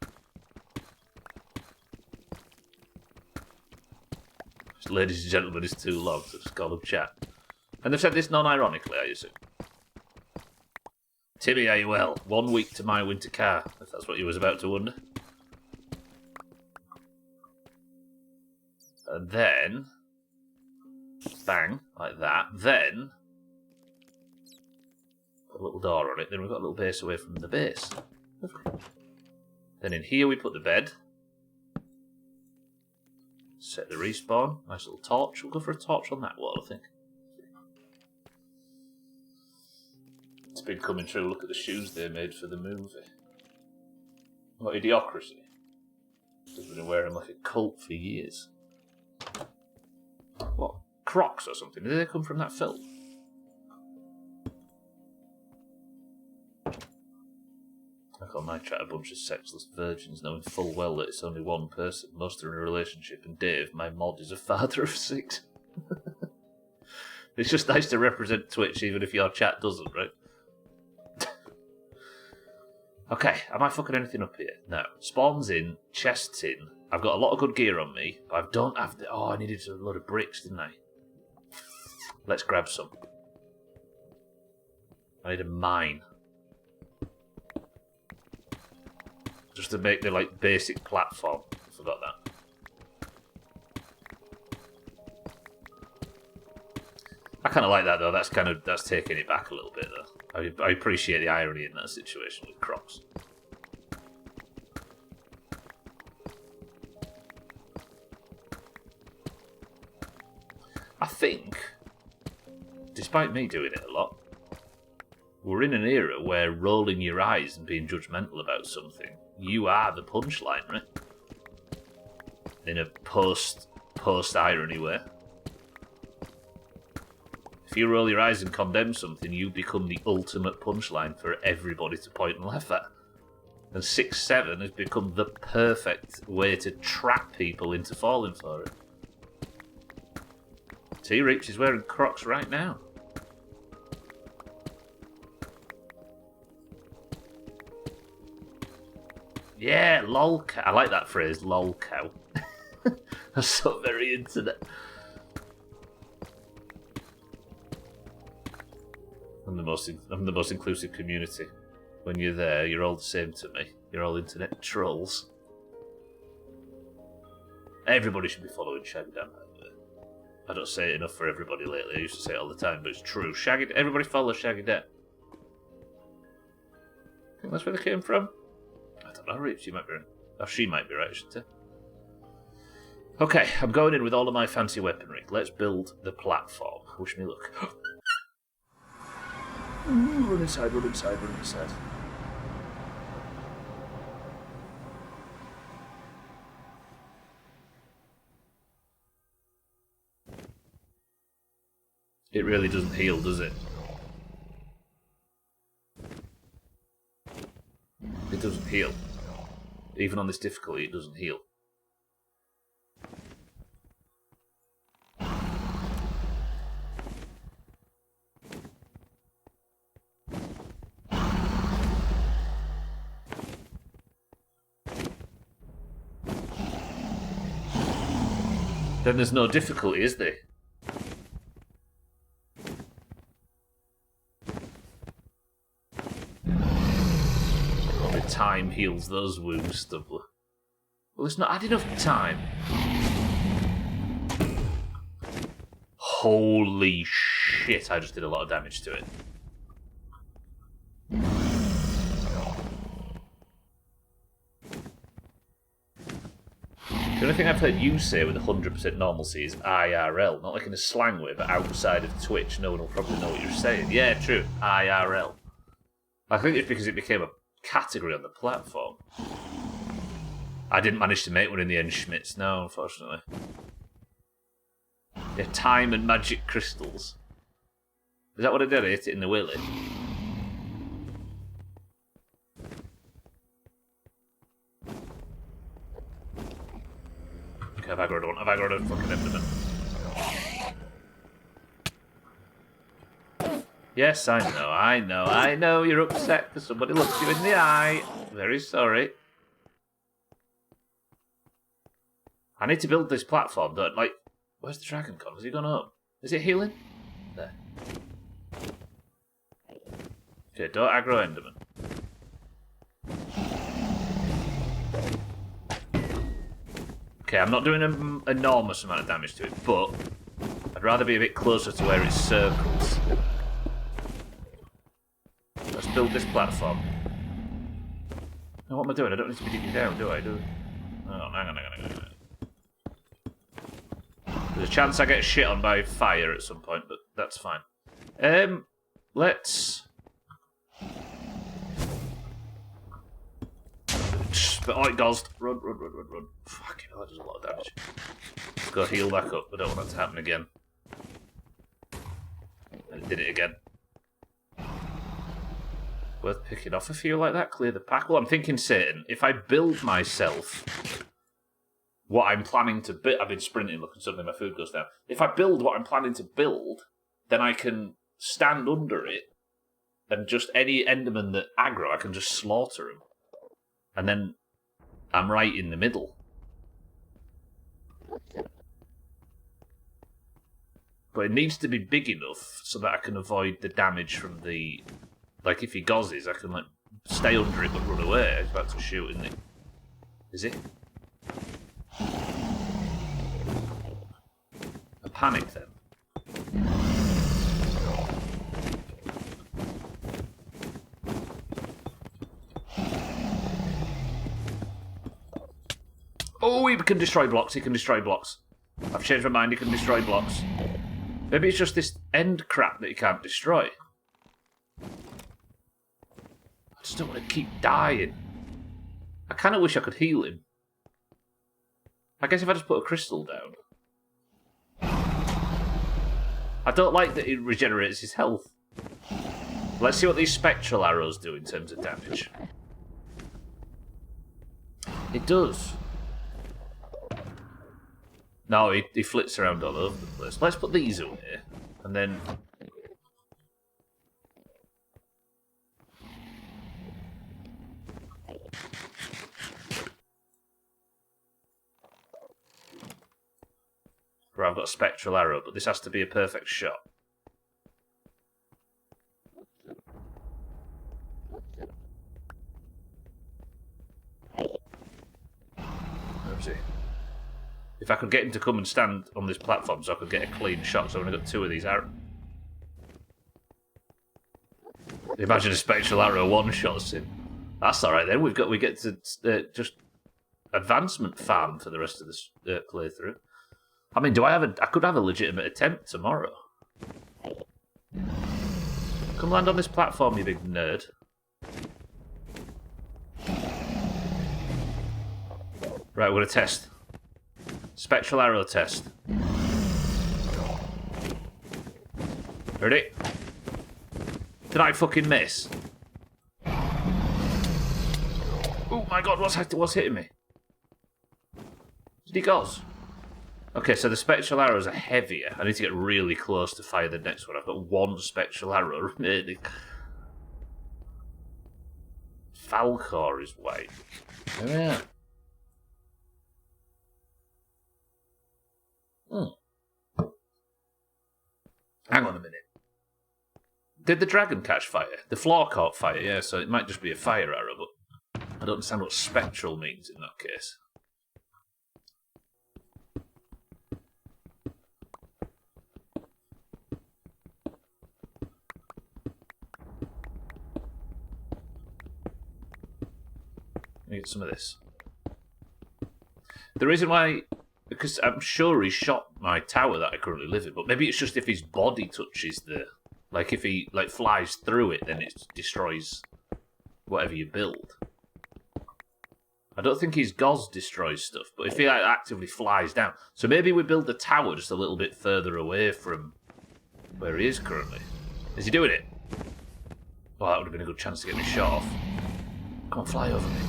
Ladies and gentlemen, it's too long, so just call them chat. And they've said this non-ironically, I assume. Timmy, are you well? 1 week to my winter car, if that's what you was about to wonder. And then... bang, like that. Then... put a little door on it, then we've got a little base away from the base. Then in here we put the bed. Set the respawn. Nice little torch. We'll go for a torch on that wall, I think. It's been coming true. Look at the shoes they made for the movie. What idiocracy. They've been wearing like a cult for years. What? Crocs or something? Did they come from that film? I call my chat a bunch of sexless virgins, knowing full well that it's only one person. Most are in a relationship, and Dave, my mod, is a father of 6. It's just nice to represent Twitch, even if your chat doesn't, right? Okay, am I fucking anything up here? No. Spawns in, chests in. I've got a lot of good gear on me, but I don't have the... oh, I needed a load of bricks, didn't I? Let's grab some. I need a mine. Just to make the, like, basic platform. I forgot that. I kind of like that, though. That's taking it back a little bit, though. I appreciate the irony in that situation with Crocs. I think, despite me doing it a lot, we're in an era where rolling your eyes and being judgmental about something, you are the punchline, right? In a post-irony way. If you roll your eyes and condemn something, you become the ultimate punchline for everybody to point and laugh at. And 6-7 has become the perfect way to trap people into falling for it. T-Reach is wearing Crocs right now. Yeah, lol cow. I like that phrase, lol cow. That's so very internet. I'm the most inclusive community. When you're there, you're all the same to me. You're all internet trolls. Everybody should be following Shaggy Dan. I don't say it enough for everybody lately. I used to say it all the time, but it's true. Everybody follow Shaggy Dan. I think that's where they came from. I don't know, Rich. You might be right. Oh, she might be right, shouldn't she? Okay, I'm going in with all of my fancy weaponry. Let's build the platform. Wish me luck. Run inside, run inside, run inside. It really doesn't heal, does it? It doesn't heal. Even on this difficulty, it doesn't heal. Then there's no difficulty, is there? Only time heals those wounds, Stubbler. Well, it's not had enough time. Holy shit, I just did a lot of damage to it. The only thing I've heard you say with 100% normalcy is IRL. Not like in a slang way, but outside of Twitch, no one will probably know what you're saying. Yeah, true. IRL. I think it's because it became a category on the platform. I didn't manage to make one in the end, Schmitz. No, unfortunately. Yeah, time and magic crystals. Is that what I did? I hit it in the willy. Okay, have I got one? Have I got a fucking Enderman? Yes, I know. You're upset because somebody looked you in the eye. Very sorry. I need to build this platform, don't like. Where's the dragon gone? Has he gone up? Is it healing? There. Okay, don't aggro Enderman. Okay, I'm not doing an enormous amount of damage to it, but I'd rather be a bit closer to where it circles. Let's build this platform. Now, what am I doing? I don't need to be digging down, do I? Oh, hang on. There's a chance I get shit on by fire at some point, but that's fine. Let's... Alright, Ghost. Run. Fucking hell, that does a lot of damage. Let's go heal back up. I don't want that to happen again. And it did it again. Worth picking off a few like that, clear the pack. Well, I'm thinking, Satan, if I build myself what I'm planning to build... I've been sprinting, look, and suddenly my food goes down. If I build what I'm planning to build, then I can stand under it, and just any Enderman that aggro, I can just slaughter them. And then I'm right in the middle. But it needs to be big enough so that I can avoid the damage from the... Like, if he gozzes, I can, like, stay under it but run away. He's about to shoot, isn't he? Is it? A panic, then. Oh, he can destroy blocks. I've changed my mind, he can destroy blocks. Maybe it's just this end crap that he can't destroy. I just don't want to keep dying. I kind of wish I could heal him. I guess if I just put a crystal down. I don't like that it regenerates his health. Let's see what these spectral arrows do in terms of damage. It does. No, he flits around all over the place. Let's put these away, and then... Right, I've got a spectral arrow, but this has to be a perfect shot. Where is he? If I could get him to come and stand on this platform so I could get a clean shot, so I've only got 2 of these arrows. Imagine a spectral arrow one-shots him. That's alright then, we get to just advancement farm for the rest of this playthrough. I mean, I could have a legitimate attempt tomorrow. Come land on this platform, you big nerd. Right, we're going to test. Spectral arrow test. Ready? Did I fucking miss? Oh my god, what's hitting me? Did he goes? Okay, so the spectral arrows are heavier. I need to get really close to fire the next one. I've got 1 spectral arrow remaining. Falcor is white. Yeah. Hang on a minute. Did the dragon catch fire? The floor caught fire, yeah, so it might just be a fire arrow, but I don't understand what spectral means in that case. Let me get some of this. The reason why... Because I'm sure he shot my tower that I currently live in, but maybe it's just if his body touches the... Like, if he flies through it, then it destroys whatever you build. I don't think his Goz destroys stuff, but if he actively flies down... So maybe we build the tower just a little bit further away from where he is currently. Is he doing it? Well, that would have been a good chance to get me shot off. Come on, fly over me.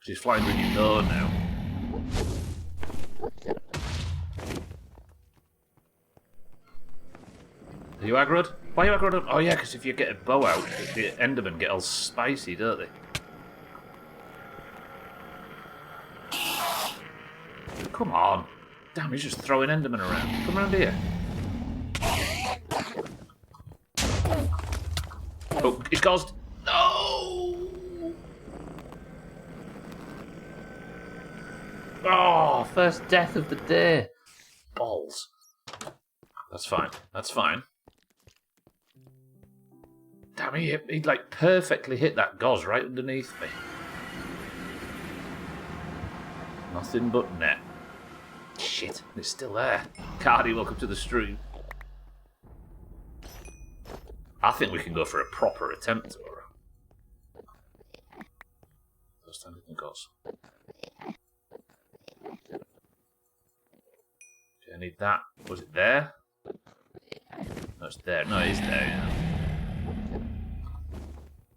He's flying when you know now. Are you aggroed? Why are you aggroed? Oh yeah, because if you get a bow out, the Endermen get all spicy, don't they? Come on. Damn, he's just throwing Endermen around. Come around here. Oh, he's caused... No! Oh, first death of the day. Balls. That's fine. That's fine. Damn, he like perfectly hit that gauze right underneath me. Nothing but net. Shit, it's still there. Cardi, welcome to the stream. I think we can go for a proper attempt to her. First time it goes. Do I need that? Was it there? No, it's there. No, it is there, yeah.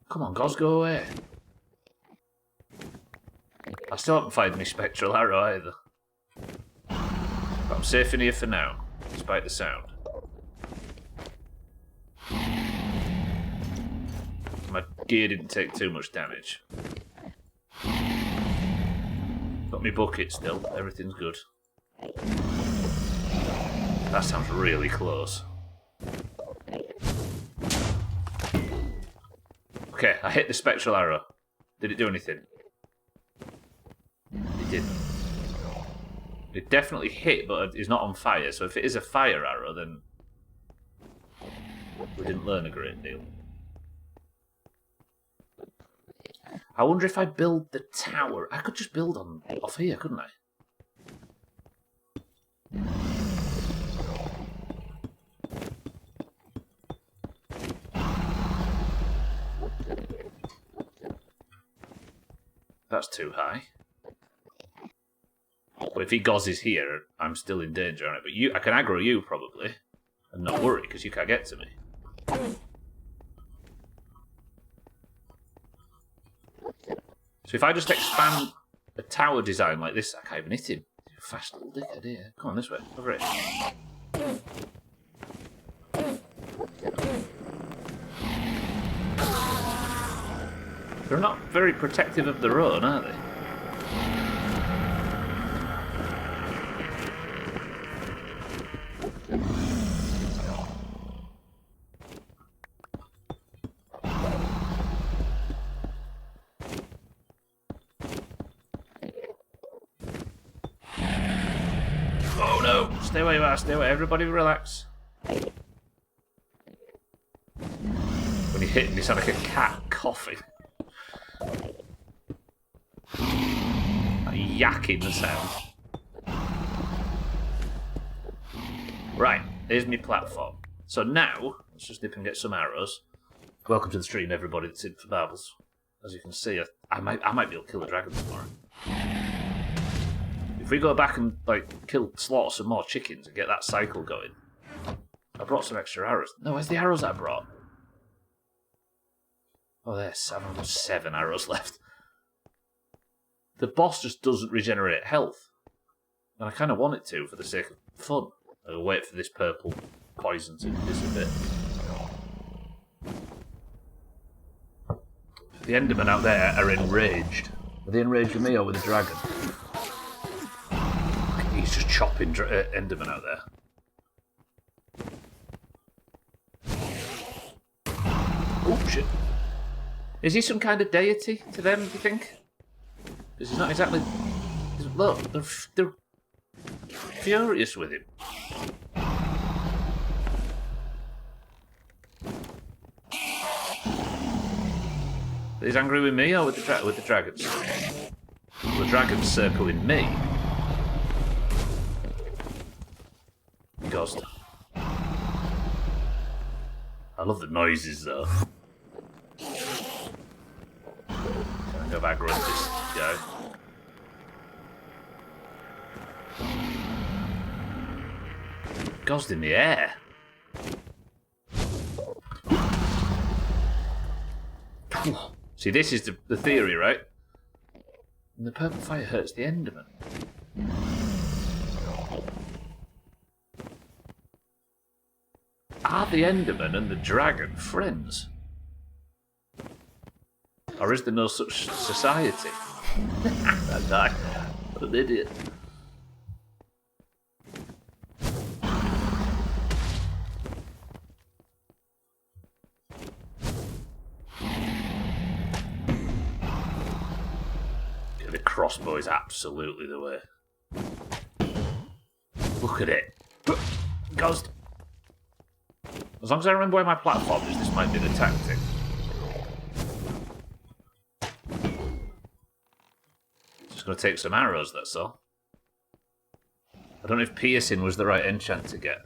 Come on, Goz, go away. I still haven't fired my spectral arrow either. But I'm safe in here for now, despite the sound. My gear didn't take too much damage. Got me bucket still, everything's good. That sounds really close. Okay, I hit the spectral arrow. Did it do anything? It didn't. It definitely hit, but it's not on fire. So if it is a fire arrow, then we didn't learn a great deal. I wonder if I build the tower. I could just build on off here, couldn't I? That's too high. But if he gozzes here, I'm still in danger, aren't I? But I can aggro you, probably. And not worry, because you can't get to me. So if I just expand a tower design like this, I can't even hit him. He's a fast little dickhead here. Come on, this way. Over it. They're not very protective of their own, are they? Oh no! Stay where you are, stay away. Everybody relax. When he hit him, he sounded like a cat coughing. Yakking the sound. Right, here's my platform. So now, let's just nip and get some arrows. Welcome to the stream, everybody that's in for Babbles. As you can see, I might be able to kill a dragon tomorrow. If we go back and slaughter some more chickens and get that cycle going. I brought some extra arrows. No, where's the arrows I brought? Oh, there's 7 arrows left. The boss just doesn't regenerate health. And I kind of want it to for the sake of fun. I'll wait for this purple poison to disappear. The Endermen out there are enraged. Are they enraged with me or with the dragon? He's just chopping Endermen out there. Oh, shit. Is he some kind of deity to them, do you think? Because he's not exactly... Look, they're furious with him. He's angry with me or with the dragons? The dragon's circling me. Ghost. I love the noises though. Can I go back and run this guy? Goes in the air. See, this is the theory, right? And the purple fire hurts the Enderman. Are the Enderman and the dragon friends? Or is there no such society? I die. What an idiot. The crossbow is absolutely the way. Look at it. Ghost. As long as I remember where my platform is, this might be the tactic. Just going to take some arrows, that's all. I don't know if piercing was the right enchant to get.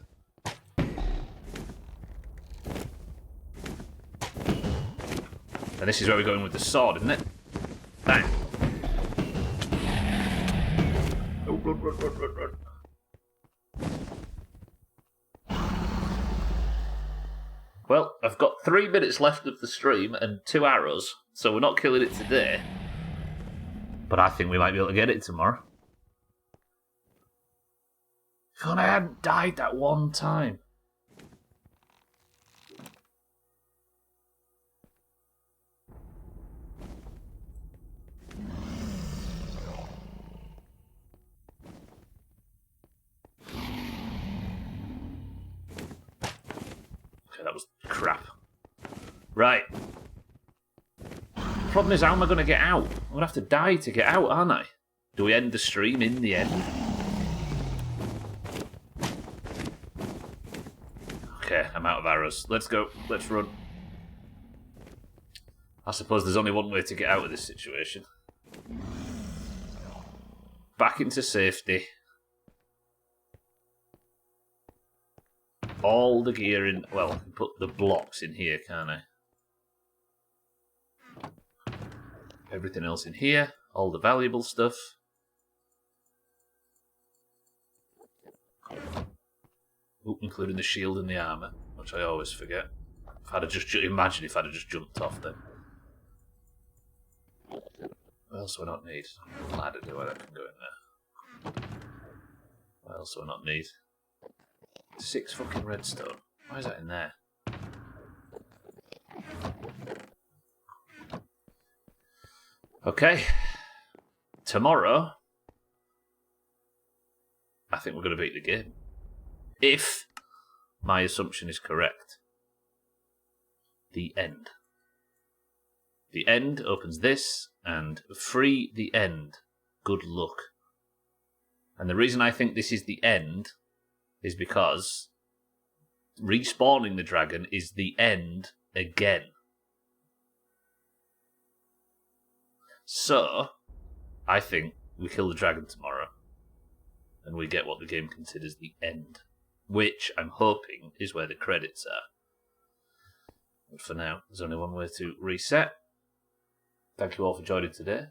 And this is where we're going with the sword, isn't it? Bang. Oh, run, run, run, run, run. Well, I've got 3 minutes left of the stream and 2 arrows, so we're not killing it today. But I think we might be able to get it tomorrow. If only I hadn't died that one time. Okay, that was crap. Right. Problem is, how am I going to get out? I'm going to have to die to get out, aren't I? Do we end the stream in the end? Okay, I'm out of arrows. Let's go. Let's run. I suppose there's only one way to get out of this situation. Back into safety. All the gear in... Well, I can put the blocks in here, can't I? Everything else in here. All the valuable stuff. Ooh, including the shield and the armour, which I always forget. If I'd have just... Imagine if I'd have just jumped off then. What else do I not need? Ladder, do I? That can go in there. What else do I not need? 6 fucking redstone. Why is that in there? Okay. Tomorrow, I think we're going to beat the game. If my assumption is correct. The end. The end opens this, and free the end. Good luck. And the reason I think this is the end is because respawning the dragon is the end again. So, I think we kill the dragon tomorrow, and we get what the game considers the end, which I'm hoping is where the credits are. But for now, there's only one way to reset. Thank you all for joining today.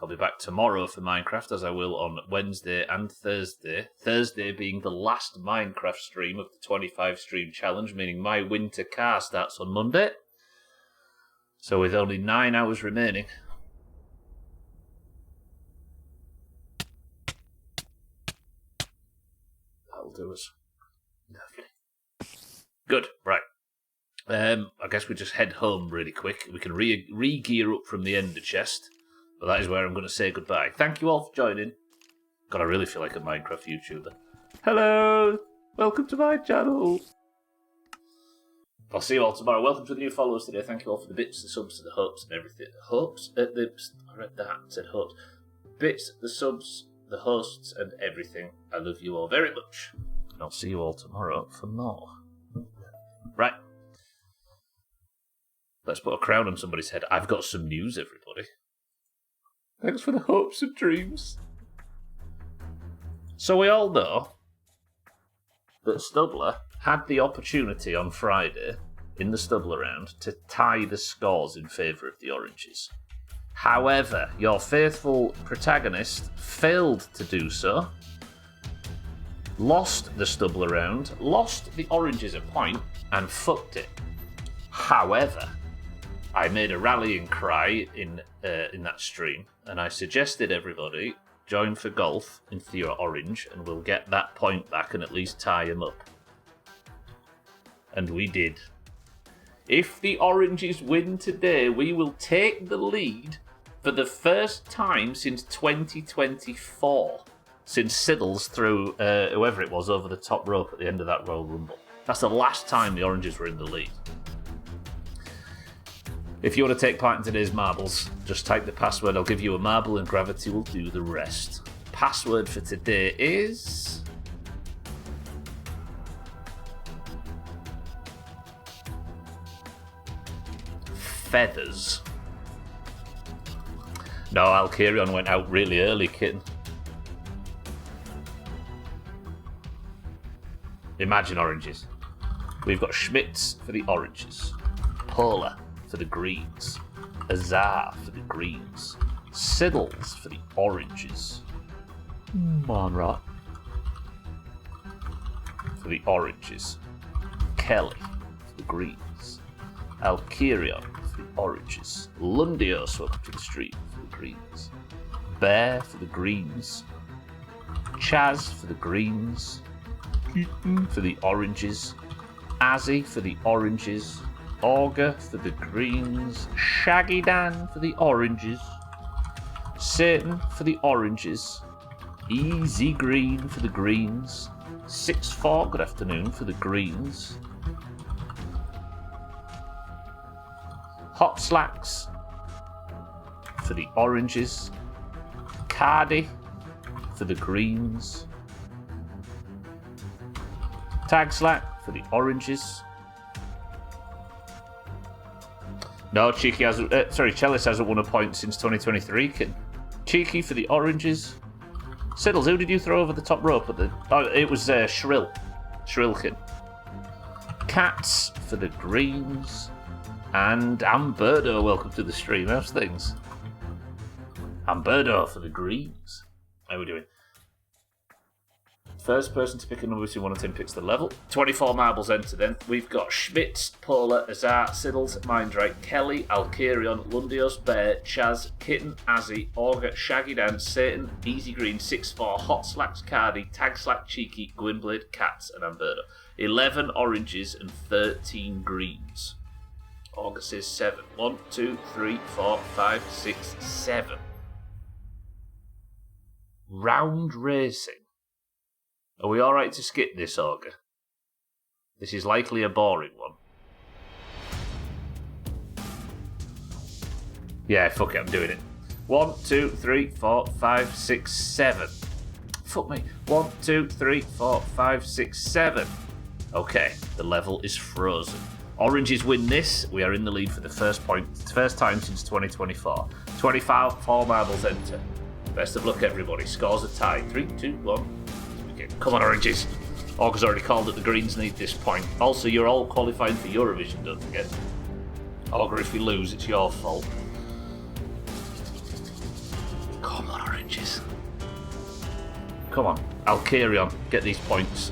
I'll be back tomorrow for Minecraft, as I will on Wednesday and Thursday. Thursday being the last Minecraft stream of the 25 stream challenge, meaning my winter car starts on Monday. So with only 9 hours remaining, that'll do us. Lovely. Good, right. I guess we just head home really quick. We can re-gear up from the ender chest. But that is where I'm going to say goodbye. Thank you all for joining. God, I really feel like a Minecraft YouTuber. Hello! Welcome to my channel! I'll see you all tomorrow. Welcome to the new followers today. Thank you all for the bits, the subs, the hopes, and everything. Hopes? I read that. It said hopes. Bits, the subs, the hosts, and everything. I love you all very much. And I'll see you all tomorrow for more. Right. Let's put a crown on somebody's head. I've got some news, everybody. Thanks for the hopes and dreams. So we all know that Stubbler had the opportunity on Friday in the Stubbler round to tie the scores in favour of the Oranges. However, your faithful protagonist failed to do so lost the Stubbler round, lost the oranges a point, and fucked it. However, I made a rallying cry in that stream, and I suggested everybody join for golf into your orange, and we'll get that point back and at least tie him up. And we did. If the oranges win today, we will take the lead for the first time since 2024. Since Siddles threw whoever it was over the top rope at the end of that Royal Rumble. That's the last time the oranges were in the lead. If you want to take part in today's marbles, just type the password. I'll give you a marble and gravity will do the rest. Password for today is... feathers. No, Alkirion went out really early, kitten. Imagine oranges. We've got Schmitz for the oranges, Polar for the greens, Azar for the greens, Siddles for the oranges, Monrot for the oranges, Kelly for the greens, Alkirion for the oranges, Lundios, welcome to the street, for the greens, Bear for the greens, Chaz for the greens, for the oranges, Azzy for the oranges, Augur for the greens, Shaggy Dan for the oranges, Satan for the oranges, Easy Green for the greens, 6-4, good afternoon, for the greens, Hot Slacks for the oranges, Cardi for the greens, Tag Slack for the oranges. No, Cheeky hasn't. Chalice hasn't won a point since 2023. Cheeky for the oranges. Siddles, who did you throw over the top rope at the? Oh, it was Shrill. Shrillkin. Cats for the greens. And Amberdo, welcome to the stream. How's things? Amberdo for the greens. How are we doing? First person to pick a number between 1 and 10 picks the level. 24 marbles enter then. We've got Schmitz, Polar, Azar, Siddles, Mindrake, Kelly, Alkirion, Lundios, Bear, Chaz, Kitten, Azzy, Augur, Shaggy Dan, Satan, Easy Green, 6-4, Hot Slacks, Cardi, Tag Slack, Cheeky, Gwynblade, Cats, and Amberdo. 11 oranges and 13 greens. Augur says 7. 1, 2, 3, 4, 5, 6, 7. Round racing. Are we alright to skip this, Augur? This is likely a boring one. Yeah, fuck it, I'm doing it. 1, 2, 3, 4, 5, 6, 7. Fuck me. 1, 2, 3, 4, 5, 6, 7. Okay, the level is frozen. Oranges win this. We are in the lead for the first time since 2024. 25 4 marbles enter. Best of luck, everybody. Scores are tied. 3, 2, 1. Come on, oranges. Augur's already called that the greens need this point. Also, you're all qualifying for Eurovision, don't forget. Augur, if you lose, it's your fault. Come on, oranges. Come on. Alkirion, get these points.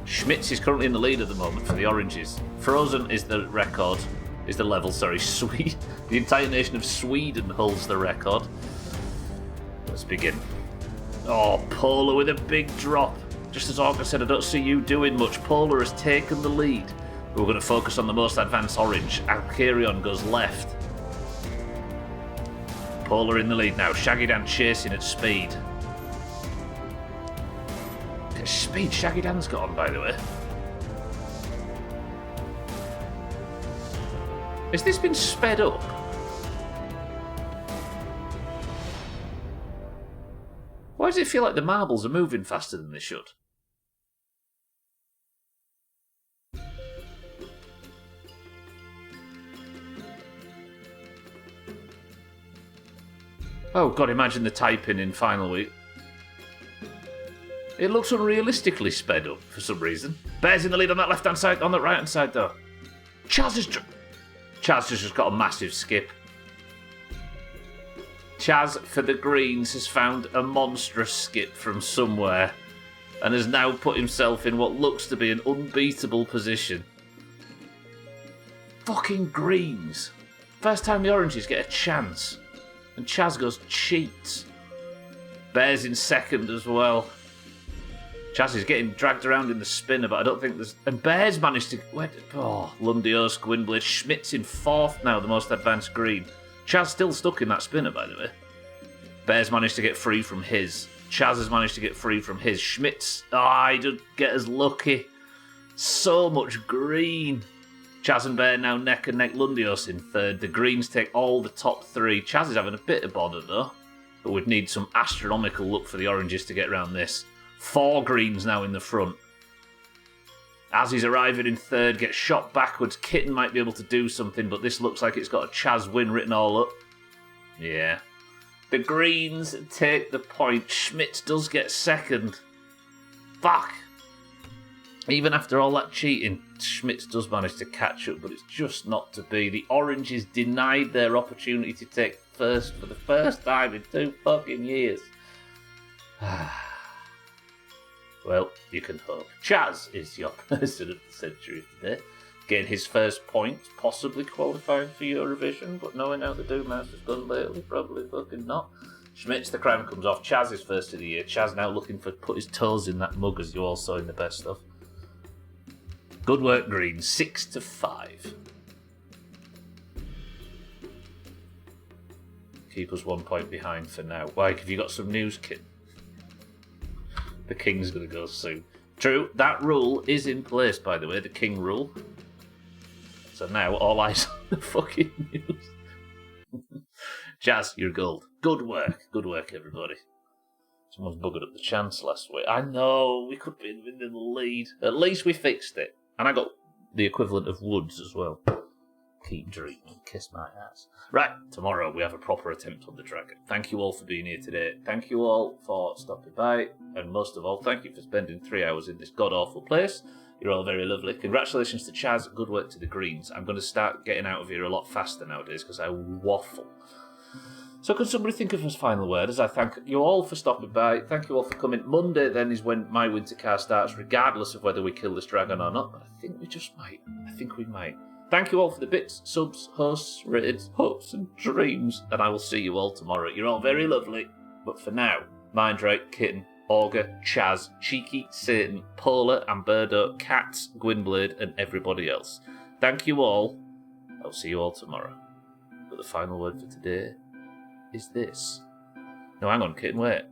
Schmitz is currently in the lead at the moment for the oranges. Frozen is the record. Is the level, sorry. Sweden. The entire nation of Sweden holds the record. Let's begin. Oh, Polar with a big drop. Just as Augur said, I don't see you doing much. Polar has taken the lead. We're going to focus on the most advanced orange. Alkirion goes left. Polar in the lead now. Shaggy Dan chasing at speed. Okay, speed Shaggy Dan's got on, by the way. Has this been sped up? Why does it feel like the marbles are moving faster than they should? Oh god, imagine the typing in final week. It looks unrealistically sped up for some reason. Bear's in the lead on that left-hand side, on that right-hand side though. Chaz has just got a massive skip. Chaz for the greens has found a monstrous skip from somewhere. and has now put himself in what looks to be an unbeatable position. Fucking greens. First time the oranges get a chance. And Chaz goes cheats. Bear's in second as well. Chaz is getting dragged around in the spinner, but I don't think there's... And Bear's managed to... Lundios, Gwynblade. Schmidt's in fourth now, the most advanced green. Chaz still stuck in that spinner, by the way. Bear's managed to get free from his. Chaz has managed to get free from his. Schmidt's... he didn't get as lucky. So much green. Chaz and Bear now neck and neck. Lundios in third. The greens take all the top three. Chaz is having a bit of bother, though. But we'd need some astronomical luck for the oranges to get around this. 4 greens now in the front. As he's arriving in third, gets shot backwards. Kitten might be able to do something, but this looks like it's got a Chaz win written all up. Yeah. The greens take the point. Schmidt does get second. Fuck. Even after all that cheating, Schmitz does manage to catch up, but it's just not to be. The oranges denied their opportunity to take first for the first time in 2 fucking years. Well, you can hope. Chaz is your person of the century today. Getting his first point, possibly qualifying for Eurovision, but knowing how the Doomhaus has done lately, probably fucking not. Schmitz, the crown comes off. Chaz is first of the year. Chaz now looking for put his toes in that mug, as you all saw in the best stuff. Good work, Green. 6-5. Keep us 1 point behind for now. Why, have you got some news, Kit? The King's going to go soon. True, that rule is in place, by the way, the King rule. So now, all eyes on the fucking news. Jazz, you're gold. Good work, everybody. Someone's buggered up the chance last week. I know, we could be in the lead. At least we fixed it. And I got the equivalent of Woods as well. Keep dreaming, kiss my ass. Right, tomorrow we have a proper attempt on the dragon. Thank you all for being here today. Thank you all for stopping by. And most of all, thank you for spending 3 hours in this god-awful place. You're all very lovely. Congratulations to Chaz. Good work to the Greens. I'm going to start getting out of here a lot faster nowadays because I waffle. So could somebody think of his final word as I thank you all for stopping by. Thank you all for coming. Monday then is when my winter car starts, regardless of whether we kill this dragon or not. But I think we just might. I think we might. Thank you all for the bits, subs, hosts, rated, hopes and dreams. And I will see you all tomorrow. You're all very lovely. But for now, Mindrake, Kitten, Augur, Chaz, Cheeky, Satan, Polar, Amberdo, Cats, Gwynblade and everybody else. Thank you all. I'll see you all tomorrow. But the final word for today is this. No, hang on, Kitten, wait.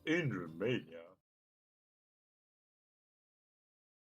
In Romania,